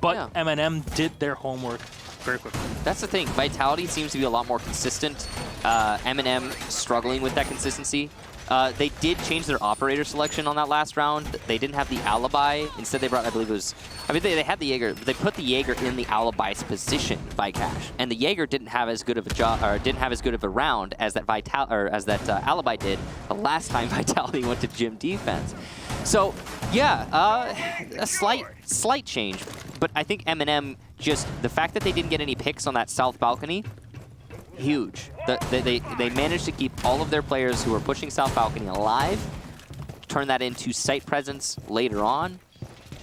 But yeah. MnM did their homework very quickly. That's the thing. Vitality seems to be a lot more consistent. MnM struggling with that consistency. They did change their operator selection on that last round. They didn't have the alibi. Instead, they brought, I believe it was, they had the Jaeger. They put the Jaeger in the alibi's position by cash, and the Jaeger didn't have as good of a job, or didn't have as good of a round as that alibi did the last time Vitality went to gym defense. So, yeah, a slight change. But I think MnM, just the fact that they didn't get any picks on that south balcony, huge. They managed to keep all of their players who were pushing south balcony alive, turn that into site presence later on.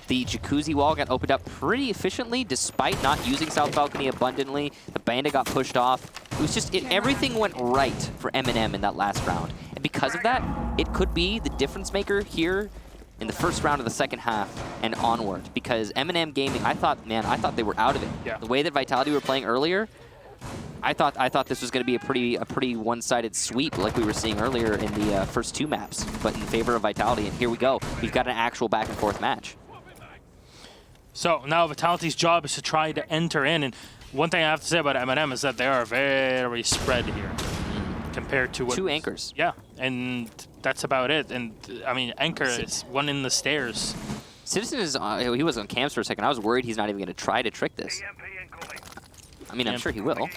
The jacuzzi wall got opened up pretty efficiently despite not using south balcony abundantly. The bandit got pushed off. It was just, everything went right for MnM in that last round. And because of that, it could be the difference maker here in the first round of the second half and onward, because MnM Gaming, I thought they were out of it. Yeah. The way that Vitality were playing earlier, I thought this was going to be a pretty one-sided sweep like we were seeing earlier in the first 2 maps, but in favor of Vitality. And here we go. We've got an actual back-and-forth match. So now Vitality's job is to try to enter in, and one thing I have to say about MnM is that they are very spread here compared to what 2 anchors. Yeah, and that's about it. And I mean, Anchor is one in the stairs. Citizen is he was on cams for a second. I was worried he's not even going to try to trick this. I mean, I'm sure he will.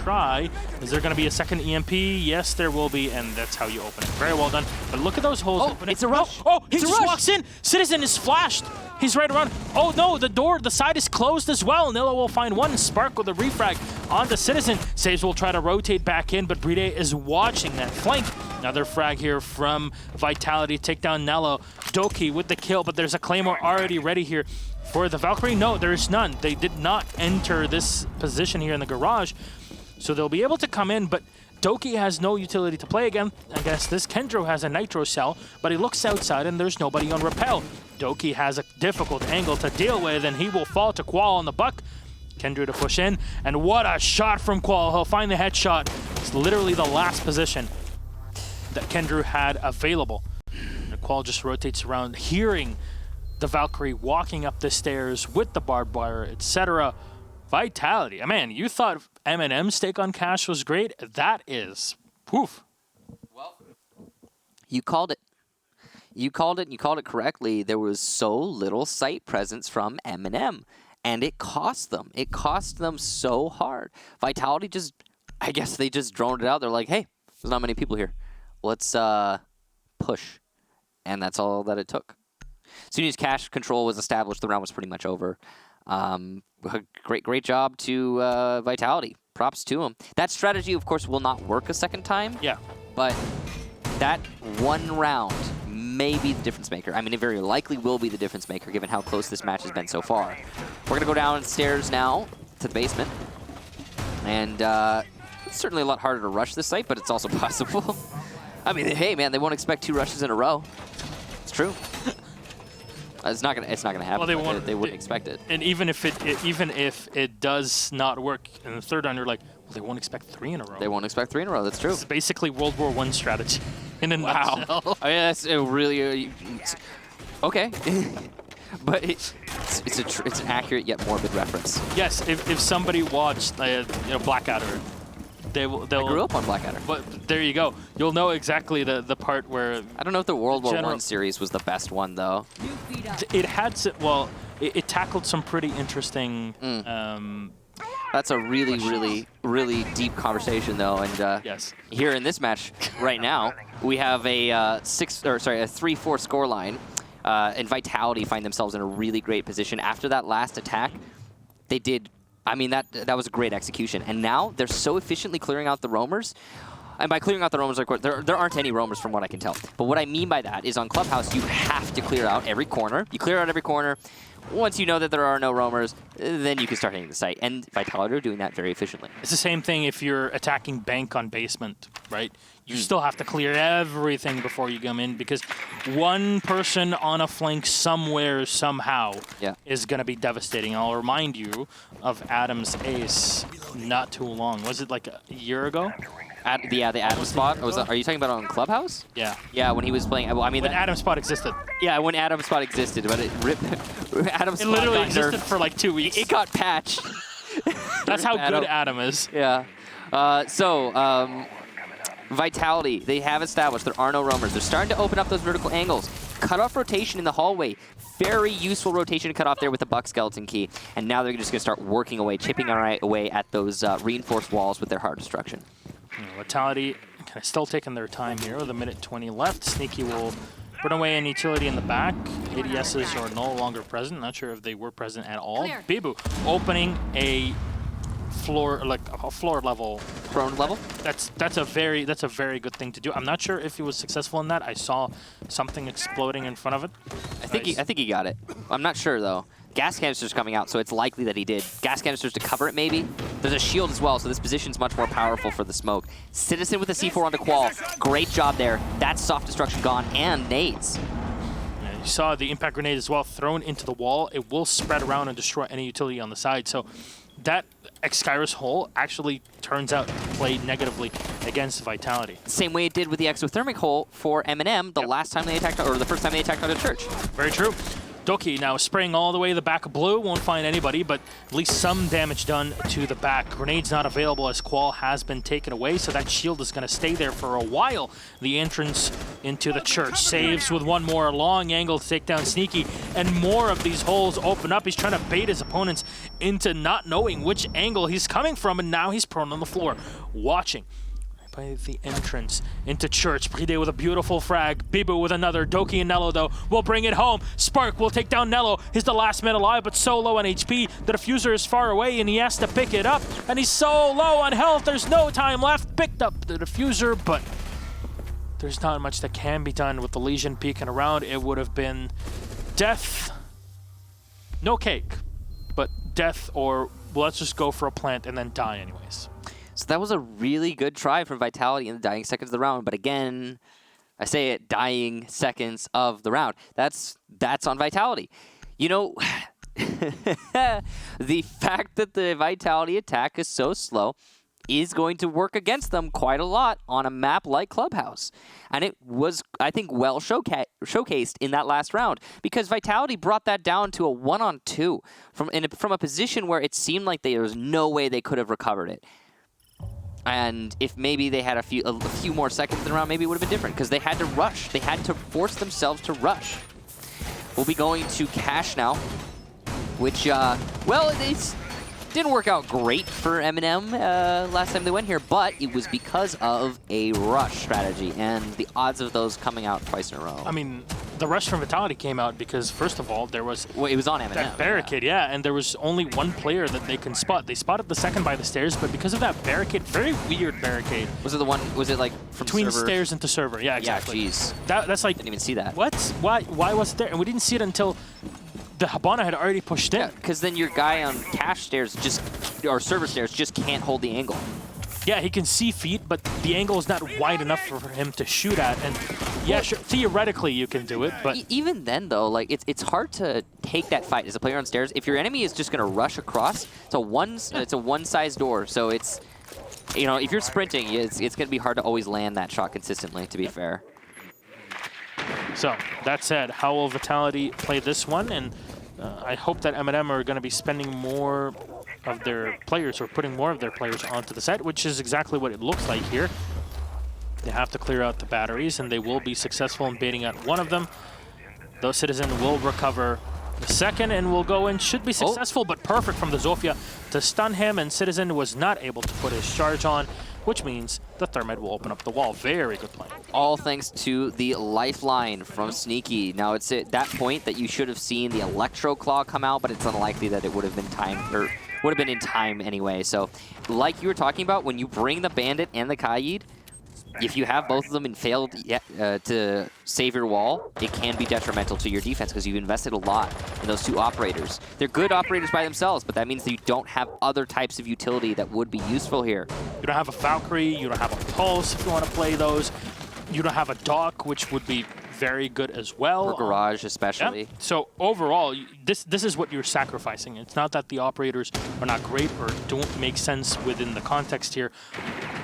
Try. Is there going to be a second EMP? Yes, there will be, and that's how you open it. Very well done. But look at those holes. Oh, it's a rush. Oh, he It's a just rush. walks in. Citizen is flashed. He's right around. Oh no, the side is closed as well. Nilla will find one. Spark with a refrag on the Citizen. Saves will try to rotate back in, but Bride is watching that flank. Another frag here from Vitality. Take down Nello. Doki with the kill, but there's a Claymore already ready here for the Valkyrie. No, there is none. They did not enter this position here in the garage, so they'll be able to come in, but Doki has no utility to play again. I guess this Kendro has a Nitro Cell, but he looks outside and there's nobody on Repel. Doki has a difficult angle to deal with, and he will fall to Qual on the buck. Kendro to push in, and what a shot from Qual. He'll find the headshot. It's literally the last position that Kendro had available. And Qual just rotates around, hearing the Valkyrie walking up the stairs with the barbed wire, etc. Vitality. Man, you thought MnM's take on Cash was great. That is, poof. Well, you called it. You called it, and you called it correctly. There was so little site presence from MnM, and it cost them. It cost them so hard. Vitality just, I guess they just droned it out. They're like, hey, there's not many people here. Let's push. And that's all that it took. As soon as Cash control was established, the round was pretty much over. Great job to Vitality. Props to him. That strategy, of course, will not work a second time. Yeah. But that one round may be the difference maker. I mean, it very likely will be the difference maker, given how close this match has been so far. We're going to go downstairs now to the basement. And it's certainly a lot harder to rush this site, but it's also possible. I mean, hey, man, they won't expect 2 rushes in a row. It's true. It's not gonna happen. Well, they wouldn't expect it. And even if it does not work in the third round, you're like, well, they won't expect 3 in a row. They won't expect 3 in a row. That's true. It's basically World War I strategy in a nutshell. Oh, yeah, that's really okay. But it's an accurate yet morbid reference. Yes, if somebody watched Blackadder, they'll I grew up on Blackadder. But there you go. You'll know exactly the part where I don't know if the World War I series was the best one though. it had it tackled some pretty interesting. That's a really deep conversation though, and yes. Here in this match right now we have a 3-4 scoreline, and Vitality find themselves in a really great position after that last attack. They did. I mean, that was a great execution. And now they're so efficiently clearing out the roamers. And by clearing out the roamers, of course, there aren't any roamers from what I can tell. But what I mean by that is on Clubhouse, you have to clear out every corner. You clear out every corner. Once you know that there are no roamers, then you can start hitting the site. And Vitality are doing that very efficiently. It's the same thing if you're attacking bank on basement, right? You still have to clear everything before you come in, because one person on a flank somewhere, somehow, is going to be devastating. I'll remind you of Adam's ace not too long. Was it like a year ago? The Adam spot? Are you talking about on Clubhouse? Yeah. Yeah, when he was playing. Well, I mean, when Adam spot existed. Yeah, when Adam spot existed, but it literally existed for like 2 weeks. It got patched. That's how good Adam is. Yeah. Vitality, they have established there are no roamers. They're starting to open up those vertical angles. Cut off rotation in the hallway. Very useful rotation to cut off there with the Buck Skeleton Key. And now they're just going to start working away, chipping away at those reinforced walls with their hard destruction. Vitality still taking their time here with 1:20 left. Sneaky will put away an utility in the back. ADSs are no longer present. Not sure if they were present at all. Clear. Bibu opening a floor, like a floor level. Prone level? That's a very good thing to do. I'm not sure if he was successful in that. I saw something exploding in front of it. I think he got it. I'm not sure though. Gas canisters coming out, so it's likely that he did. Gas canisters to cover it, maybe. There's a shield as well, so this position's much more powerful for the smoke. Citizen with a C4 onto Qual. Great job there. That's soft destruction gone, and nades. Yeah, you saw the impact grenade as well thrown into the wall. It will spread around and destroy any utility on the side. So that Excyrus hole actually turns out to play negatively against Vitality. Same way it did with the exothermic hole for MnM the last time they attacked, or the first time they attacked on a church. Very true. Doki now spraying all the way to the back of blue. Won't find anybody, but at least some damage done to the back. Grenade's not available as Qual has been taken away, so that shield is going to stay there for a while. The entrance into the church. Saves with one more long angle to take down Sneaky, and more of these holes open up. He's trying to bait his opponents into not knowing which angle he's coming from, and now he's prone on the floor, watching. By the entrance into church. Bride with a beautiful frag. Bibu with another. Doki and Nello, though, will bring it home. Spark will take down Nello. He's the last man alive, but so low on HP. The diffuser is far away, and he has to pick it up. And he's so low on health, there's no time left. Picked up the diffuser, but there's not much that can be done with the Legion peeking around. It would have been death. No cake, but death, or well, let's just go for a plant and then die anyways. So that was a really good try from Vitality in the dying seconds of the round. But again, I say it, dying seconds of the round. That's on Vitality. You know, the fact that the Vitality attack is so slow is going to work against them quite a lot on a map like Clubhouse. And it was, I think, well showcased in that last round, because Vitality brought that down to a 1-on-2 from a position where it seemed like there was no way they could have recovered it. And if maybe they had a few more seconds in the round, maybe it would have been different, because they had to rush. They had to force themselves to rush. We'll be going to Cash now, which, well, it didn't work out great for MnM last time they went here, but it was because of a rush strategy, and the odds of those coming out twice in a row. I mean, the rush from Vitality came out because, first of all, there was well, it was on MnM, that barricade, yeah, and there was only one player that they can spot. They spotted the second by the stairs, but because of that barricade, very weird barricade. Was it the one, was it like from between server? stairs into server? Yeah, exactly. Yeah, jeez. That's like, Didn't even see that. What? Why was it there? And we didn't see it until the Habana had already pushed in. Yeah, because then your guy on Cash stairs or server stairs just can't hold the angle. Yeah, he can see feet, but the angle is not wide enough for him to shoot at. And yeah, sure, theoretically you can do it, but even then though, like it's hard to take that fight as a player on stairs. If your enemy is just gonna rush across, it's a one-size door. So it's, you know, if you're sprinting, it's gonna be hard to always land that shot consistently. To be fair. So that said, how will Vitality play this one? And I hope that MnM are going to be spending more of their players, or putting more of their players onto the set, which is exactly what it looks like here. They have to clear out the batteries, and they will be successful in baiting out one of them. Though Citizen will recover the second and will go in, should be successful, but perfect from the Zofia to stun him, and Citizen was not able to put his charge on, which means the Thermite will open up the wall. Very good play. All thanks to the lifeline from Sneaky. Now it's at that point that you should have seen the Electro Claw come out, but it's unlikely that it would have been timed, or would have been in time anyway. So like you were talking about, when you bring the Bandit and the Kaid, if you have both of them and failed to save your wall, it can be detrimental to your defense because you've invested a lot in those two operators. They're good operators by themselves, but that means that you don't have other types of utility that would be useful here. You don't have a Valkyrie, you don't have a Pulse if you want to play those. You don't have a Dock, which would be very good as well. Or Garage especially. Yeah. So overall, this is what you're sacrificing. It's not that the operators are not great or don't make sense within the context here.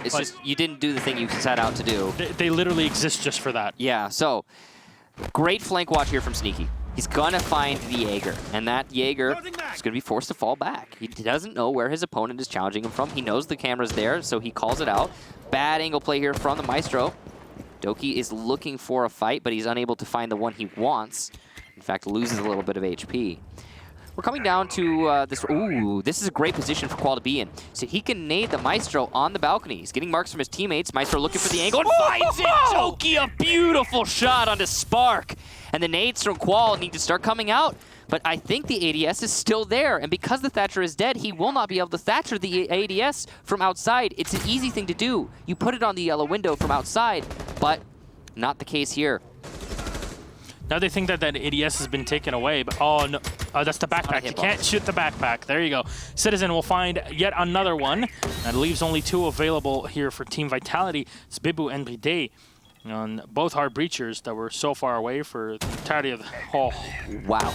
It's just you didn't do the thing you set out to do. They literally exist just for that. Yeah, so great flank watch here from Sneaky. He's gonna find the Jaeger, and that Jaeger is gonna be forced to fall back. He doesn't know where his opponent is challenging him from. He knows the camera's there, so he calls it out. Bad angle play here from the Maestro. Doki is looking for a fight, but he's unable to find the one he wants. In fact, loses a little bit of HP. We're coming down to this. Ooh, this is a great position for Qual to be in. So he can nade the Maestro on the balcony. He's getting marks from his teammates. Maestro looking for the angle and finds it. Doki, a beautiful shot onto Spark. And the nades from Qual need to start coming out. But I think the ADS is still there. And because the Thatcher is dead, he will not be able to Thatcher the ADS from outside. It's an easy thing to do. You put it on the yellow window from outside, but not the case here. Now they think that that ADS has been taken away, but oh no, that's the backpack. You can't shoot the backpack. There you go. Citizen will find yet another one. That leaves only two available here for Team Vitality. It's Bibu and Bride. On both hard breachers that were so far away for the entirety of the... Oh, wow.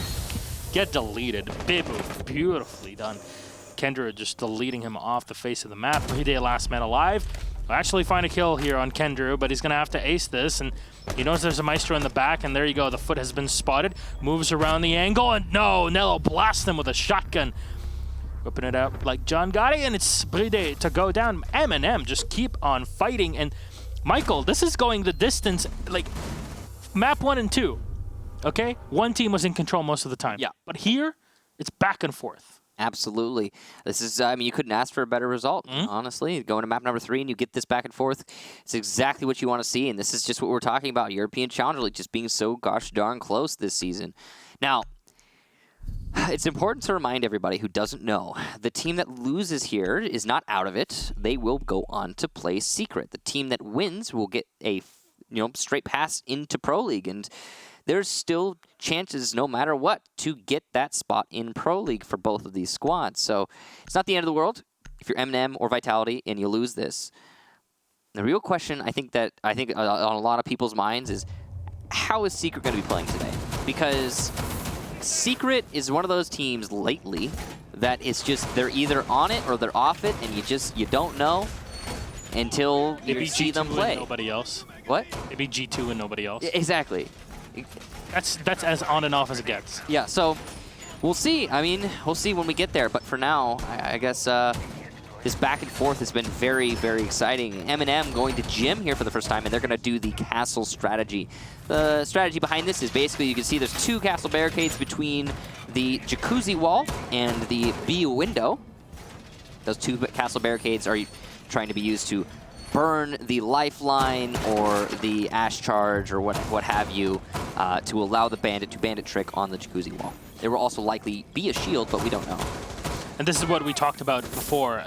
Get deleted. Bibu, beautifully done. Kendra just deleting him off the face of the map. Bride, last man alive. Will actually find a kill here on Kendrew, but he's going to have to ace this, and he knows there's a Maestro in the back, and there you go. The foot has been spotted. Moves around the angle, and no, Nello blasts him with a shotgun. Whipping it out like John Gotti, and it's Bride to go down. MnM just keep on fighting, and Michael, this is going the distance, like map 1 and 2, okay? One team was in control most of the time. Yeah. But here, it's back and forth. Absolutely. This is, I mean, you couldn't ask for a better result, honestly. Going to map number 3 and you get this back and forth, it's exactly what you want to see, and this is just what we're talking about. European Challenger League just being so gosh darn close this season. Now, it's important to remind everybody who doesn't know, the team that loses here is not out of it. They will go on to play Secret. The team that wins will get a straight pass into Pro League, and there's still chances, no matter what, to get that spot in Pro League for both of these squads. So it's not the end of the world if you're MnM or Vitality and you lose this. The real question I think on a lot of people's minds is, how is Secret going to be playing today? Because Secret is one of those teams lately that it's just they're either on it or they're off it, and you don't know until you see them play. And nobody else. What? Maybe G2 and nobody else. Exactly. That's as on and off as it gets. Yeah, so we'll see. I mean, we'll see when we get there. But for now, I guess this back and forth has been very, very exciting. MnM going to gym here for the first time, and they're going to do the castle strategy. The strategy behind this is basically you can see there's 2 castle barricades between the jacuzzi wall and the B window. Those 2 castle barricades are trying to be used to burn the lifeline or the ash charge or what have you to allow the bandit to bandit trick on the jacuzzi wall. There will also likely be a shield, but we don't know. And this is what we talked about before.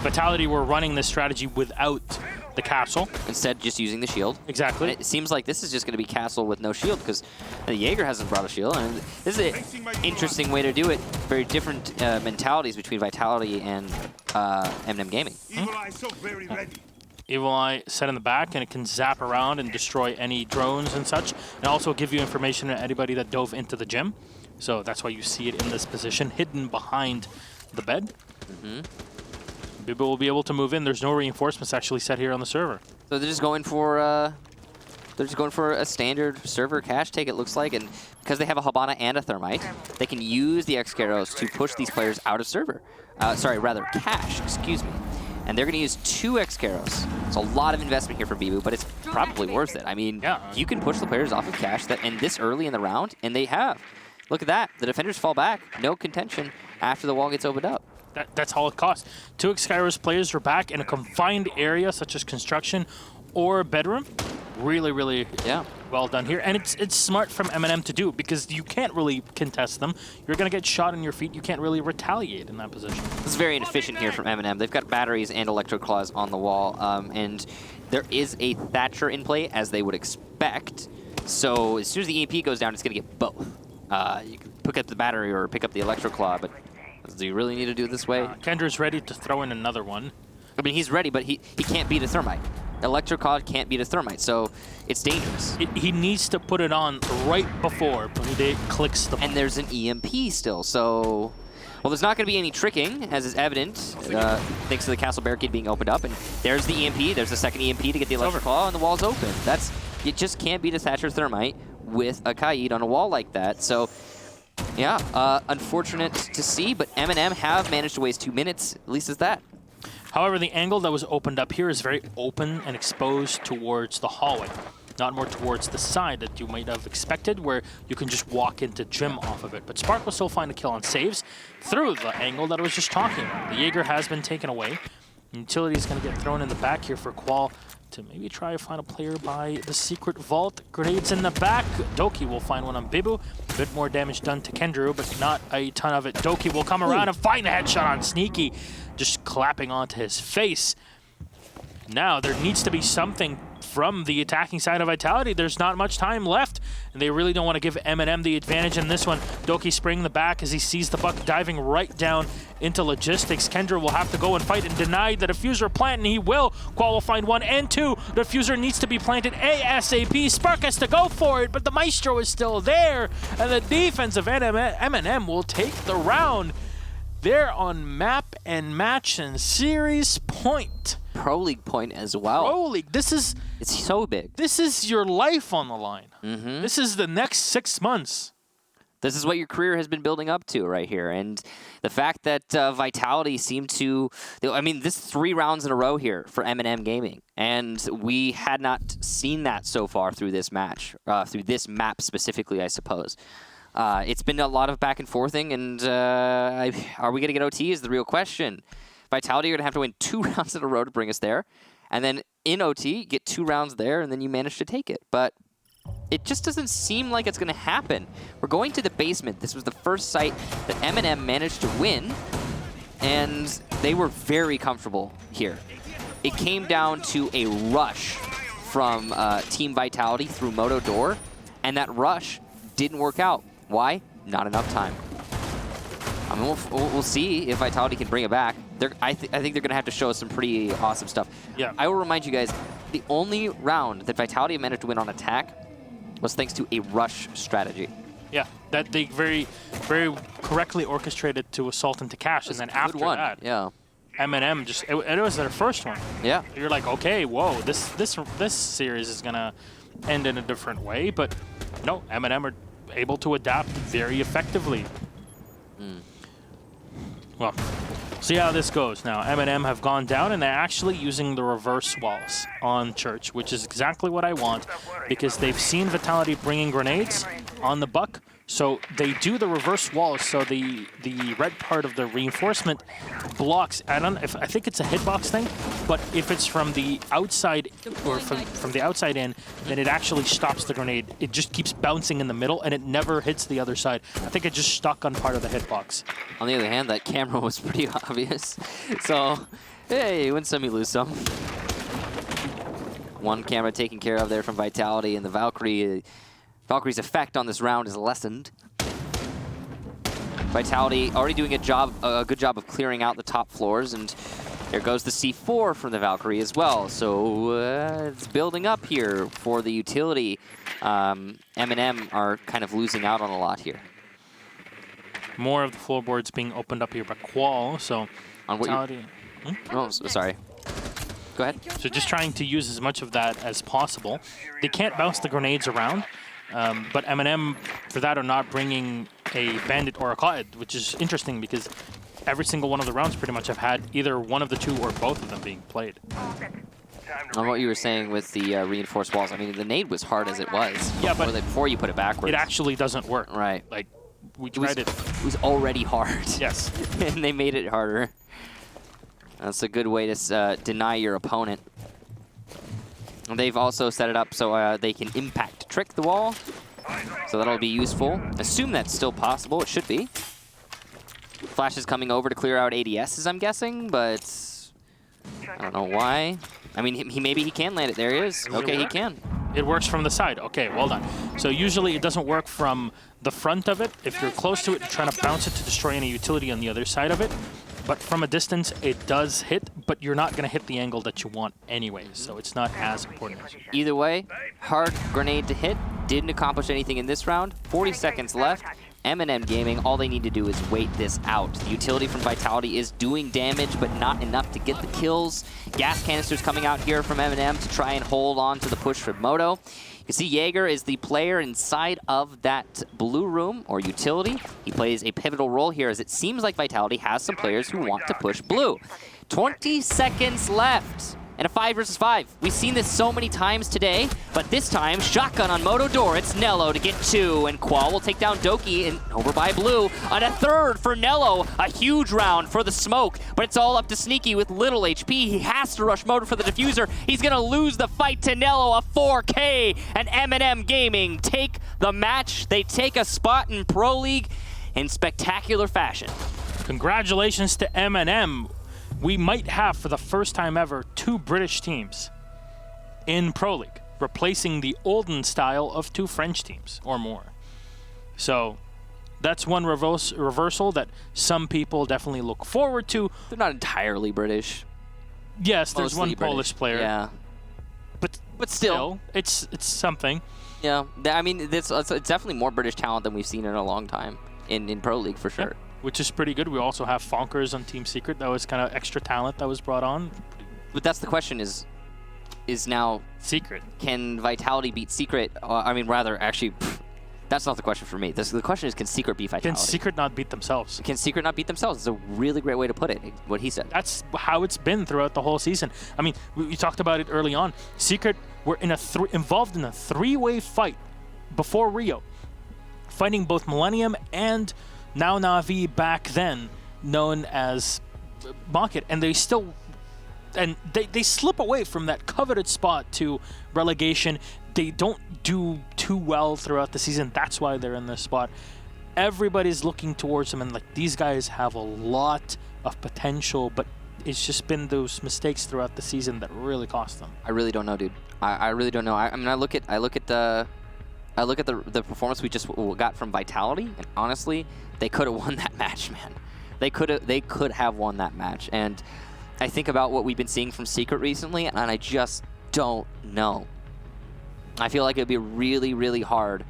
Vitality were running this strategy without the castle. Instead, just using the shield. Exactly. And it seems like this is just going to be castle with no shield because the Jaeger hasn't brought a shield. And this is an interesting way to do it. Very different mentalities between Vitality and MnM Gaming. Evil Eye so very ready. Evil Eye set in the back, and it can zap around and destroy any drones and such, and also give you information on anybody that dove into the gym. So that's why you see it in this position, hidden behind the bed. Bibo will be able to move in. There's no reinforcements actually set here on the server. So they're just going for a standard server cache take, it looks like, and because they have a Habana and a Thermite, they can use the X-Caros to push these players out of server. Sorry, rather cache, excuse me. And they're going to use 2 X-Caros. It's a lot of investment here for Bibu, but it's probably worth it. I mean, you can push the players off of cache and this early in the round, and they have. Look at that. The defenders fall back. No contention after the wall gets opened up. That's all it costs. 2 X-Caros players are back in a confined area, such as construction or bedroom. Really, really well done here. And it's smart from MnM to do, because you can't really contest them. You're going to get shot in your feet. You can't really retaliate in that position. This is very inefficient here from MnM. They've got batteries and electro claws on the wall, and there is a Thatcher in play, as they would expect. So as soon as the EMP goes down, it's going to get both. You can pick up the battery or pick up the electro claw, but do you really need to do it this way? Kendra's ready to throw in another one. I mean, he's ready, but he can't beat a Thermite. Electro claw can't beat a Thermite, so it's dangerous. He needs to put it on right before Bride clicks the button. And there's an EMP still, so... Well, there's not going to be any tricking, as is evident, thanks to the castle barricade being opened up. And there's the EMP. There's a second EMP to get the electro claw, and the wall's open. You just can't beat a Thatcher Thermite with a Kaid on a wall like that. So, yeah, unfortunate to see, but MnM have managed to waste 2 minutes. At least it's that. However, the angle that was opened up here is very open and exposed towards the hallway, not more towards the side that you might have expected, where you can just walk into gym off of it. But Spark will still find a kill on saves through the angle that I was just talking about. The Jaeger has been taken away. Utility is going to get thrown in the back here for Qual to maybe try to find a player by the secret vault. Grenades in the back. Doki will find one on Bibu. A bit more damage done to Kendrew, but not a ton of it. Doki will come around and find a headshot on Sneaky, just clapping onto his face. Now, there needs to be something from the attacking side of Vitality. There's not much time left, and they really don't want to give MnM the advantage in this one. Doki spraying the back as he sees the buck diving right down into logistics. Kendra will have to go and fight and deny the diffuser plant, and he will. Qual will find 1 and 2. The diffuser needs to be planted ASAP. Spark has to go for it, but the Maestro is still there, and the defense of MnM will take the round. They're on map and match and series point. Pro League point as well. Pro League, It's so big. this is your life on the line. Mm-hmm. This is the next 6 months. This is what your career has been building up to right here. And the fact that Vitality seemed to... I mean, this 3 rounds in a row here for MnM Gaming. And we had not seen that so far through this match. Through this map specifically, I suppose. It's been a lot of back and forthing. And are we going to get OT is the real question. Vitality are going to have to win 2 rounds in a row to bring us there. And then in OT, get 2 rounds there, and then you manage to take it. But it just doesn't seem like it's going to happen. We're going to the basement. This was the first site that MnM managed to win, and they were very comfortable here. It came down to a rush from Team Vitality through Moto Door, and that rush didn't work out. Why? Not enough time. I mean, we'll see if Vitality can bring it back. I think they're going to have to show us some pretty awesome stuff. Yeah. I will remind you guys, the only round that Vitality managed to win on attack was thanks to a rush strategy. Yeah, that they very, very correctly orchestrated to assault into cash, and then after that, yeah, MnM just it was their first one. Yeah. You're like, okay, whoa, this series is gonna end in a different way, but no, MnM are able to adapt very effectively. Well, see how this goes now. MnM have gone down, and they're actually using the reverse walls on Church, which is exactly what I want, because they've seen Vitality bringing grenades on the Buck, so they do the reverse walls, so the red part of the reinforcement blocks. I think it's a hitbox thing, but if it's from the outside or from the outside in, then it actually stops the grenade. It just keeps bouncing in the middle, and it never hits the other side. I think it just stuck on part of the hitbox. On the other hand, that camera was pretty obvious. So, hey, you win some, you lose some. One camera taken care of there from Vitality, and the Valkyrie's effect on this round is lessened. Vitality already doing a good job of clearing out the top floors, and there goes the C4 from the Valkyrie as well. So it's building up here for the utility. MnM are kind of losing out on a lot here. More of the floorboards being opened up here by Qual, so On what Vitality. Oh, sorry. Go ahead. So just trying to use as much of that as possible. They can't bounce the grenades around, but MnM, for that, are not bringing a Bandit or a Cloud, which is interesting because every single one of the rounds pretty much have had either one of the two or both of them being played. On what you were saying with the reinforced walls, I mean, the nade was hard as it was. Yeah, but before you put it backwards. It actually doesn't work. Right. Like, we tried it. It was already hard. Yes. And they made it harder. That's a good way to deny your opponent. And they've also set it up so they can impact trick the wall. So that'll be useful. Assume that's still possible. It should be. Flash is coming over to clear out ADSs, I'm guessing, but I don't know why. I mean, maybe he can land it. There he is. Okay, he can. It works from the side. Okay, well done. So usually it doesn't work from the front of it. If you're close to it, you're trying to bounce it to destroy any utility on the other side of it. But from a distance, it does hit, but you're not going to hit the angle that you want anyways, so it's not as important. Either way, hard grenade to hit. Didn't accomplish anything in this round. 40 seconds left. MnM Gaming, all they need to do is wait this out. The utility from Vitality is doing damage, but not enough to get the kills. Gas canisters coming out here from MnM to try and hold on to the push for Moto. You see Jaeger is the player inside of that blue room, or utility. He plays a pivotal role here, as it seems like Vitality has some players who want to push blue. 20 seconds left. And a 5 versus 5. We've seen this so many times today, but this time, shotgun on Moto Door. It's Nello to get 2, and Qual will take down Doki, and over by blue. On a 3rd for Nello, a huge round for the smoke, but it's all up to Sneaky with little HP. He has to rush Moto for the diffuser. He's gonna lose the fight to Nello, a 4K, and MnM Gaming take the match. They take a spot in Pro League in spectacular fashion. Congratulations to MnM. We might have, for the first time ever, 2 British teams in Pro League, replacing the olden style of 2 French teams or more. So that's one reversal that some people definitely look forward to. They're not entirely British. Yes, there's Mostly one British. Polish player. Yeah. But still, it's something. Yeah, I mean, it's definitely more British talent than we've seen in a long time in Pro League, for sure. Yeah, which is pretty good. We also have Fonkers on Team Secret. That was kind of extra talent that was brought on. But that's the question is now, Secret. can Vitality beat Secret? That's not the question for me. The question is, can Secret beat Vitality? Can Secret not beat themselves? Can Secret not beat themselves? It's a really great way to put it, what he said. That's how it's been throughout the whole season. I mean, we talked about it early on. Secret were involved in a three-way fight before Rio, fighting both MnM and now Na'Vi, back then known as Market, and they still... And they slip away from that coveted spot to relegation. They don't do too well throughout the season. That's why they're in this spot. Everybody's looking towards them, and like, these guys have a lot of potential, but it's just been those mistakes throughout the season that really cost them. I really don't know, dude. I really don't know. I mean, I look at the performance we just got from Vitality, and honestly, they could have won that match, man. They could have won that match, and I think about what we've been seeing from Secret recently, and I just don't know. I feel like it'd be really, really hard.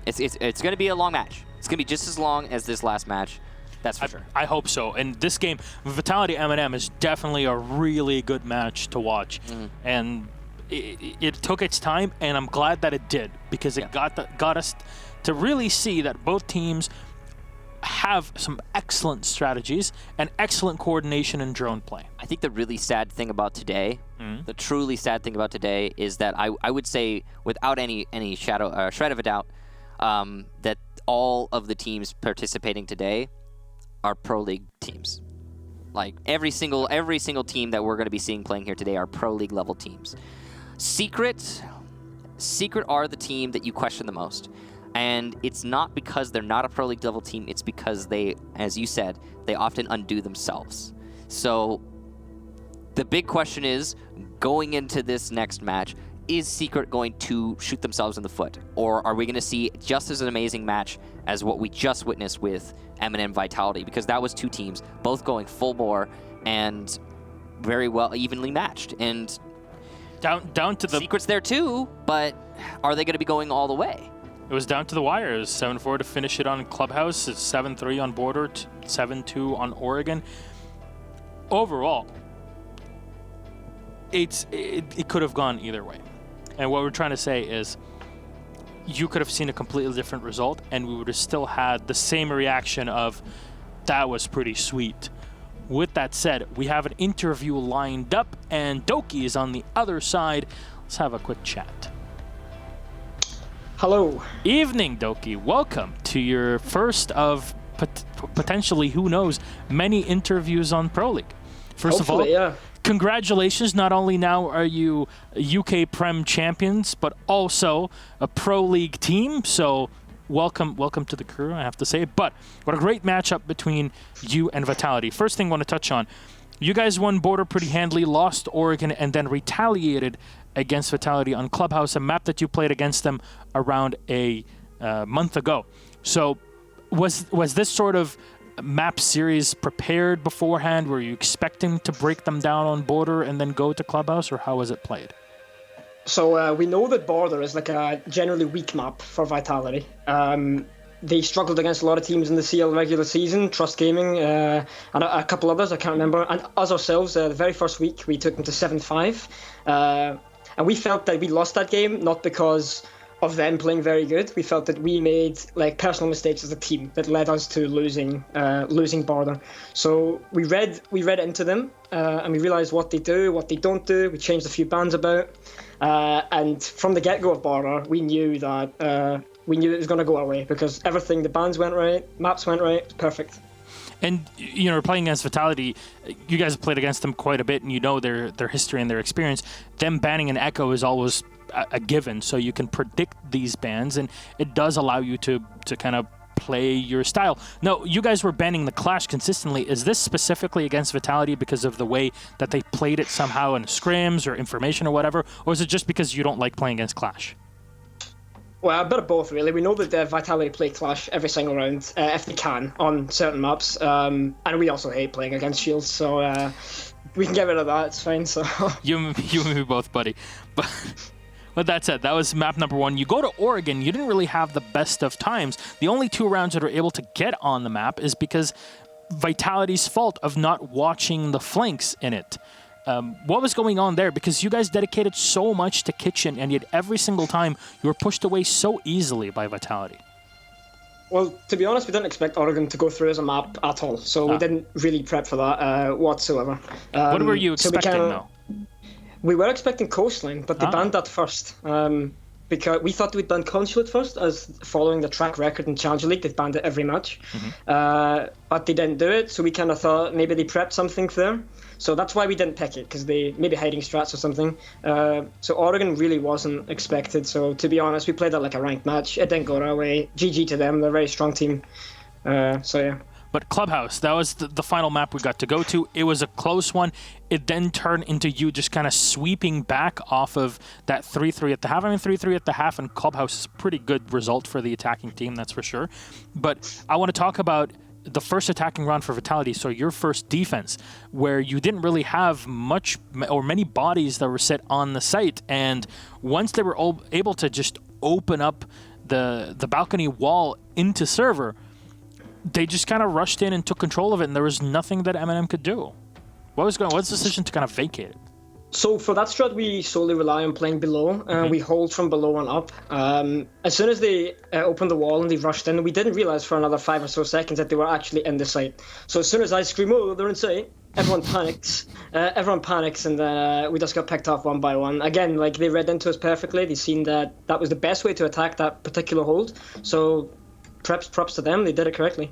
It's going to be a long match. It's going to be just as long as this last match. That's for sure. I hope so. And this game, Vitality MnM, is definitely a really good match to watch. And it took its time, and I'm glad that it did, because it got us to really see that both teams have some excellent strategies and excellent coordination in drone play. I think the really sad thing about today, the truly sad thing about today, is that I would say, without any shred of a doubt, that all of the teams participating today are Pro League teams. Like, every single team that we're going to be seeing playing here today are Pro League level teams. Secret are the team that you question the most. And it's not because they're not a Pro League level team, it's because they, as you said, they often undo themselves. So the big question is, going into this next match, is Secret going to shoot themselves in the foot? Or are we going to see just as an amazing match as what we just witnessed with MnM Vitality? Because that was two teams, both going full bore and very well evenly matched. And down to the Secret's there too, but are they going to be going all the way? It was down to the wire. It was 7-4 to finish it on Clubhouse. It's 7-3 on Border, 7-2 on Oregon. Overall, it could have gone either way. And what we're trying to say is, you could have seen a completely different result, and we would have still had the same reaction of, that was pretty sweet. With that said, we have an interview lined up, and Doki is on the other side. Let's have a quick chat. Hello. Evening, Doki. Welcome to your first of potentially, who knows, many interviews on Pro League. First Hopefully, of all, congratulations. Not only now are you UK Prem champions, but also a Pro League team. So welcome to the crew, I have to say. But what a great matchup between you and Vitality. First thing I want to touch on, you guys won Border pretty handily, lost Oregon, and then retaliated against Vitality on Clubhouse, a map that you played against them around a month ago. So was this sort of map series prepared beforehand? Were you expecting to break them down on Border and then go to Clubhouse, or how was it played? So we know that Border is like a generally weak map for Vitality. They struggled against a lot of teams in the CL regular season, Trust Gaming, and a couple others, I can't remember. And us ourselves, the very first week, we took them to 7-5. And we felt that we lost that game, not because of them playing very good. We felt that we made like personal mistakes as a team that led us to losing Border. So we read into them, and we realized what they do, what they don't do. We changed a few bans about, and from the get-go of Border, we knew that it was going to go our way, because everything, the bans went right, maps went right, it was perfect. And, you know, playing against Vitality, you guys have played against them quite a bit, and you know their history and their experience. Them banning an Echo is always a given, so you can predict these bans, and it does allow you to kind of play your style. No, you guys were banning the Clash consistently. Is this specifically against Vitality because of the way that they played it somehow in scrims or information or whatever, or is it just because you don't like playing against Clash? Well, a bit of both, really. We know that Vitality play Clash every single round, if they can, on certain maps. And we also hate playing against Shields, so we can get rid of that. It's fine. So you and me both, buddy. But with that said, that was map number one. You go to Oregon, you didn't really have the best of times. The only 2 rounds that are able to get on the map is because Vitality's fault of not watching the flanks in it. What was going on there? Because you guys dedicated so much to Kitchen, and yet every single time you were pushed away so easily by Vitality. Well, to be honest, we didn't expect Oregon to go through as a map at all, so we didn't really prep for that whatsoever. What were you expecting, though? We were expecting Coastline, but they banned that first. Because we thought we'd ban Consulate first, as following the track record in Challenger League, they've banned it every match. But they didn't do it, so we kind of thought maybe they prepped something there. So that's why we didn't pick it, because they maybe hiding strats or something. So Oregon really wasn't expected. So to be honest, we played it like a ranked match. It didn't go our way. GG to them. They're a very strong team. So yeah. But Clubhouse, that was the final map we got to go to. It was a close one. It then turned into you just kind of sweeping back off of that 3-3 at the half. I mean, 3-3 at the half, and Clubhouse is a pretty good result for the attacking team, that's for sure. But I want to talk about the first attacking round for Vitality, so your first defense, where you didn't really have much or many bodies that were set on the site. And once they were able to just open up the balcony wall into server, they just kind of rushed in and took control of it, and there was nothing that MnM could do. What's the decision to kind of vacate it? So for that strat, we solely rely on playing below. We hold from below and up. As soon as they opened the wall and they rushed in, we didn't realize for another 5 or so seconds that they were actually in the site. So as soon as I scream, "Oh, they're in sight," everyone panics. And then we just got picked off one by one. Again, like, they read into us perfectly. They seen that that was the best way to attack that particular hold. So props to them. They did it correctly.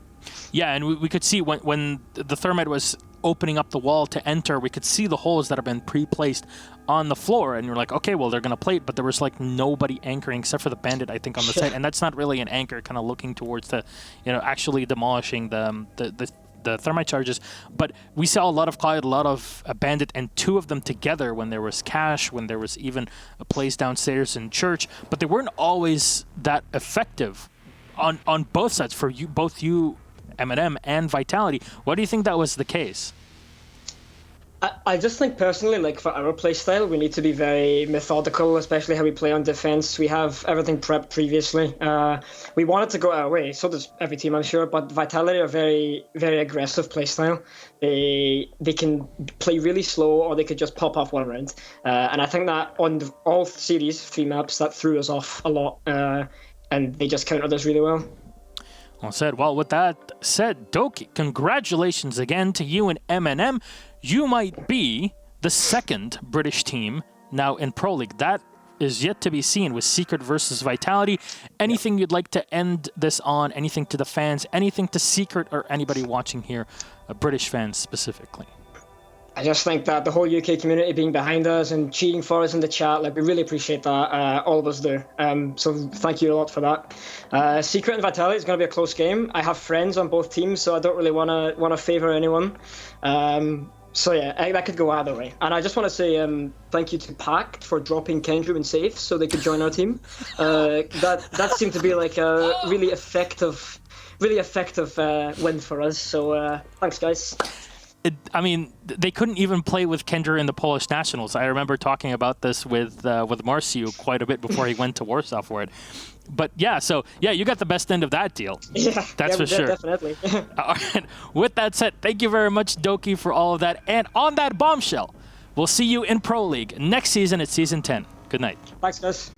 Yeah, and we could see when the Thermite was opening up the wall to enter, we could see the holes that have been pre-placed on the floor, and you're like, okay, well, they're going to plate, but there was like nobody anchoring except for the Bandit, I think, on the site, and that's not really an anchor, kind of looking towards the, actually demolishing the Thermite charges. But we saw a lot of Clyde, a lot of Bandit, and 2 of them together when there was Cash, when there was even a place downstairs in Church, but they weren't always that effective on both sides for you, both you, MnM, and Vitality. Why do you think that was the case? I just think personally, like, for our play style, we need to be very methodical, especially how we play on defense. We have everything prepped previously. We want it to go our way, so does every team, I'm sure, but Vitality are very, very aggressive play style. They can play really slow, or they could just pop off one round. And I think that on all series, 3 maps, that threw us off a lot, and they just countered us really well. Well said. Well, with that said, Doki, congratulations again to you and MnM. You might be the 2nd British team now in Pro League. That is yet to be seen with Secret versus Vitality. Anything you'd like to end this on? Anything to the fans? Anything to Secret or anybody watching here, British fans specifically? I just think that the whole UK community being behind us and cheering for us in the chat, like, we really appreciate that. All of us do. So thank you a lot for that. Secret and Vitality is going to be a close game. I have friends on both teams, so I don't really want to favour anyone. So yeah, that could go either way. And I just want to say thank you to Pact for dropping Kendrew and Safe so they could join our team. That seemed to be like a really effective win for us. So thanks, guys. They couldn't even play with Kendra in the Polish Nationals. I remember talking about this with Marciu quite a bit before he went to Warsaw for it. But yeah, you got the best end of that deal. Yeah, that's for sure. Definitely. All right. With that said, thank you very much, Doki, for all of that. And on that bombshell, we'll see you in Pro League next season at Season 10. Good night. Thanks, guys.